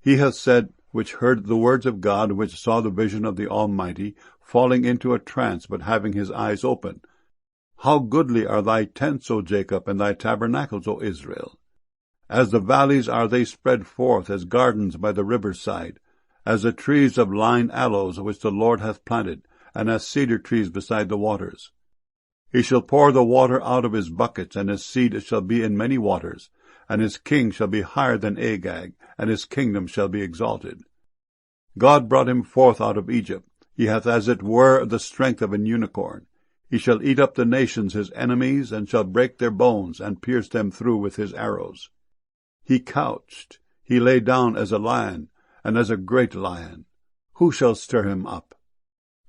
He hath said, which heard the words of God, which saw the vision of the Almighty, falling into a trance, but having his eyes open, How goodly are thy tents, O Jacob, and thy tabernacles, O Israel! As the valleys are they spread forth, as gardens by the river's side, as the trees of lign aloes which the Lord hath planted, and as cedar trees beside the waters. He shall pour the water out of his buckets, and his seed shall be in many waters, and his king shall be higher than Agag, and his kingdom shall be exalted. God brought him forth out of Egypt. He hath as it were the strength of an unicorn. He shall eat up the nations his enemies, and shall break their bones, and pierce them through with his arrows. He couched, he lay down as a lion, and as a great lion. Who shall stir him up?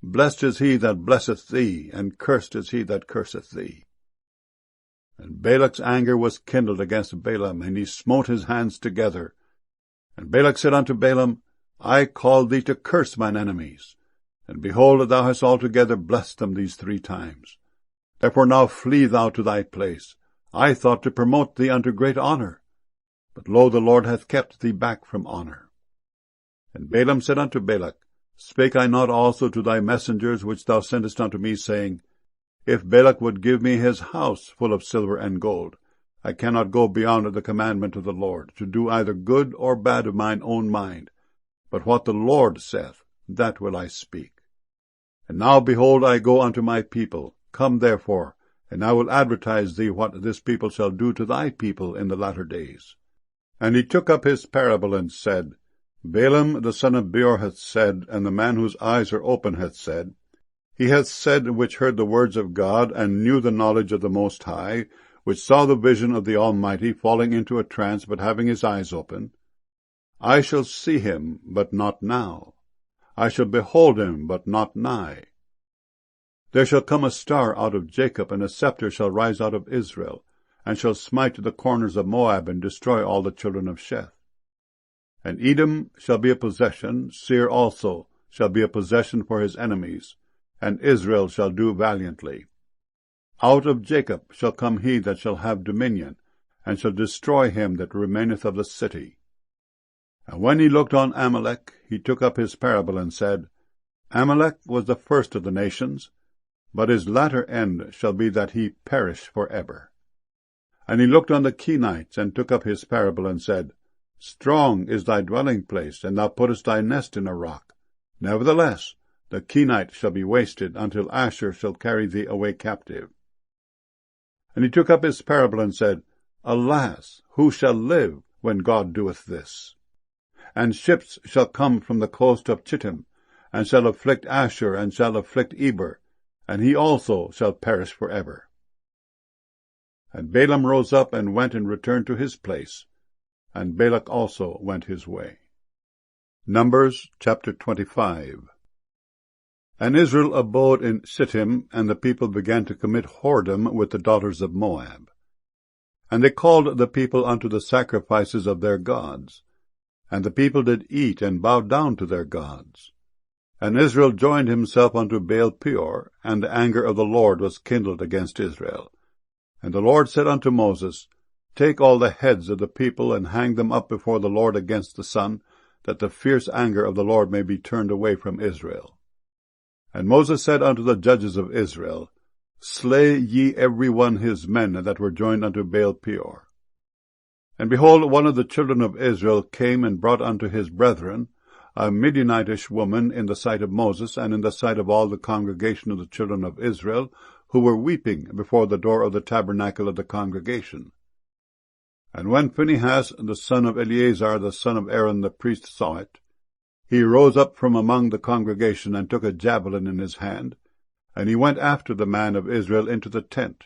Blessed is he that blesseth thee, and cursed is he that curseth thee. And Balak's anger was kindled against Balaam, and he smote his hands together. And Balak said unto Balaam, I called thee to curse mine enemies, and behold, thou hast altogether blessed them these 3 times. Therefore now flee thou to thy place. I thought to promote thee unto great honour, but lo, the Lord hath kept thee back from honour. And Balaam said unto Balak, Spake I not also to thy messengers which thou sentest unto me, saying, If Balak would give me his house full of silver and gold, I cannot go beyond the commandment of the Lord, to do either good or bad of mine own mind. But what the Lord saith, that will I speak. And now, behold, I go unto my people. Come therefore, and I will advertise thee what this people shall do to thy people in the latter days. And he took up his parable, and said, Balaam the son of Beor hath said, and the man whose eyes are open hath said, He hath said, which heard the words of God, and knew the knowledge of the Most High, which saw the vision of the Almighty, falling into a trance, but having his eyes open, I shall see him, but not now. I shall behold him, but not nigh. There shall come a star out of Jacob, and a scepter shall rise out of Israel, and shall smite the corners of Moab, and destroy all the children of Sheth. And Edom shall be a possession, Seir also shall be a possession for his enemies, and Israel shall do valiantly. Out of Jacob shall come he that shall have dominion, and shall destroy him that remaineth of the city. And when he looked on Amalek, he took up his parable, and said, Amalek was the first of the nations, but his latter end shall be that he perish for ever. And he looked on the Kenites, and took up his parable, and said, Strong is thy dwelling place, and thou puttest thy nest in a rock. Nevertheless, the Kenites shall be wasted, until Asshur shall carry thee away captive. And he took up his parable, and said, Alas, who shall live when God doeth this? And ships shall come from the coast of Chittim, and shall afflict Asshur, and shall afflict Eber, and he also shall perish for ever. And Balaam rose up, and went and returned to his place, and Balak also went his way. Numbers chapter 25. And Israel abode in Shittim, and the people began to commit whoredom with the daughters of Moab. And they called the people unto the sacrifices of their gods. And the people did eat, and bowed down to their gods. And Israel joined himself unto Baal Peor, and the anger of the Lord was kindled against Israel. And the Lord said unto Moses, Take all the heads of the people, and hang them up before the Lord against the sun, that the fierce anger of the Lord may be turned away from Israel. And Moses said unto the judges of Israel, Slay ye every one his men that were joined unto Baal Peor. And behold, one of the children of Israel came and brought unto his brethren a Midianitish woman in the sight of Moses and in the sight of all the congregation of the children of Israel, who were weeping before the door of the tabernacle of the congregation. And when Phinehas, the son of Eleazar, the son of Aaron the priest, saw it, he rose up from among the congregation and took a javelin in his hand, and he went after the man of Israel into the tent,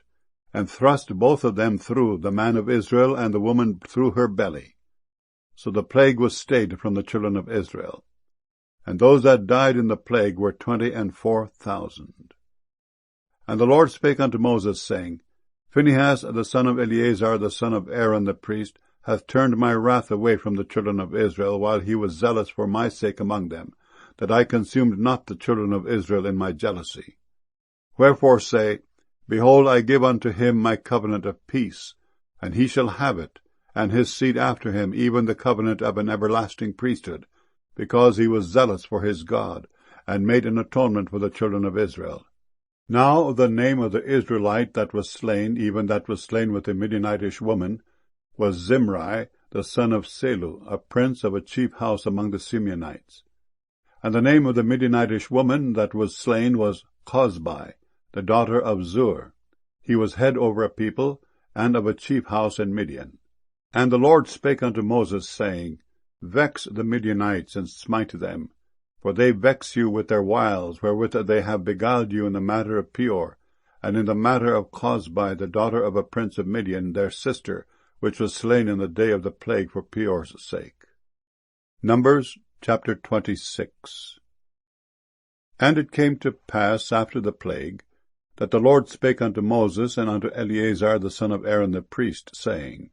and thrust both of them through, the man of Israel and the woman through her belly. So the plague was stayed from the children of Israel. And those that died in the plague were 24,000. And the Lord spake unto Moses, saying, Phinehas, the son of Eleazar, the son of Aaron the priest, hath turned my wrath away from the children of Israel, while he was zealous for my sake among them, that I consumed not the children of Israel in my jealousy. Wherefore say, Behold, I give unto him my covenant of peace, and he shall have it, and his seed after him, even the covenant of an everlasting priesthood, because he was zealous for his God, and made an atonement for the children of Israel. Now the name of the Israelite that was slain, even that was slain with the Midianitish woman, was Zimri, the son of Selu, a prince of a chief house among the Simeonites. And the name of the Midianitish woman that was slain was Cozbi, the daughter of Zur. He was head over a people, and of a chief house in Midian. And the Lord spake unto Moses, saying, Vex the Midianites, and smite them, for they vex you with their wiles, wherewith they have beguiled you in the matter of Peor, and in the matter of Cozbi, the daughter of a prince of Midian, their sister, which was slain in the day of the plague for Peor's sake. Numbers chapter 26. And it came to pass after the plague, that the Lord spake unto Moses and unto Eleazar the son of Aaron the priest, saying,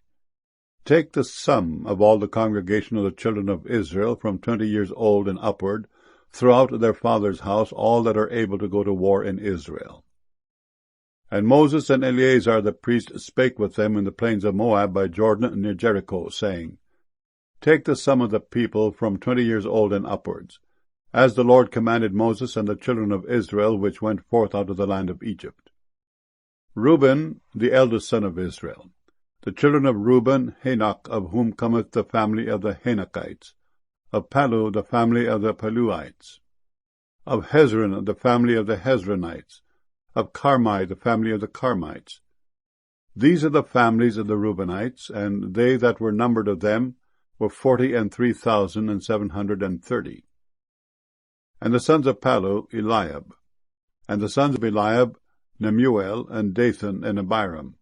Take the sum of all the congregation of the children of Israel from 20 years old and upward, throughout their father's house, all that are able to go to war in Israel. And Moses and Eleazar the priest spake with them in the plains of Moab by Jordan near Jericho, saying, Take the sum of the people from 20 years old and upwards, as the Lord commanded Moses and the children of Israel, which went forth out of the land of Egypt. Reuben, the eldest son of Israel. The children of Reuben, Hanok, of whom cometh the family of the Hanokites. Of Palu, the family of the Paluites. Of Hezron, the family of the Hezronites. Of Carmi, the family of the Carmites. These are the families of the Reubenites, and they that were numbered of them were 43,730. And the sons of Palu, Eliab. And the sons of Eliab, Nemuel, and Dathan, and Abiram.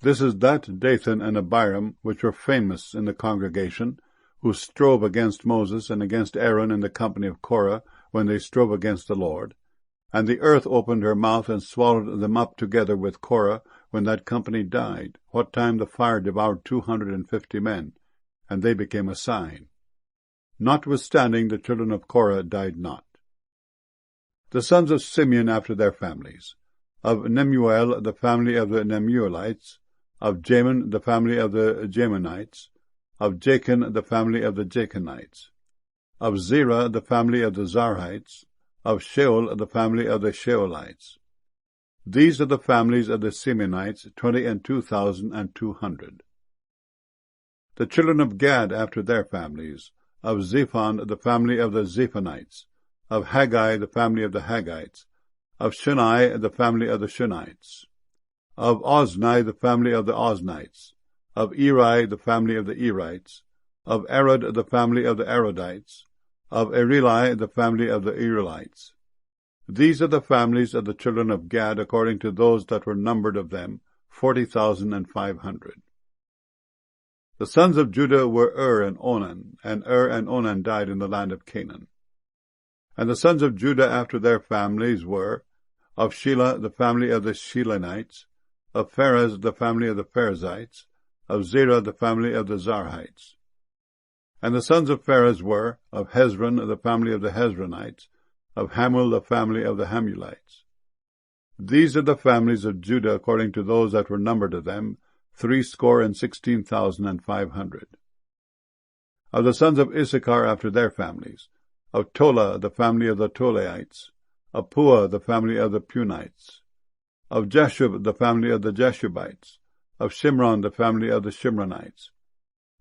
This is that Dathan and Abiram which were famous in the congregation, who strove against Moses and against Aaron in the company of Korah, when they strove against the Lord. And the earth opened her mouth and swallowed them up together with Korah, when that company died, what time the fire devoured 250 men, and they became a sign. Notwithstanding, the children of Korah died not. The sons of Simeon after their families. Of Nemuel, the family of the Nemuelites. Of Jamin, the family of the Jaminites. Of Jachin, the family of the Jachinites. Of Zerah, the family of the Zarhites. Of Sheol, the family of the Sheolites. These are the families of the Simeonites, 22,200. The children of Gad after their families. Of Zephon, the family of the Zephonites. Of Haggai, the family of the Haggites. Of Shunai, the family of the Shunites. Of Ozni, the family of the Oznites. Of Eri, the family of the Erites. Of Arod, the family of the Arodites. Of Ereli, the family of the Erelites. These are the families of the children of Gad, according to those that were numbered of them, 40,500. The sons of Judah were and Onan, and and Onan died in the land of Canaan. And the sons of Judah after their families were, of Shelah, the family of the Shelanites. Of Pharez, the family of the Pharezites. Of Zerah, the family of the Zarhites. And the sons of Pharez were, of Hezron, the family of the Hezronites. Of Hamul, the family of the Hamulites. These are the families of Judah, according to those that were numbered of them, 16,500. Of the sons of Issachar after their families. Of Tola, the family of the Tolaites. Of Puah, the family of the Punites. Of Jeshub, the family of the Jeshubites. Of Shimron, the family of the Shimronites.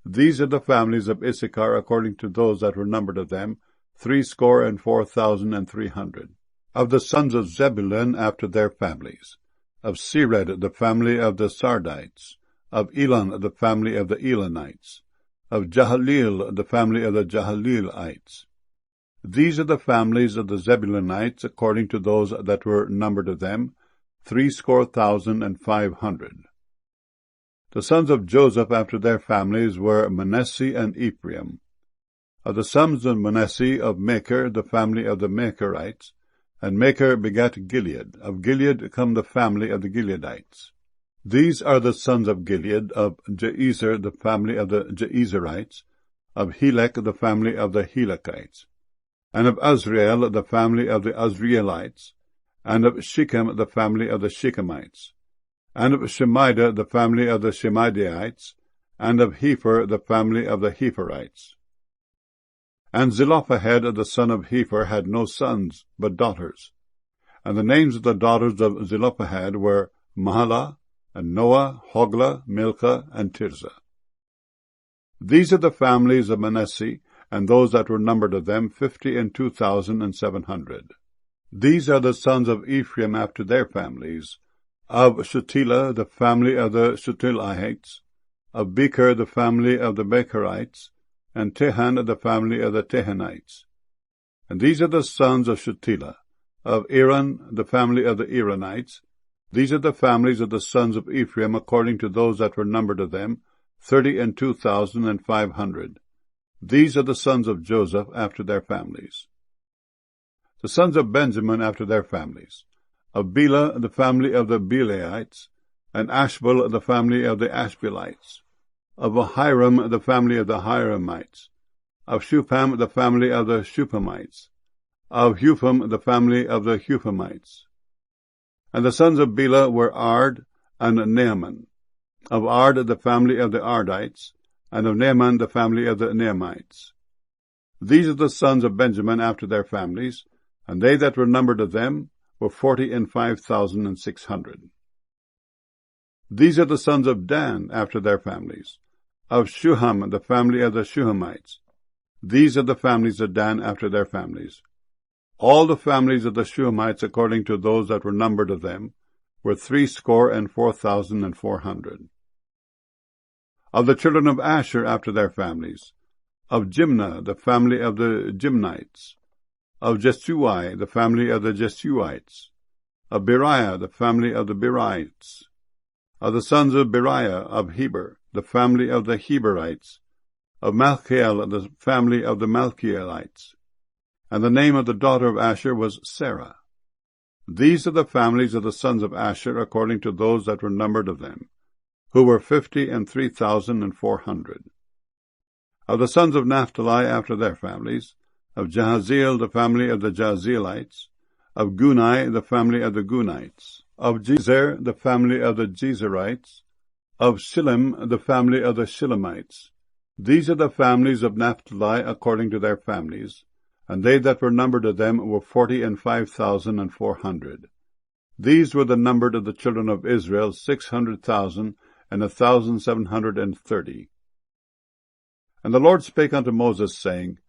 These are the families of Issachar according to those that were numbered of them, 64,300. Of the sons of Zebulun after their families, of Sered the family of the Sardites, of Elon the family of the Elonites, of Jahaleel the family of the Jahaleelites. These are the families of the Zebulunites according to those that were numbered of them, 60,500. The sons of Joseph after their families were Manasseh and Ephraim. Of the sons of Manasseh, of Machir the family of the Machirites, and Machir begat Gilead. Of Gilead come the family of the Gileadites. These are the sons of Gilead, of Jeezer the family of the Jeezerites, of Helek the family of the Helekites, and of Azriel the family of the Azrielites, and of Shechem the family of the Shechemites, and of Shemida the family of the Shemidaites, and of Hepher the family of the Hepherites. And Zelophehad the son of Hepher had no sons, but daughters. And the names of the daughters of Zelophehad were Mahlah, and Noah, Hoglah, Milcah, and Tirzah. These are the families of Manasseh, and those that were numbered of them, 52,700. These are the sons of Ephraim after their families, of Shutelah the family of the Shutelahites, of Becher the family of the Becherites, and Tehan the family of the Tehanites. And these are the sons of Shutelah, of Aaron the family of the Aaronites. These are the families of the sons of Ephraim according to those that were numbered of them, 32,500. These are the sons of Joseph after their families. The sons of Benjamin after their families, of Bela the family of the Belaites, and Ashbel the family of the Ashbelites, of Ahiram the family of the Hiramites, of Shupam the family of the Shupamites, of Hupham the family of the Huphamites. And the sons of Bela were Ard and Naaman, of Ard the family of the Ardites, and of Naaman the family of the Naamites. These are the sons of Benjamin after their families, and they that were numbered of them were 45,600. These are the sons of Dan after their families, of Shuham the family of the Shuhamites. These are the families of Dan after their families. All the families of the Shuhamites according to those that were numbered of them were 64,400. Of the children of Asher after their families, of Jimnah the family of the Jimnites, of Jesui the family of the Jesuites, of Beriah the family of the Berites, of the sons of Beriah, of Heber the family of the Heberites, of Malchiel the family of the Malchielites. And the name of the daughter of Asher was Sarah. These are the families of the sons of Asher according to those that were numbered of them, who were 53,400. Of the sons of Naphtali after their families, of Jahaziel the family of the Jahazielites, of Gunai the family of the Gunites, of Jezer the family of the Jezerites, of Shillem the family of the Shillemites. These are the families of Naphtali according to their families, and they that were numbered of them were 45,400. These were the numbered of the children of Israel, 600,000 and 1,730. And the Lord spake unto Moses, saying,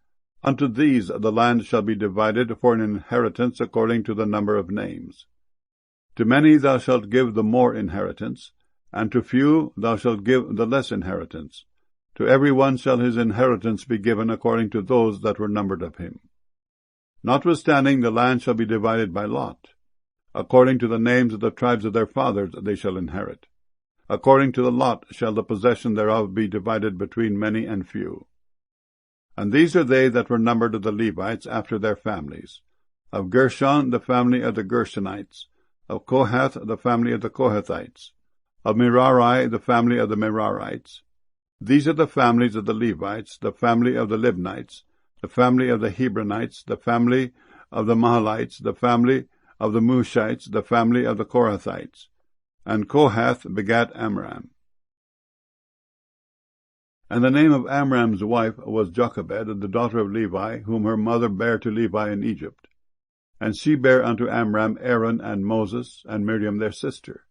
Unto these the land shall be divided for an inheritance according to the number of names. To many thou shalt give the more inheritance, and to few thou shalt give the less inheritance. To every one shall his inheritance be given according to those that were numbered of him. Notwithstanding, the land shall be divided by lot. According to the names of the tribes of their fathers they shall inherit. According to the lot shall the possession thereof be divided between many and few. And these are they that were numbered of the Levites after their families. Of Gershon the family of the Gershonites, of Kohath the family of the Kohathites, of Merari the family of the Merarites. These are the families of the Levites, the family of the Libnites, the family of the Hebronites, the family of the Mahalites, the family of the Mushites, the family of the Korathites. And Kohath begat Amram. And the name of Amram's wife was Jochebed, the daughter of Levi, whom her mother bare to Levi in Egypt. And she bare unto Amram Aaron and Moses, and Miriam their sister.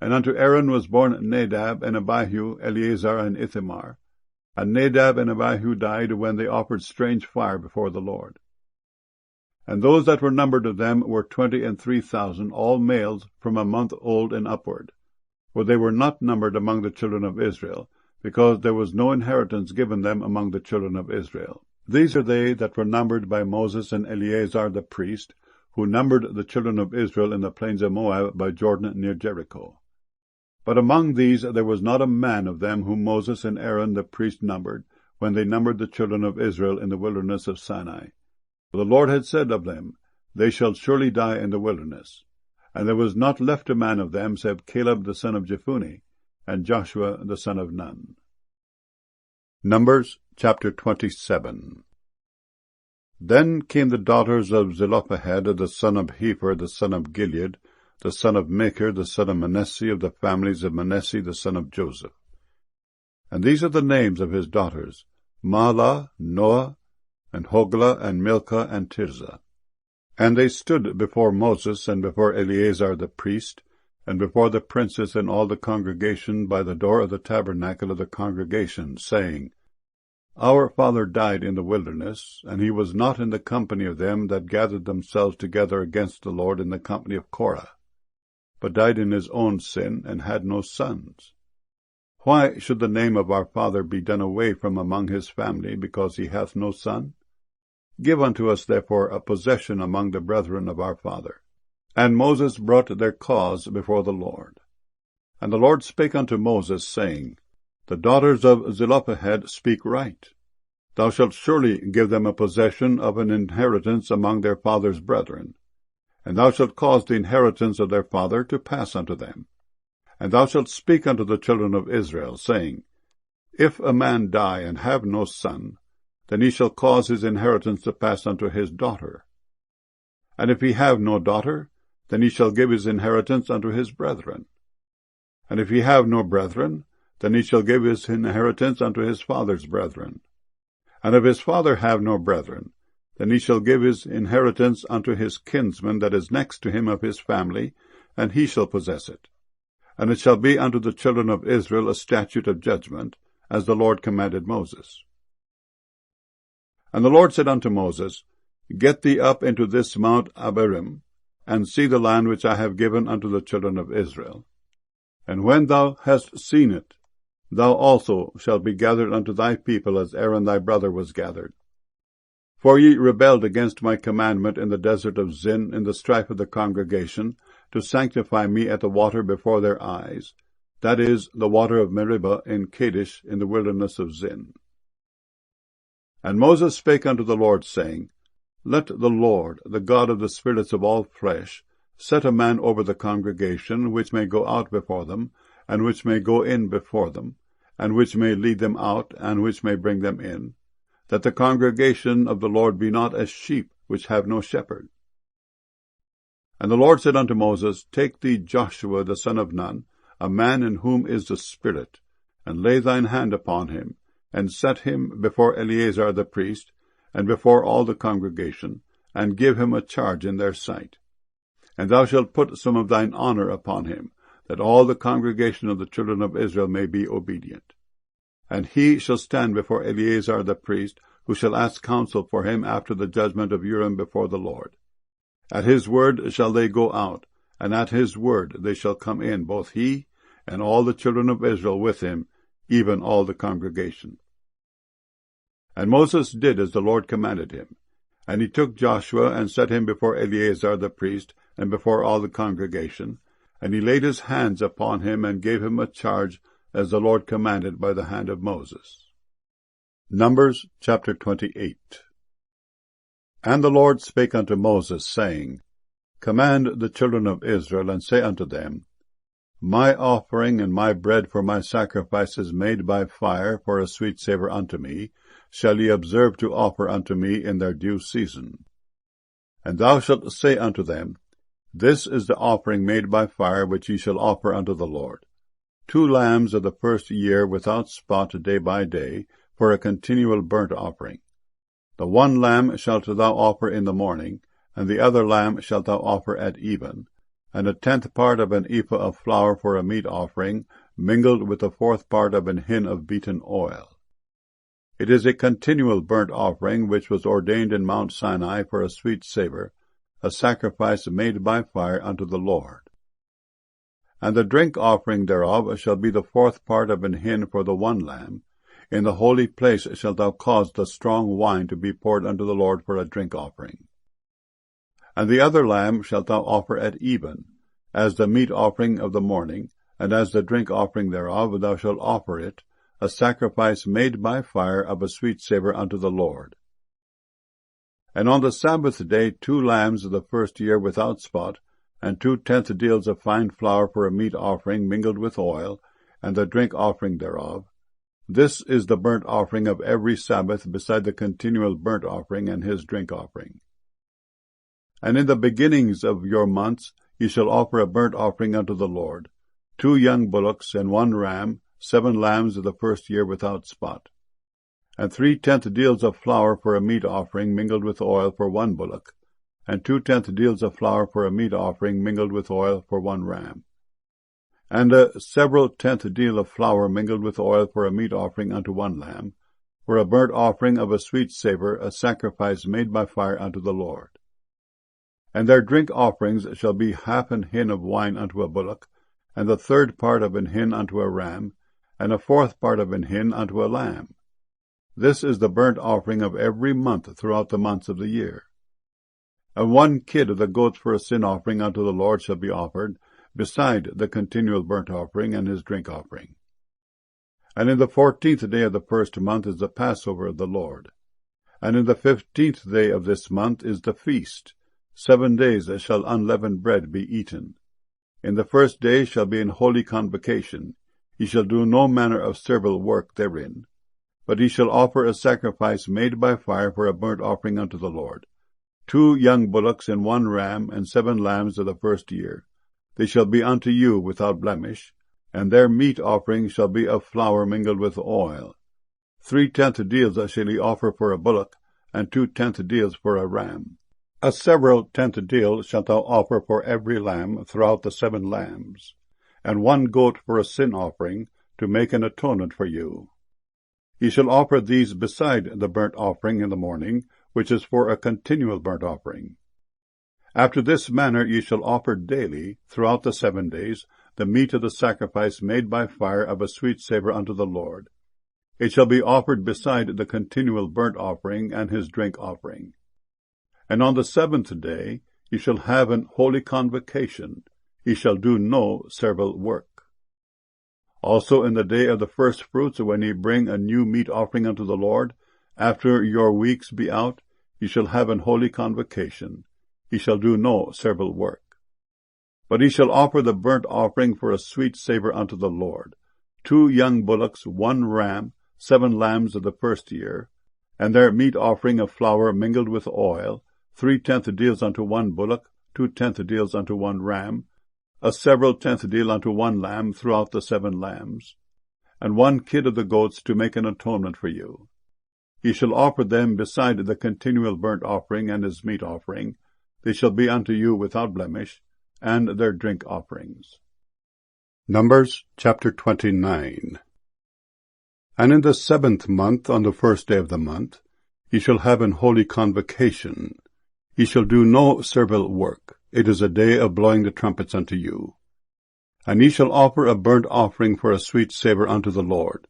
And unto Aaron was born Nadab, and Abihu, Eleazar, and Ithamar. And Nadab and Abihu died when they offered strange fire before the Lord. And those that were numbered of them were 23,000, all males from a month old and upward. For they were not numbered among the children of Israel, because there was no inheritance given them among the children of Israel. These are they that were numbered by Moses and Eleazar the priest, who numbered the children of Israel in the plains of Moab by Jordan near Jericho. But among these there was not a man of them whom Moses and Aaron the priest numbered, when they numbered the children of Israel in the wilderness of Sinai. For the Lord had said of them, They shall surely die in the wilderness. And there was not left a man of them, save Caleb the son of Jephunneh, and Joshua the son of Nun. Numbers chapter 27. Then came the daughters of Zelophehad, the son of Hepher, the son of Gilead, the son of Machir, the son of Manasseh, of the families of Manasseh, the son of Joseph. And these are the names of his daughters, Mahlah, Noah, and Hoglah, and Milcah, and Tirzah. And they stood before Moses, and before Eleazar the priest, and before the princes and all the congregation by the door of the tabernacle of the congregation, saying, Our father died in the wilderness, and he was not in the company of them that gathered themselves together against the Lord in the company of Korah, but died in his own sin, and had no sons. Why should the name of our father be done away from among his family, because he hath no son? Give unto us therefore a possession among the brethren of our father. And Moses brought their cause before the Lord. And the Lord spake unto Moses, saying, The daughters of Zelophehad speak right. Thou shalt surely give them a possession of an inheritance among their father's brethren. And thou shalt cause the inheritance of their father to pass unto them. And thou shalt speak unto the children of Israel, saying, If a man die and have no son, then he shall cause his inheritance to pass unto his daughter. And if he have no daughter, then he shall give his inheritance unto his brethren. And if he have no brethren, then he shall give his inheritance unto his father's brethren. And if his father have no brethren, then he shall give his inheritance unto his kinsman that is next to him of his family, and he shall possess it. And it shall be unto the children of Israel a statute of judgment, as the Lord commanded Moses. And the Lord said unto Moses, Get thee up into this Mount Abarim, and see the land which I have given unto the children of Israel. And when thou hast seen it, thou also shalt be gathered unto thy people, as Aaron thy brother was gathered. For ye rebelled against my commandment in the desert of Zin, in the strife of the congregation, to sanctify me at the water before their eyes, that is, the water of Meribah in Kadesh, in the wilderness of Zin. And Moses spake unto the Lord, saying, Let the Lord, the God of the spirits of all flesh, set a man over the congregation, which may go out before them, and which may go in before them, and which may lead them out, and which may bring them in, that the congregation of the Lord be not as sheep which have no shepherd. And the Lord said unto Moses, Take thee Joshua the son of Nun, a man in whom is the Spirit, and lay thine hand upon him, and set him before Eleazar the priest, and before all the congregation, and give him a charge in their sight. And thou shalt put some of thine honor upon him, that all the congregation of the children of Israel may be obedient. And he shall stand before Eleazar the priest, who shall ask counsel for him after the judgment of Urim before the Lord. At his word shall they go out, and at his word they shall come in, both he and all the children of Israel with him, even all the congregation. And Moses did as the Lord commanded him. And he took Joshua, and set him before Eleazar the priest, and before all the congregation. And he laid his hands upon him, and gave him a charge, as the Lord commanded by the hand of Moses. Numbers chapter 28. And the Lord spake unto Moses, saying, Command the children of Israel, and say unto them, My offering and my bread for my sacrifices made by fire for a sweet savour unto me, shall ye observe to offer unto me in their due season. And thou shalt say unto them, This is the offering made by fire which ye shall offer unto the Lord. 2 lambs of the first year without spot day by day, for a continual burnt offering. The 1 lamb shalt thou offer in the morning, and the other lamb shalt thou offer at even, and 1/10 part of an ephah of flour for a meat offering, mingled with the 4th part of an hin of beaten oil. It is a continual burnt offering which was ordained in Mount Sinai for a sweet savour, a sacrifice made by fire unto the Lord. And the drink offering thereof shall be the fourth part of an hin for the one lamb. In the holy place shalt thou cause the strong wine to be poured unto the Lord for a drink offering. And the other lamb shalt thou offer at even, as the meat offering of the morning, and as the drink offering thereof thou shalt offer it, a sacrifice made by fire of a sweet savour unto the Lord. And on the Sabbath day 2 lambs of the first year without spot, and 2 tenth deals of fine flour for a meat offering mingled with oil, and the drink offering thereof. This is the burnt offering of every Sabbath, beside the continual burnt offering and his drink offering. And in the beginnings of your months ye shall offer a burnt offering unto the Lord, 2 young bullocks and 1 ram, 7 lambs of the first year without spot, and 3 tenth deals of flour for a meat offering mingled with oil for 1 bullock, and 2 tenth deals of flour for a meat offering mingled with oil for 1 ram, and a several tenth deal of flour mingled with oil for a meat offering unto 1 lamb, for a burnt offering of a sweet savour, a sacrifice made by fire unto the Lord. And their drink offerings shall be half an hin of wine unto a bullock, and the third part of an hin unto a ram, and a fourth part of an hin unto a lamb. This is the burnt offering of every month throughout the months of the year. And 1 kid of the goats for a sin offering unto the Lord shall be offered, beside the continual burnt offering and his drink offering. And in the 14th day of the first month is the Passover of the Lord. And in the 15th day of this month is the feast. 7 days shall unleavened bread be eaten. In the first day shall be an holy convocation. Ye shall do no manner of servile work therein. But ye shall offer a sacrifice made by fire for a burnt offering unto the Lord, 2 young bullocks and 1 ram, and 7 lambs of the first year. They shall be unto you without blemish, and their meat offering shall be of flour mingled with oil. 3 tenth deals shall ye offer for a bullock, and 2 tenth deals for a ram. A several tenth deal shalt thou offer for every lamb throughout the 7 lambs, and 1 goat for a sin offering, to make an atonement for you. Ye shall offer these beside the burnt offering in the morning, which is for a continual burnt offering. After this manner ye shall offer daily, throughout the 7 days, the meat of the sacrifice made by fire of a sweet savour unto the Lord. It shall be offered beside the continual burnt offering and his drink offering. And on the 7th day ye shall have an holy convocation. Ye shall do no servile work. Also in the day of the first fruits, when ye bring a new meat offering unto the Lord, after your weeks be out, ye shall have an holy convocation. Ye shall do no servile work. But ye shall offer the burnt offering for a sweet savour unto the Lord, 2 young bullocks, 1 ram, 7 lambs of the first year, and their meat offering of flour mingled with oil, 3 tenth deals unto 1 bullock, 2 tenth deals unto 1 ram, a several tenth deal unto 1 lamb throughout the 7 lambs, and 1 kid of the goats to make an atonement for you. Ye shall offer them beside the continual burnt offering and his meat offering. They shall be unto you without blemish, and their drink offerings. Numbers chapter 29. And in the 7th month, on the first day of the month, ye shall have an holy convocation. Ye shall do no servile work. It is a day of blowing the trumpets unto you. And ye shall offer a burnt offering for a sweet savour unto the Lord,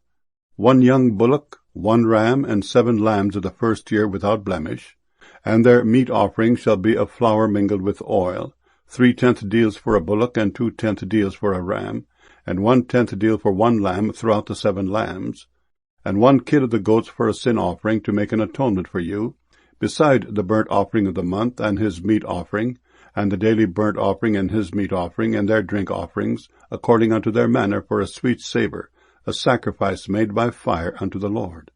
1 young bullock, 1 ram, and 7 lambs of the first year without blemish, and their meat offering shall be of flour mingled with oil, 3 tenth deals for a bullock, and 2 tenth deals for a ram, and 1 tenth deal for 1 lamb throughout the 7 lambs, and 1 kid of the goats for a sin offering to make an atonement for you, beside the burnt offering of the month and his meat offering, and the daily burnt offering and his meat offering, and their drink offerings, according unto their manner, for a sweet savour, a sacrifice made by fire unto the Lord.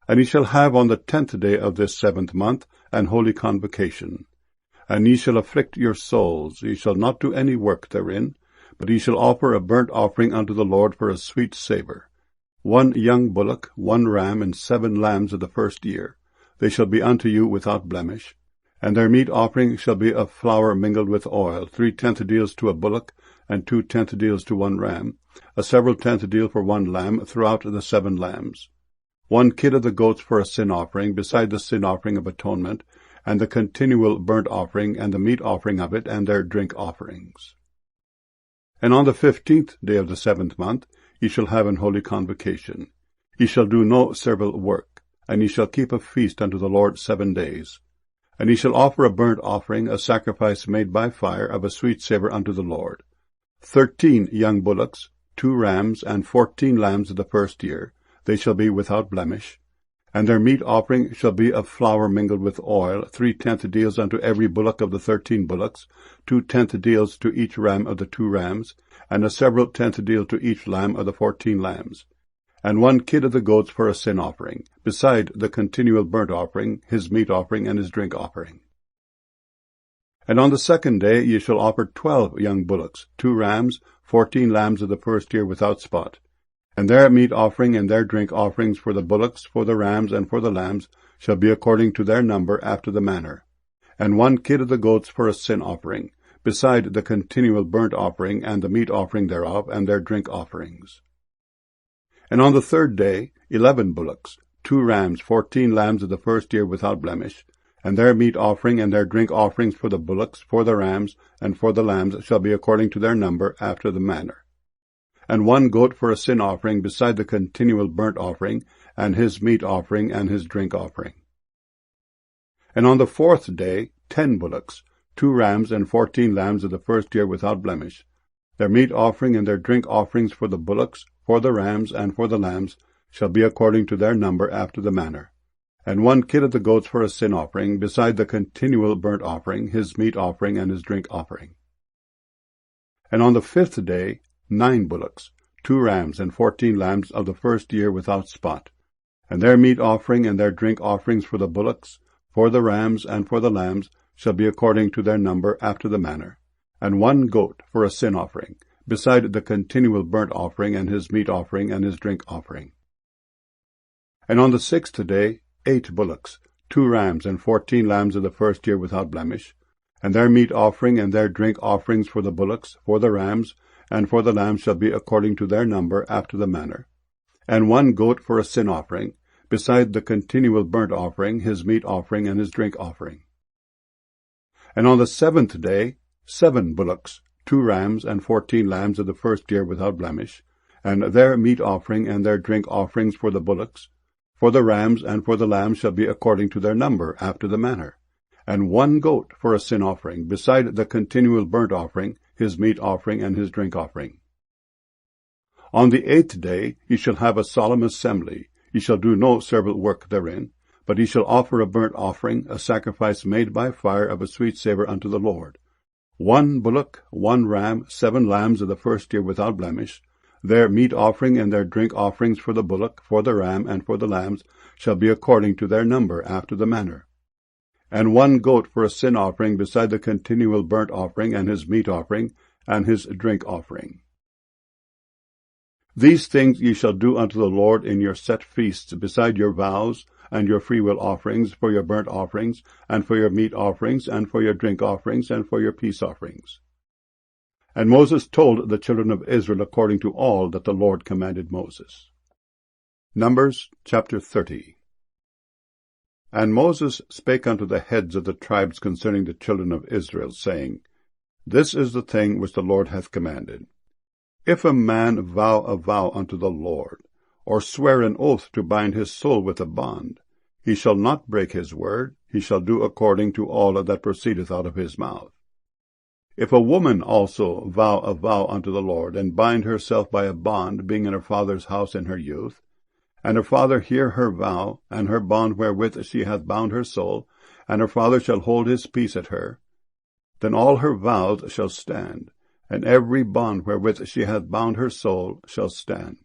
And ye shall have on the 10th day of this 7th month an holy convocation. And ye shall afflict your souls. Ye shall not do any work therein, but ye shall offer a burnt offering unto the Lord for a sweet savour, 1 young bullock, 1 ram, and 7 lambs of the first year. They shall be unto you without blemish. And their meat offering shall be of flour mingled with oil, 3 tenth deals to a bullock, and 2 tenth deals to 1 ram, a several tenth deal for 1 lamb throughout the 7 lambs, 1 kid of the goats for a sin offering, beside the sin offering of atonement, and the continual burnt offering, and the meat offering of it, and their drink offerings. And on the 15th day of the 7th month ye shall have an holy convocation. Ye shall do no servile work, and ye shall keep a feast unto the Lord 7 days. And ye shall offer a burnt offering, a sacrifice made by fire, of a sweet savour unto the Lord. 13 young bullocks, 2 rams, and 14 lambs of the first year, they shall be without blemish. And their meat offering shall be of flour mingled with oil, 3/10 deals unto every bullock of the 13 bullocks, 2/10 deals to each ram of the 2 rams, and a several tenth deal to each lamb of the 14 lambs. And 1 kid of the goats for a sin offering, beside the continual burnt offering, his meat offering, and his drink offering. And on the 2nd day ye shall offer 12 young bullocks, 2 rams, 14 lambs of the first year without spot. And their meat offering and their drink offerings for the bullocks, for the rams, and for the lambs shall be according to their number after the manner. And 1 kid of the goats for a sin offering, beside the continual burnt offering and the meat offering thereof, and their drink offerings. And on the 3rd day 11 bullocks, 2 rams, 14 lambs of the first year without blemish, and their meat offering and their drink offerings for the bullocks, for the rams, and for the lambs shall be according to their number after the manner. And 1 goat for a sin offering, beside the continual burnt offering, and his meat offering, and his drink offering. And on the 4th day 10 bullocks, 2 rams, and 14 lambs of the first year without blemish, their meat offering and their drink offerings for the bullocks, for the rams, and for the lambs shall be according to their number after the manner. And 1 kid of the goats for a sin offering, beside the continual burnt offering, his meat offering, and his drink offering. And on the 5th day 9 bullocks, 2 rams, and 14 lambs of the first year without spot, and their meat offering and their drink offerings for the bullocks, for the rams, and for the lambs shall be according to their number after the manner. And 1 goat for a sin offering, beside the continual burnt offering, and his meat offering, and his drink offering. And on the 6th day 8 bullocks, 2 rams, and 14 lambs of the first year without blemish, and their meat offering and their drink offerings for the bullocks, for the rams, and for the lambs shall be according to their number after the manner. And 1 goat for a sin offering, beside the continual burnt offering, his meat offering, and his drink offering. And on the 7th day 7 bullocks, 2 rams, and 14 lambs of the first year without blemish, and their meat offering and their drink offerings for the bullocks, for the rams, and for the lambs shall be according to their number after the manner. And 1 goat for a sin offering, beside the continual burnt offering, his meat offering, and his drink offering. On the 8th day ye shall have a solemn assembly. Ye shall do no servile work therein, but ye shall offer a burnt offering, a sacrifice made by fire of a sweet savour unto the Lord. 1 bullock, 1 ram, 7 lambs of the first year without blemish, their meat offering and their drink offerings for the bullock, for the ram, and for the lambs shall be according to their number after the manner. And 1 goat for a sin offering, beside the continual burnt offering, and his meat offering, and his drink offering. These things ye shall do unto the Lord in your set feasts, beside your vows, and your freewill offerings, for your burnt offerings, and for your meat offerings, and for your drink offerings, and for your peace offerings. And Moses told the children of Israel according to all that the Lord commanded Moses. Numbers chapter 30. And Moses spake unto the heads of the tribes concerning the children of Israel, saying, This is the thing which the Lord hath commanded. If a man vow a vow unto the Lord, or swear an oath to bind his soul with a bond, he shall not break his word, he shall do according to all that proceedeth out of his mouth. If a woman also vow a vow unto the Lord, and bind herself by a bond, being in her father's house in her youth, and her father hear her vow, and her bond wherewith she hath bound her soul, and her father shall hold his peace at her, then all her vows shall stand, and every bond wherewith she hath bound her soul shall stand.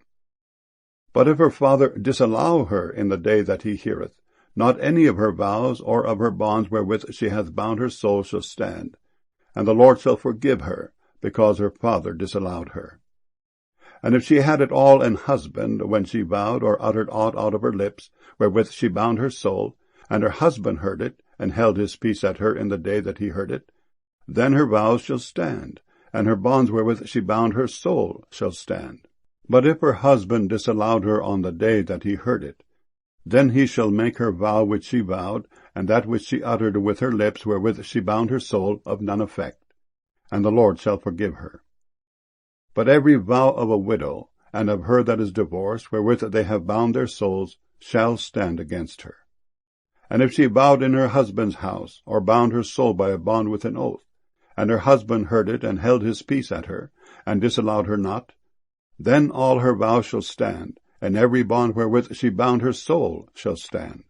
But if her father disallow her in the day that he heareth, not any of her vows or of her bonds wherewith she hath bound her soul shall stand, and the Lord shall forgive her, because her father disallowed her. And if she had at all an husband, when she vowed or uttered aught out of her lips, wherewith she bound her soul, and her husband heard it, and held his peace at her in the day that he heard it, then her vows shall stand, and her bonds wherewith she bound her soul shall stand. But if her husband disallowed her on the day that he heard it, Then he shall make her vow which she vowed, and that which she uttered with her lips, wherewith she bound her soul, of none effect, and the Lord shall forgive her. But every vow of a widow, and of her that is divorced, wherewith they have bound their souls, shall stand against her. And if she vowed in her husband's house, or bound her soul by a bond with an oath, and her husband heard it, and held his peace at her, and disallowed her not, then all her vows shall stand, and every bond wherewith she bound her soul shall stand.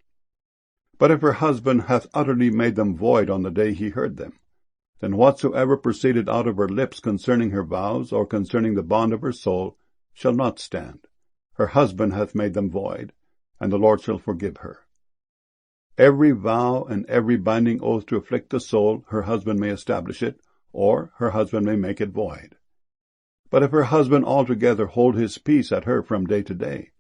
But if her husband hath utterly made them void on the day he heard them, then whatsoever proceeded out of her lips concerning her vows, or concerning the bond of her soul, shall not stand. Her husband hath made them void, and the Lord shall forgive her. Every vow and every binding oath to afflict the soul, her husband may establish it, or her husband may make it void. But if her husband altogether hold his peace at her from day to day,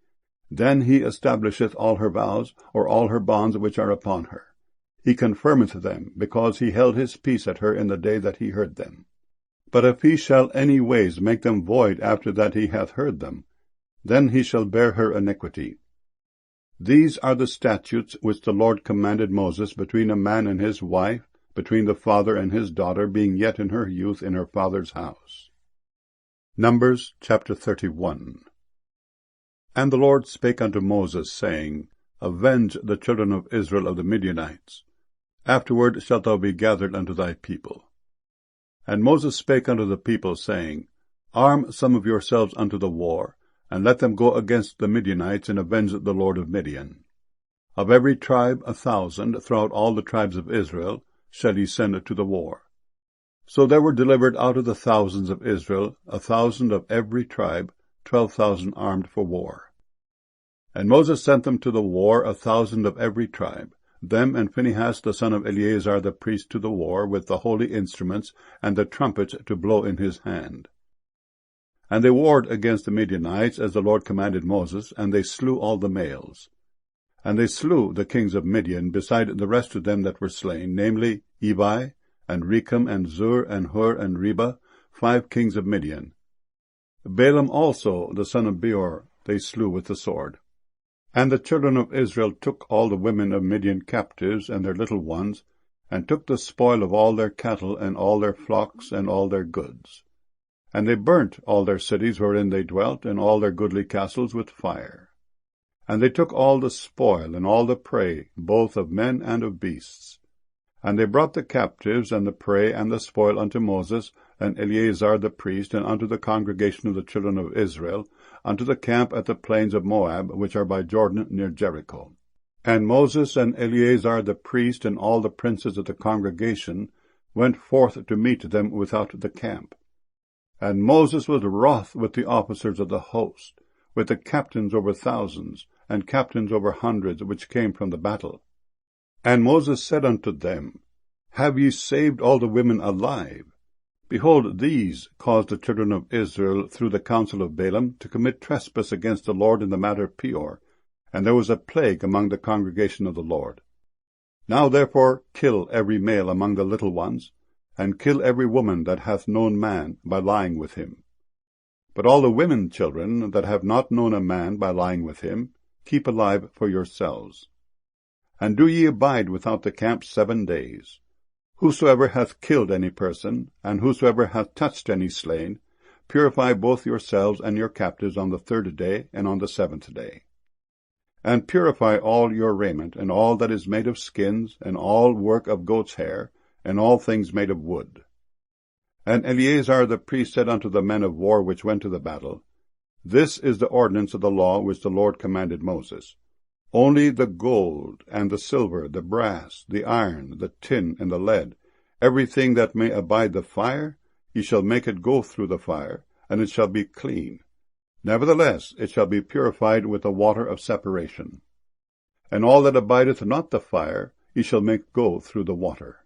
then he establisheth all her vows, or all her bonds which are upon her. He confirmeth them, because he held his peace at her in the day that he heard them. But if he shall any ways make them void after that he hath heard them, then he shall bear her iniquity. These are the statutes which the Lord commanded Moses between a man and his wife, between the father and his daughter, being yet in her youth in her father's house. Numbers chapter 31. And the Lord spake unto Moses, saying, Avenge the children of Israel of the Midianites. Afterward shalt thou be gathered unto thy people. And Moses spake unto the people, saying, Arm some of yourselves unto the war, and let them go against the Midianites, and avenge the Lord of Midian. Of every tribe 1,000 throughout all the tribes of Israel shall ye send to the war. So there were delivered out of the thousands of Israel 1,000 of every tribe, 12,000 armed for war. And Moses sent them to the war 1,000 of every tribe, them and Phinehas the son of Eleazar the priest to the war, with the holy instruments and the trumpets to blow in his hand. And they warred against the Midianites, as the Lord commanded Moses, and they slew all the males. And they slew the kings of Midian, beside the rest of them that were slain, namely Evi, and Rechem, and Zur, and Hur, and Reba, 5 kings of Midian. Balaam also, the son of Beor, they slew with the sword. And the children of Israel took all the women of Midian captives, and their little ones, and took the spoil of all their cattle, and all their flocks, and all their goods. And they burnt all their cities wherein they dwelt, and all their goodly castles with fire. And they took all the spoil, and all the prey, both of men and of beasts. And they brought the captives, and the prey, and the spoil unto Moses, and Eleazar the priest, and unto the congregation of the children of Israel, unto the camp at the plains of Moab, which are by Jordan near Jericho. And Moses and Eleazar the priest, and all the princes of the congregation, went forth to meet them without the camp. And Moses was wroth with the officers of the host, with the captains over thousands, and captains over hundreds, which came from the battle. And Moses said unto them, Have ye saved all the women alive? Behold, these caused the children of Israel, through the counsel of Balaam, to commit trespass against the Lord in the matter of Peor, and there was a plague among the congregation of the Lord. Now therefore kill every male among the little ones, and kill every woman that hath known man by lying with him. But all the women children that have not known a man by lying with him, keep alive for yourselves. And do ye abide without the camp 7 days. Whosoever hath killed any person, and whosoever hath touched any slain, purify both yourselves and your captives on the 3rd day and on the 7th day. And purify all your raiment, and all that is made of skins, and all work of goat's hair, and all things made of wood. And Eleazar the priest said unto the men of war which went to the battle, This is the ordinance of the law which the Lord commanded Moses. Only the gold, and the silver, the brass, the iron, the tin, and the lead, everything that may abide the fire, ye shall make it go through the fire, and it shall be clean. Nevertheless it shall be purified with the water of separation. And all that abideth not the fire, ye shall make go through the water.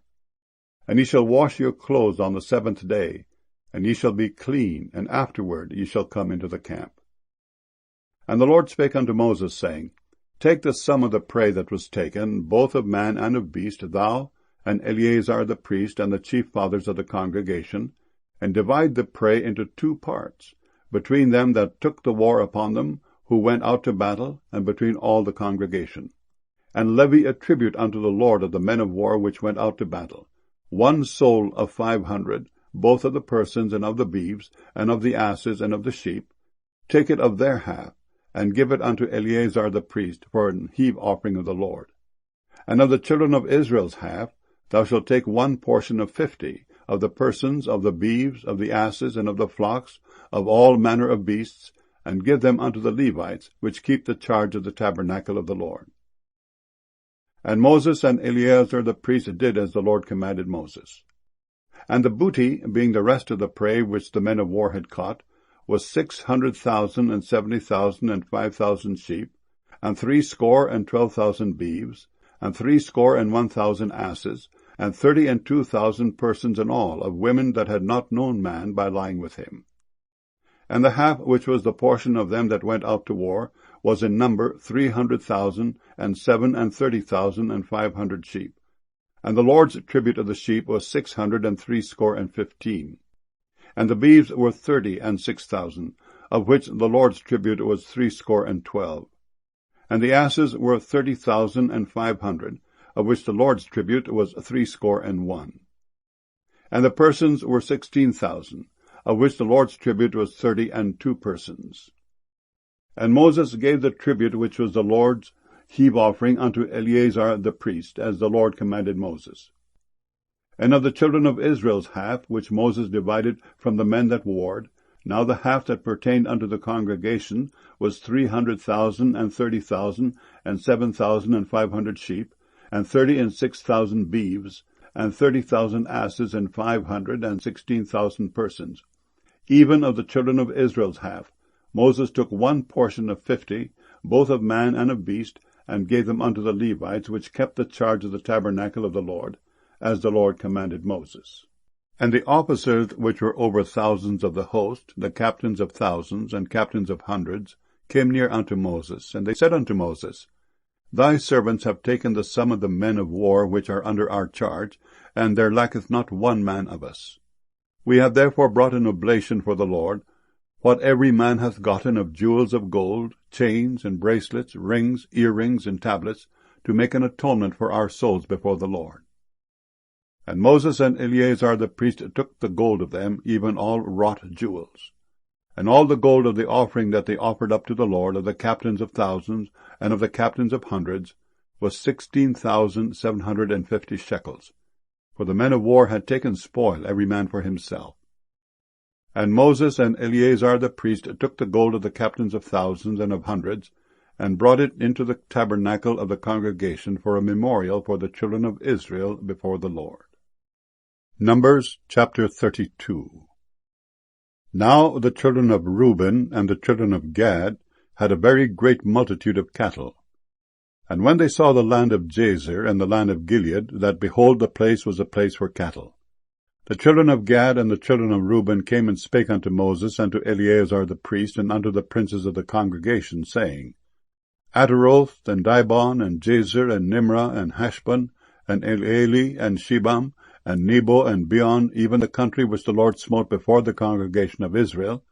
And ye shall wash your clothes on the 7th day, and ye shall be clean, and afterward ye shall come into the camp. And the Lord spake unto Moses, saying, Take the sum of the prey that was taken, both of man and of beast, thou, and Eleazar the priest, and the chief fathers of the congregation, and divide the prey into 2 parts, between them that took the war upon them, who went out to battle, and between all the congregation. And levy a tribute unto the Lord of the men of war which went out to battle, 1 soul of 500, both of the persons, and of the beeves, and of the asses, and of the sheep. Take it of their half, and give it unto Eleazar the priest for an heave offering of the Lord. And of the children of Israel's half, thou shalt take 1 portion of 50, of the persons, of the beeves, of the asses, and of the flocks, of all manner of beasts, and give them unto the Levites, which keep the charge of the tabernacle of the Lord. And Moses and Eleazar the priest did as the Lord commanded Moses. And the booty, being the rest of the prey which the men of war had caught, was 600,000 and 70,000 and 5,000 sheep, and 62,000 beeves, and 61,000 asses, and 32,000 persons in all, of women that had not known man by lying with him. And the half which was the portion of them that went out to war was in number 300,000, and 37,500 sheep. And the Lord's tribute of the sheep was 615. And the beeves were 36,000, of which the Lord's tribute was 12. And the asses were 30,500, of which the Lord's tribute was 61. And the persons were 16,000, of which the Lord's tribute was 32 persons. And Moses gave the tribute which was the Lord's heave offering unto Eleazar the priest, as the Lord commanded Moses. And of the children of Israel's half, which Moses divided from the men that warred, now the half that pertained unto the congregation was 300,000 and 30,000 and 7,500 sheep, and 36,000 beeves, and 30,000 asses, and 516,000 persons. Even of the children of Israel's half, Moses took 1 portion of 50, both of man and of beast, and gave them unto the Levites, which kept the charge of the tabernacle of the Lord, as the Lord commanded Moses. And the officers which were over thousands of the host, the captains of thousands, and captains of hundreds, came near unto Moses, and they said unto Moses, Thy servants have taken the sum of the men of war which are under our charge, and there lacketh not 1 man of us. We have therefore brought an oblation for the Lord, what every man hath gotten of jewels of gold, chains, and bracelets, rings, earrings, and tablets, to make an atonement for our souls before the Lord. And Moses and Eleazar the priest took the gold of them, even all wrought jewels. And all the gold of the offering that they offered up to the Lord, of the captains of thousands, and of the captains of hundreds, was 16,750 shekels. For the men of war had taken spoil, every man for himself. And Moses and Eleazar the priest took the gold of the captains of thousands and of hundreds, and brought it into the tabernacle of the congregation for a memorial for the children of Israel before the Lord. Numbers chapter 32. Now the children of Reuben and the children of Gad had a very great multitude of cattle. And when they saw the land of Jazer and the land of Gilead, that, behold, the place was a place for cattle, the children of Gad and the children of Reuben came and spake unto Moses and to Eleazar the priest and unto the princes of the congregation, saying, Ataroth and Dibon and Jazer and Nimrah and Heshbon and Elealeh and Shebam and Nebo and Beon, even the country which the Lord smote before the congregation of Israel,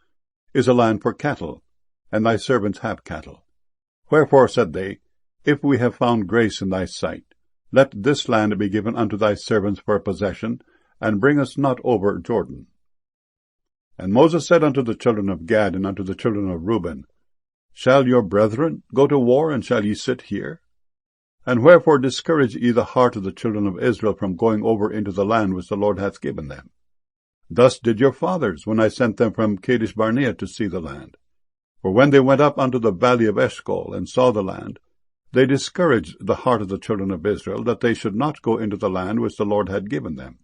is a land for cattle, and thy servants have cattle. Wherefore, said they, if we have found grace in thy sight, let this land be given unto thy servants for a possession, and bring us not over Jordan. And Moses said unto the children of Gad and unto the children of Reuben, Shall your brethren go to war, and shall ye sit here? And wherefore discourage ye the heart of the children of Israel from going over into the land which the Lord hath given them? Thus did your fathers, when I sent them from Kadesh Barnea to see the land. For when they went up unto the valley of Eshcol, and saw the land, they discouraged the heart of the children of Israel, that they should not go into the land which the Lord had given them.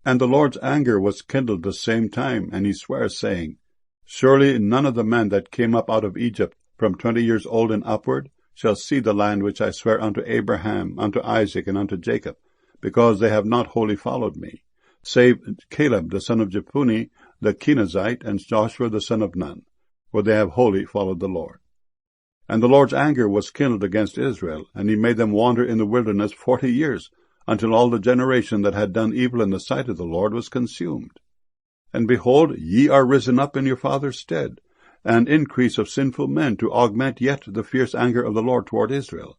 And the Lord's anger was kindled the same time, and he sware, saying, Surely none of the men that came up out of Egypt from 20 years old and upward shall see the land which I swear unto Abraham, unto Isaac, and unto Jacob, because they have not wholly followed me, save Caleb the son of Jephunneh the Kenizzite, and Joshua the son of Nun, for they have wholly followed the Lord. And the Lord's anger was kindled against Israel, and he made them wander in the wilderness 40 years, until all the generation that had done evil in the sight of the Lord was consumed. And behold, ye are risen up in your father's stead, and increase of sinful men, to augment yet the fierce anger of the Lord toward Israel.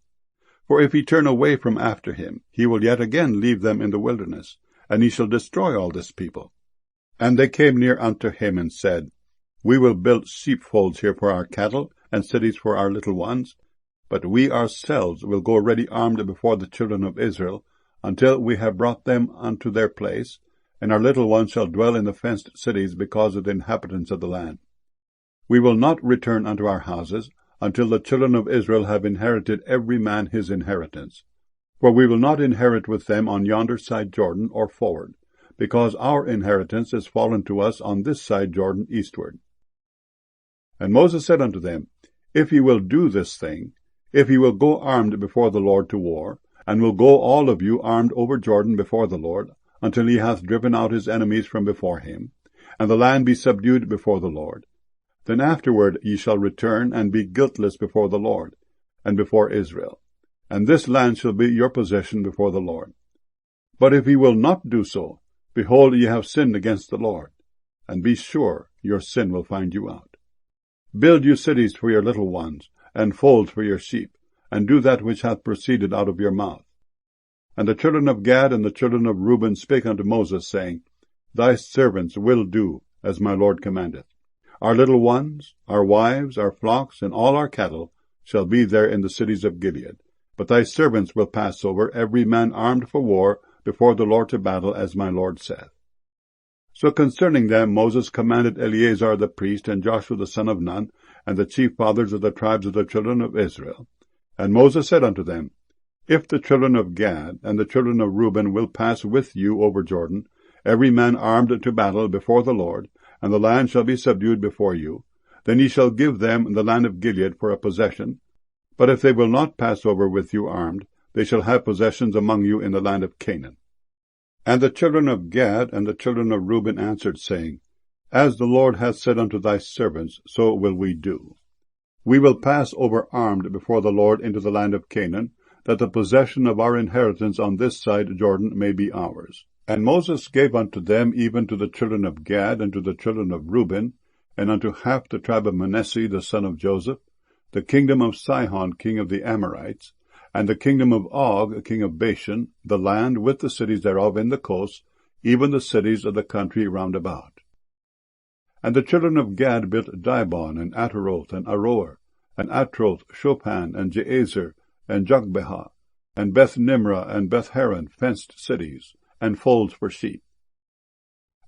For if he turn away from after him, he will yet again leave them in the wilderness, and he shall destroy all this people. And they came near unto him, and said, We will build sheepfolds here for our cattle, and cities for our little ones, but we ourselves will go ready armed before the children of Israel, until we have brought them unto their place, and our little ones shall dwell in the fenced cities because of the inhabitants of the land. We will not return unto our houses, until the children of Israel have inherited every man his inheritance. For we will not inherit with them on yonder side Jordan, or forward, because our inheritance is fallen to us on this side Jordan eastward. And Moses said unto them, If ye will do this thing, if ye will go armed before the Lord to war, and will go all of you armed over Jordan before the Lord, until he hath driven out his enemies from before him, and the land be subdued before the Lord, then afterward ye shall return and be guiltless before the Lord, and before Israel, and this land shall be your possession before the Lord. But if ye will not do so, behold, ye have sinned against the Lord, and be sure your sin will find you out. Build you cities for your little ones, and folds for your sheep, and do that which hath proceeded out of your mouth. And the children of Gad and the children of Reuben spake unto Moses, saying, Thy servants will do as my Lord commandeth. Our little ones, our wives, our flocks, and all our cattle shall be there in the cities of Gilead. But thy servants will pass over, every man armed for war, before the Lord to battle, as my Lord saith. So concerning them Moses commanded Eleazar the priest, and Joshua the son of Nun, and the chief fathers of the tribes of the children of Israel. And Moses said unto them, If the children of Gad and the children of Reuben will pass with you over Jordan, every man armed to battle before the Lord, and the land shall be subdued before you, then ye shall give them the land of Gilead for a possession. But if they will not pass over with you armed, they shall have possessions among you in the land of Canaan. And the children of Gad and the children of Reuben answered, saying, As the Lord hath said unto thy servants, so will we do. We will pass over armed before the Lord into the land of Canaan, that the possession of our inheritance on this side Jordan may be ours. And Moses gave unto them, even to the children of Gad, and to the children of Reuben, and unto half the tribe of Manasseh the son of Joseph, the kingdom of Sihon king of the Amorites, and the kingdom of Og king of Bashan, the land with the cities thereof in the coast, even the cities of the country round about. And the children of Gad built Dibon, and Ataroth, and Aroer, and Atroth, Shophan, and Jazer, and Jogbehah, and Beth Nimrah, and Beth Haran, fenced cities, and folds for sheep.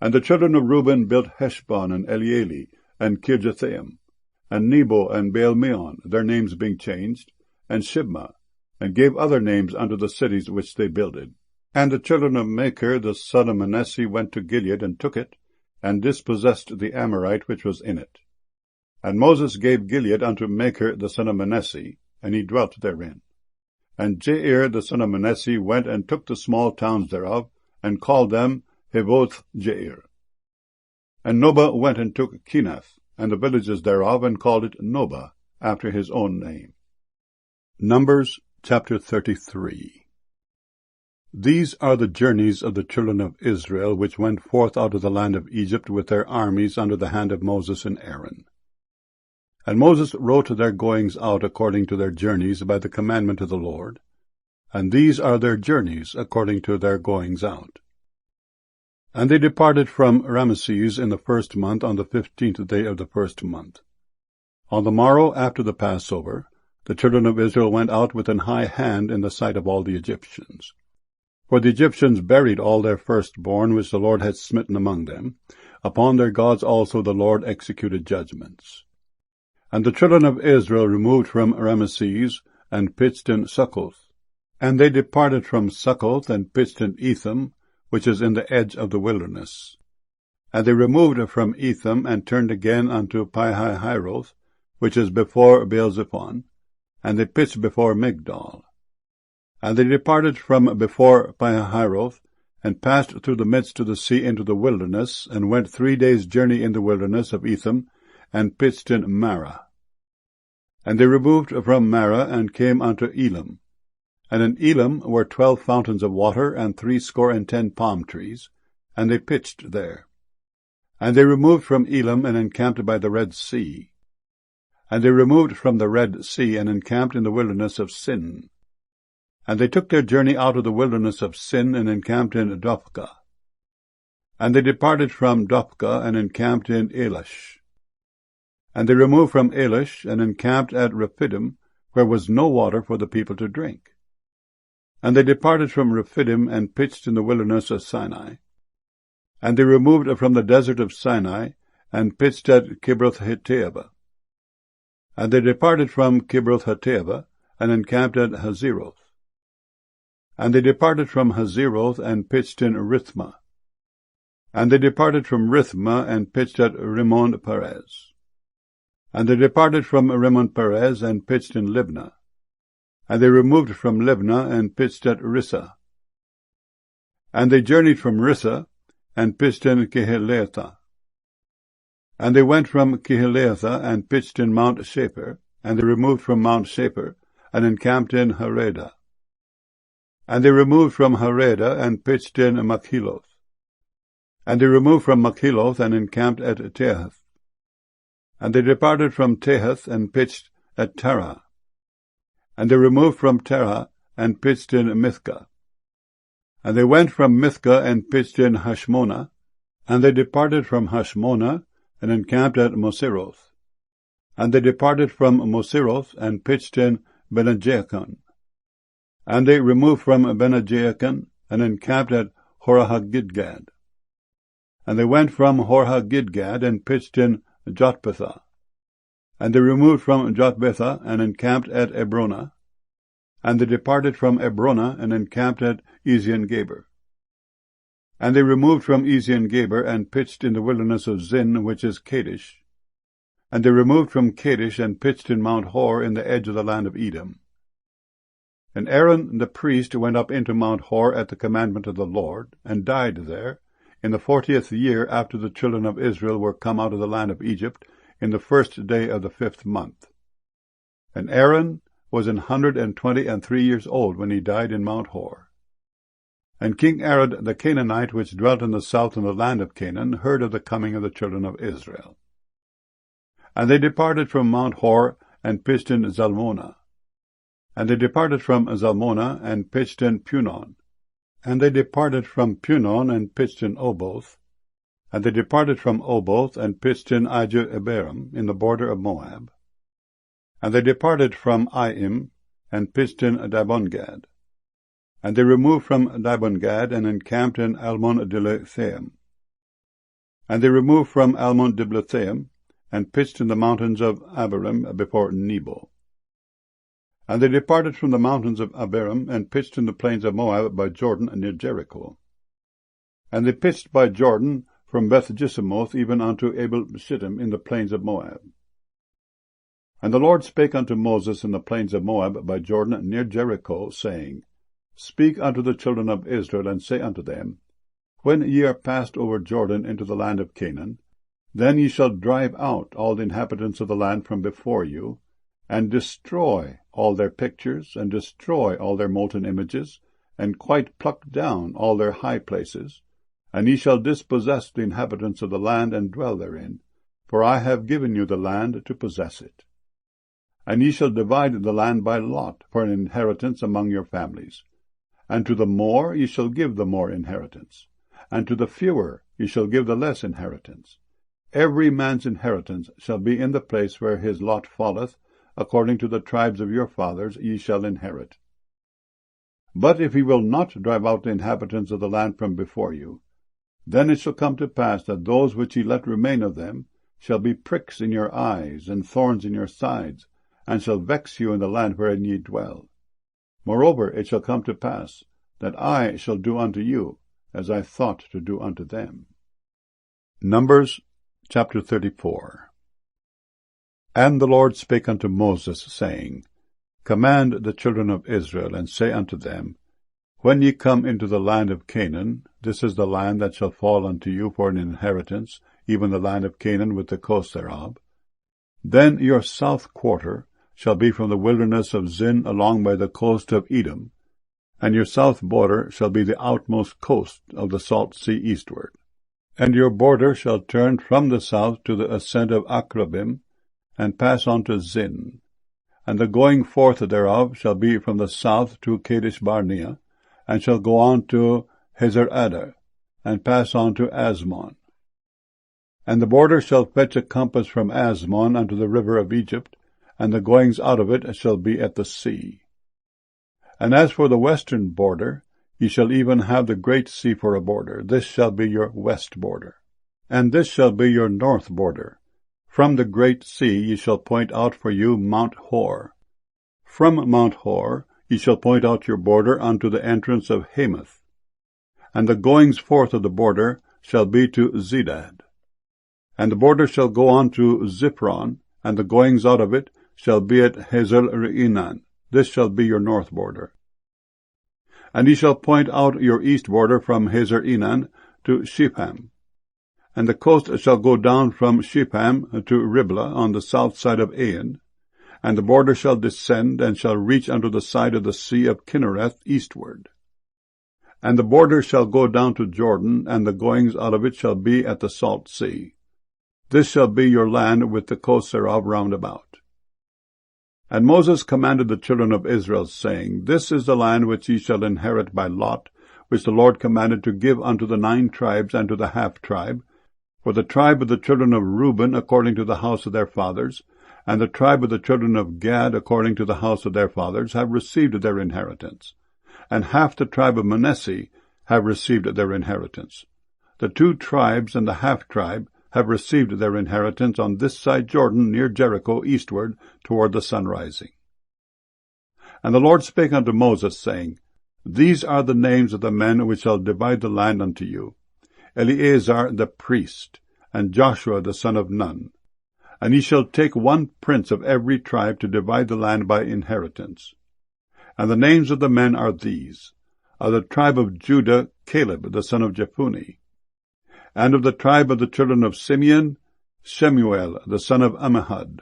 And the children of Reuben built Heshbon, and Elealeh, and Kirjathaim, and Nebo, and Baal-meon, their names being changed, and Shibmah, and gave other names unto the cities which they builded. And the children of Machir the son of Manasseh went to Gilead, and took it, and dispossessed the Amorite which was in it. And Moses gave Gilead unto Machir the son of Manasseh, and he dwelt therein. And Jair the son of Manasseh went and took the small towns thereof, and called them Havoth Jair. And Nobah went and took Kenath, and the villages thereof, and called it Nobah, after his own name. Numbers chapter 33. These are the journeys of the children of Israel, which went forth out of the land of Egypt with their armies under the hand of Moses and Aaron. And Moses wrote their goings out according to their journeys by the commandment of the Lord. And these are their journeys according to their goings out. And they departed from Ramesses in the 1st month, on the 15th day of the 1st month. On the morrow after the Passover, the children of Israel went out with an high hand in the sight of all the Egyptians. For the Egyptians buried all their firstborn which the Lord had smitten among them. Upon their gods also the Lord executed judgments. And the children of Israel removed from Ramesses, and pitched in Succoth. And they departed from Succoth, and pitched in Etham, which is in the edge of the wilderness. And they removed from Etham, and turned again unto Pihahiroth, which is before Baal-zephon, and they pitched before Migdol. And they departed from before Pihahiroth, and passed through the midst of the sea into the wilderness, and went 3 days' journey in the wilderness of Etham, and pitched in Marah. And they removed from Marah, and came unto Elam. And in Elam were 12 fountains of water, and 70 palm trees, and they pitched there. And they removed from Elam, and encamped by the Red Sea. And they removed from the Red Sea, and encamped in the wilderness of Sin. And they took their journey out of the wilderness of Sin, and encamped in Dophkah. And they departed from Dophkah, and encamped in Elash. And they removed from Elash, and encamped at Rephidim, where was no water for the people to drink. And they departed from Rephidim, and pitched in the wilderness of Sinai. And they removed from the desert of Sinai, and pitched at Kibroth-Hattaavah. And they departed from Kibroth-Hattaavah, and encamped at Hazeroth. And they departed from Hazeroth, and pitched in Rithmah. And they departed from Rithmah, and pitched at Rimmon-Perez. And they departed from Rimmon-Perez, and pitched in Libnah. And they removed from Libnah, and pitched at Rissah. And they journeyed from Rissah, and pitched in Kehelathah. And they went from Kehelathah, and pitched in Mount Shapir. And they removed from Mount Shapir, and encamped in Haredah. And they removed from Haredah, and pitched in Makheloth. And they removed from Makheloth, and encamped at Tehath. And they departed from Tehath, and pitched at Terah. And they removed from Terah, and pitched in Mithkah. And they went from Mithkah, and pitched in Hashmonah. And they departed from Hashmonah, and encamped at Moseroth. And they departed from Moseroth, and pitched in Benajakan. And they removed from Benajakan, and encamped at Horahagidgad. And they went from Horahagidgad, and pitched in Jotbethah. And they removed from Jotbethah, and encamped at Ebrona. And they departed from Ebrona, and encamped at Ezion-Geber. And they removed from Ezion-Geber, and pitched in the wilderness of Zin, which is Kadesh. And they removed from Kadesh, and pitched in Mount Hor, in the edge of the land of Edom. And Aaron the priest went up into Mount Hor at the commandment of the Lord, and died there, in the 40th year after the children of Israel were come out of the land of Egypt, in the 1st day of the 5th month. And Aaron was 123 years old when he died in Mount Hor. And King Arad the Canaanite, which dwelt in the south in the land of Canaan, heard of the coming of the children of Israel. And they departed from Mount Hor, and pitched in Zalmonah. And they departed from Zalmonah, and pitched in Punon. And they departed from Punon, and pitched in Oboth. And they departed from Oboth, and pitched in Ijah-Eberam, in the border of Moab. And they departed from Aim, and pitched in Dibongad. And they removed from Dibongad, and encamped in Almon-Diblathaim. And they removed from Almon-Diblathaim, and pitched in the mountains of Abarim before Nebo. And they departed from the mountains of Abarim, and pitched in the plains of Moab by Jordan near Jericho. And they pitched by Jordan from Beth-Jeshimoth even unto Abel-Shittim in the plains of Moab. And the Lord spake unto Moses in the plains of Moab by Jordan near Jericho, saying, Speak unto the children of Israel, and say unto them, When ye are passed over Jordan into the land of Canaan, then ye shall drive out all the inhabitants of the land from before you, and destroy all their pictures, and destroy all their molten images, and quite pluck down all their high places, and ye shall dispossess the inhabitants of the land, and dwell therein, for I have given you the land to possess it. And ye shall divide the land by lot for an inheritance among your families. And to the more ye shall give the more inheritance, and to the fewer ye shall give the less inheritance. Every man's inheritance shall be in the place where his lot falleth, according to the tribes of your fathers ye shall inherit. But if ye will not drive out the inhabitants of the land from before you, then it shall come to pass that those which ye let remain of them shall be pricks in your eyes, and thorns in your sides, and shall vex you in the land wherein ye dwell. Moreover, it shall come to pass that I shall do unto you as I thought to do unto them. Numbers chapter 34. And the Lord spake unto Moses, saying, Command the children of Israel, and say unto them, When ye come into the land of Canaan, this is the land that shall fall unto you for an inheritance, even the land of Canaan with the coast thereof. Then your south quarter shall be from the wilderness of Zin along by the coast of Edom, and your south border shall be the outmost coast of the salt sea eastward. And your border shall turn from the south to the ascent of Akrabim, and pass on to Zin. And the going forth thereof shall be from the south to Kadesh-barnea, and shall go on to Hazer-adar, and pass on to Asmon. And the border shall fetch a compass from Asmon unto the river of Egypt, and the goings out of it shall be at the sea. And as for the western border, ye shall even have the great sea for a border. This shall be your west border. And this shall be your north border. From the great sea ye shall point out for you Mount Hor. From Mount Hor ye shall point out your border unto the entrance of Hamath. And the goings forth of the border shall be to Zedad. And the border shall go on to Ziphron, and the goings out of it shall be at Hazel-Reinan. This shall be your north border. And ye shall point out your east border from Hazer-Enan to Shipham. And the coast shall go down from Shipham to Riblah on the south side of Ain. And the border shall descend, and shall reach unto the side of the sea of Kinnereth eastward. And the border shall go down to Jordan, and the goings out of it shall be at the salt sea. This shall be your land with the coast thereof round about. And Moses commanded the children of Israel, saying, This is the land which ye shall inherit by lot, which the Lord commanded to give unto the 9 tribes and to the half-tribe, for the tribe of the children of Reuben according to the house of their fathers, and the tribe of the children of Gad according to the house of their fathers have received their inheritance, and half the tribe of Manasseh have received their inheritance. The 2 tribes and the half-tribe have received their inheritance on this side Jordan near Jericho eastward toward the sun rising. And the Lord spake unto Moses, saying, These are the names of the men which shall divide the land unto you, Eleazar the priest, and Joshua the son of Nun. And ye shall take 1 prince of every tribe to divide the land by inheritance. And the names of the men are these: of the tribe of Judah, Caleb the son of Jephunneh; and of the tribe of the children of Simeon, Shemuel the son of Ammihud;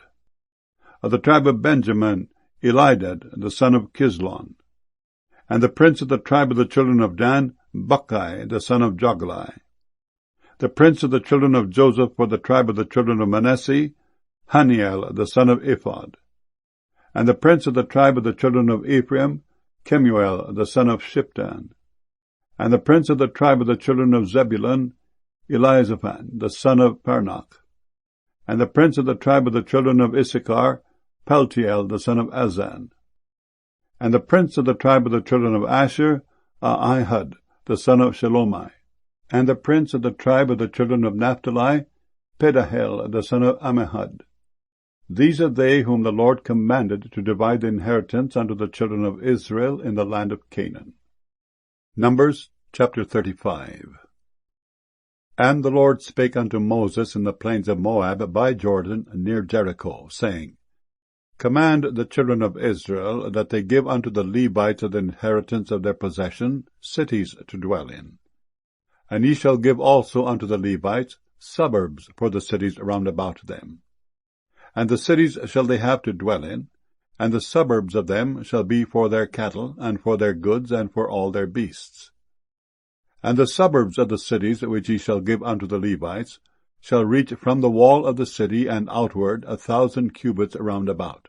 of the tribe of Benjamin, Elidad the son of Kislon; and the prince of the tribe of the children of Dan, Buckai the son of Joglai; the prince of the children of Joseph for the tribe of the children of Manasseh, Haniel the son of Ephod; and the prince of the tribe of the children of Ephraim, Kemuel the son of Shiptan; and the prince of the tribe of the children of Zebulun, Elizaphan the son of Parnach; and the prince of the tribe of the children of Issachar, Paltiel the son of Azan; and the prince of the tribe of the children of Asher, Ahihud the son of Shelomai; and the prince of the tribe of the children of Naphtali, Pedahel the son of Ammihud. These are they whom the Lord commanded to divide the inheritance unto the children of Israel in the land of Canaan. Numbers chapter 35. And the Lord spake unto Moses in the plains of Moab by Jordan near Jericho, saying, Command the children of Israel that they give unto the Levites of the inheritance of their possession cities to dwell in. And ye shall give also unto the Levites suburbs for the cities round about them. And the cities shall they have to dwell in, and the suburbs of them shall be for their cattle, and for their goods, and for all their beasts. And the suburbs of the cities which ye shall give unto the Levites shall reach from the wall of the city and outward 1,000 cubits round about.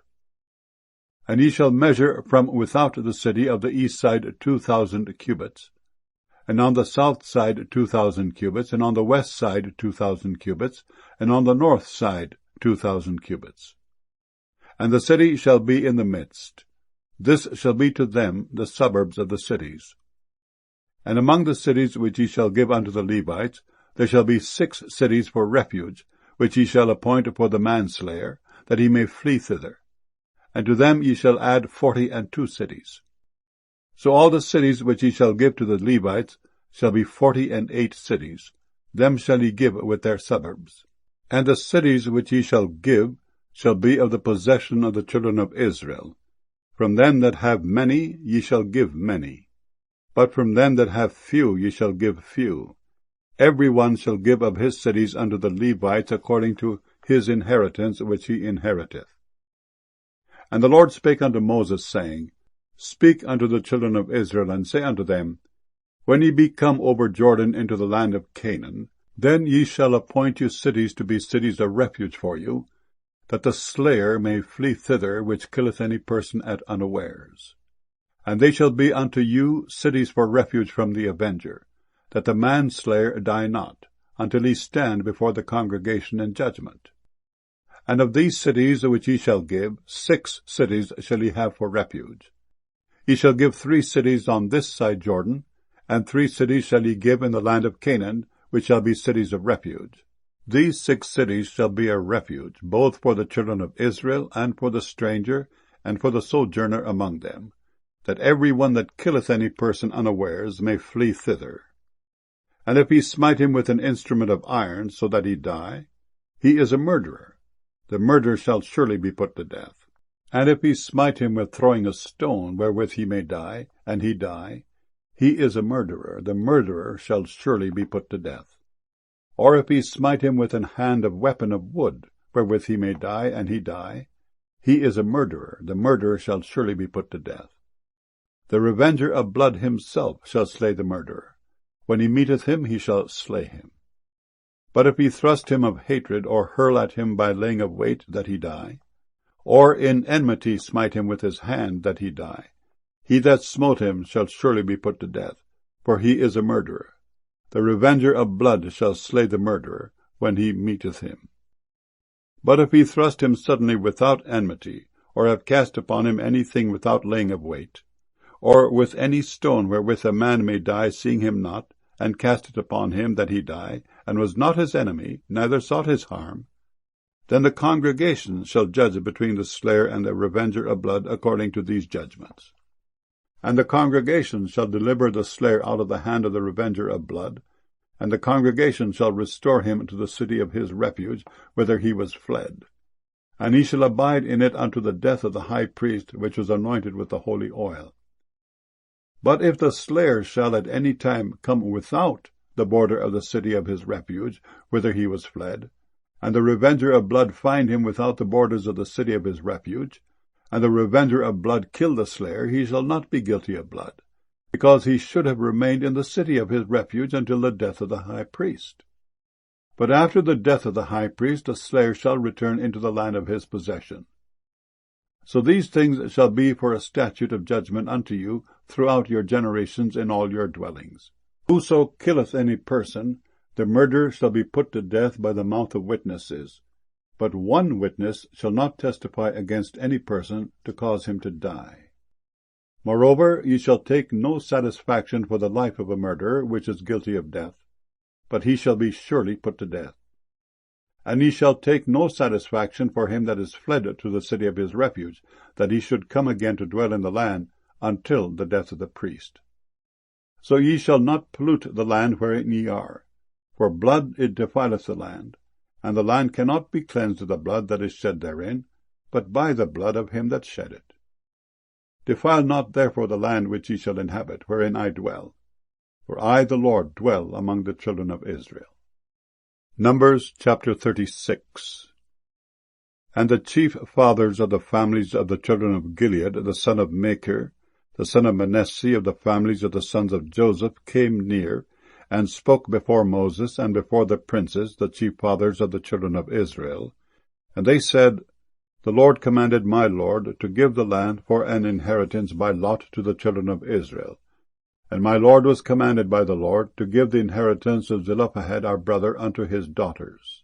And ye shall measure from without the city of the east side 2,000 cubits, and on the south side 2,000 cubits, and on the west side 2,000 cubits, and on the north side 2,000 cubits. And the city shall be in the midst. This shall be to them the suburbs of the cities. And among the cities which ye shall give unto the Levites, there shall be 6 cities for refuge, which ye shall appoint for the manslayer, that he may flee thither. And to them ye shall add 42 cities. So all the cities which ye shall give to the Levites shall be 48 cities. Them shall ye give with their suburbs. And the cities which ye shall give shall be of the possession of the children of Israel. From them that have many ye shall give many. But from them that have few ye shall give few. Every one shall give of his cities unto the Levites according to his inheritance which he inheriteth. And the Lord spake unto Moses, saying, Speak unto the children of Israel, and say unto them, When ye be come over Jordan into the land of Canaan, then ye shall appoint you cities to be cities of refuge for you, that the slayer may flee thither which killeth any person at unawares. And they shall be unto you cities for refuge from the avenger, that the manslayer die not, until he stand before the congregation in judgment. And of these cities which ye shall give, 6 cities shall ye have for refuge. Ye shall give 3 cities on this side Jordan, and 3 cities shall ye give in the land of Canaan, which shall be cities of refuge. These 6 cities shall be a refuge, both for the children of Israel, and for the stranger, and for the sojourner among them, that every one that killeth any person unawares may flee thither. And if he smite him with an instrument of iron, so that he die, he is a murderer. The murderer shall surely be put to death. And if he smite him with throwing a stone, wherewith he may die, and he die, he is a murderer. The murderer shall surely be put to death. Or if he smite him with an hand of weapon of wood, wherewith he may die, and he die, he is a murderer. The murderer shall surely be put to death. The revenger of blood himself shall slay the murderer. When he meeteth him, he shall slay him. But if he thrust him of hatred, or hurl at him by laying of weight, that he die, or in enmity smite him with his hand, that he die, he that smote him shall surely be put to death, for he is a murderer. The revenger of blood shall slay the murderer, when he meeteth him. But if he thrust him suddenly without enmity, or have cast upon him anything without laying of weight, or with any stone wherewith a man may die, seeing him not, and cast it upon him that he die, and was not his enemy, neither sought his harm, then the congregation shall judge between the slayer and the revenger of blood according to these judgments. And the congregation shall deliver the slayer out of the hand of the revenger of blood, and the congregation shall restore him to the city of his refuge, whither he was fled. And he shall abide in it unto the death of the high priest, which was anointed with the holy oil. But if the slayer shall at any time come without the border of the city of his refuge, whither he was fled, and the revenger of blood find him without the borders of the city of his refuge, and the revenger of blood kill the slayer, he shall not be guilty of blood, because he should have remained in the city of his refuge until the death of the high priest. But after the death of the high priest, the slayer shall return into the land of his possession. So these things shall be for a statute of judgment unto you throughout your generations in all your dwellings. Whoso killeth any person, the murderer shall be put to death by the mouth of witnesses. But one witness shall not testify against any person to cause him to die. Moreover, ye shall take no satisfaction for the life of a murderer which is guilty of death, but he shall be surely put to death. And ye shall take no satisfaction for him that is fled to the city of his refuge, that he should come again to dwell in the land until the death of the priest. So ye shall not pollute the land wherein ye are, for blood it defileth the land, and the land cannot be cleansed of the blood that is shed therein, but by the blood of him that shed it. Defile not therefore the land which ye shall inhabit, wherein I dwell, for I the Lord dwell among the children of Israel. Numbers chapter 36. And the chief fathers of the families of the children of Gilead, the son of Machir, the son of Manasseh, of the families of the sons of Joseph, came near, and spoke before Moses and before the princes, the chief fathers of the children of Israel. And they said, The Lord commanded my Lord to give the land for an inheritance by lot to the children of Israel. And my Lord was commanded by the Lord to give the inheritance of Zelophehad our brother unto his daughters.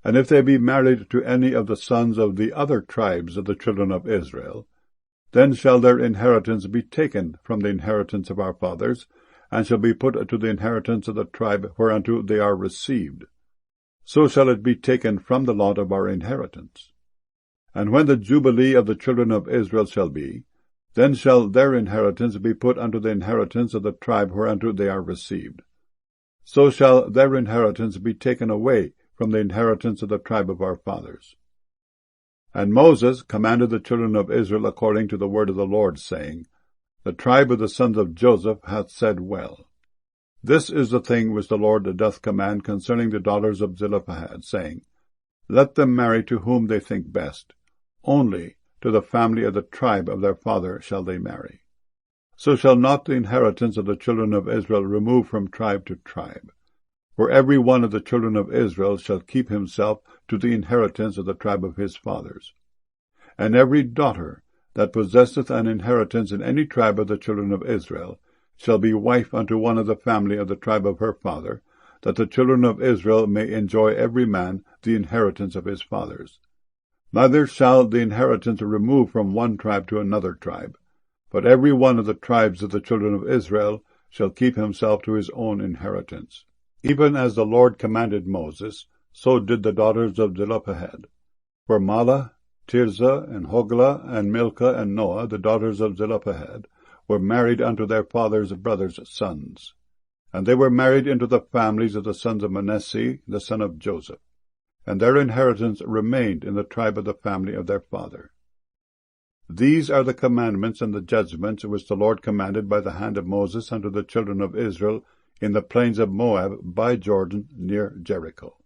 And if they be married to any of the sons of the other tribes of the children of Israel, then shall their inheritance be taken from the inheritance of our fathers, and shall be put to the inheritance of the tribe whereunto they are received. So shall it be taken from the lot of our inheritance. And when the jubilee of the children of Israel shall be, then shall their inheritance be put unto the inheritance of the tribe whereunto they are received. So shall their inheritance be taken away from the inheritance of the tribe of our fathers. And Moses commanded the children of Israel according to the word of the Lord, saying, The tribe of the sons of Joseph hath said well. This is the thing which the Lord doth command concerning the daughters of Zelophehad, saying, Let them marry to whom they think best, only to the family of the tribe of their father shall they marry. So shall not the inheritance of the children of Israel remove from tribe to tribe. For every one of the children of Israel shall keep himself to the inheritance of the tribe of his fathers. And every daughter that possesseth an inheritance in any tribe of the children of Israel shall be wife unto one of the family of the tribe of her father, that the children of Israel may enjoy every man the inheritance of his fathers. Neither shall the inheritance remove from one tribe to another tribe, but every one of the tribes of the children of Israel shall keep himself to his own inheritance. Even as the Lord commanded Moses, so did the daughters of Zelophehad. For Mahlah, Tirzah, and Hoglah, and Milcah, and Noah, the daughters of Zelophehad, were married unto their father's brothers' sons. And they were married into the families of the sons of Manasseh, the son of Joseph. And their inheritance remained in the tribe of the family of their father. These are the commandments and the judgments which the Lord commanded by the hand of Moses unto the children of Israel in the plains of Moab by Jordan near Jericho.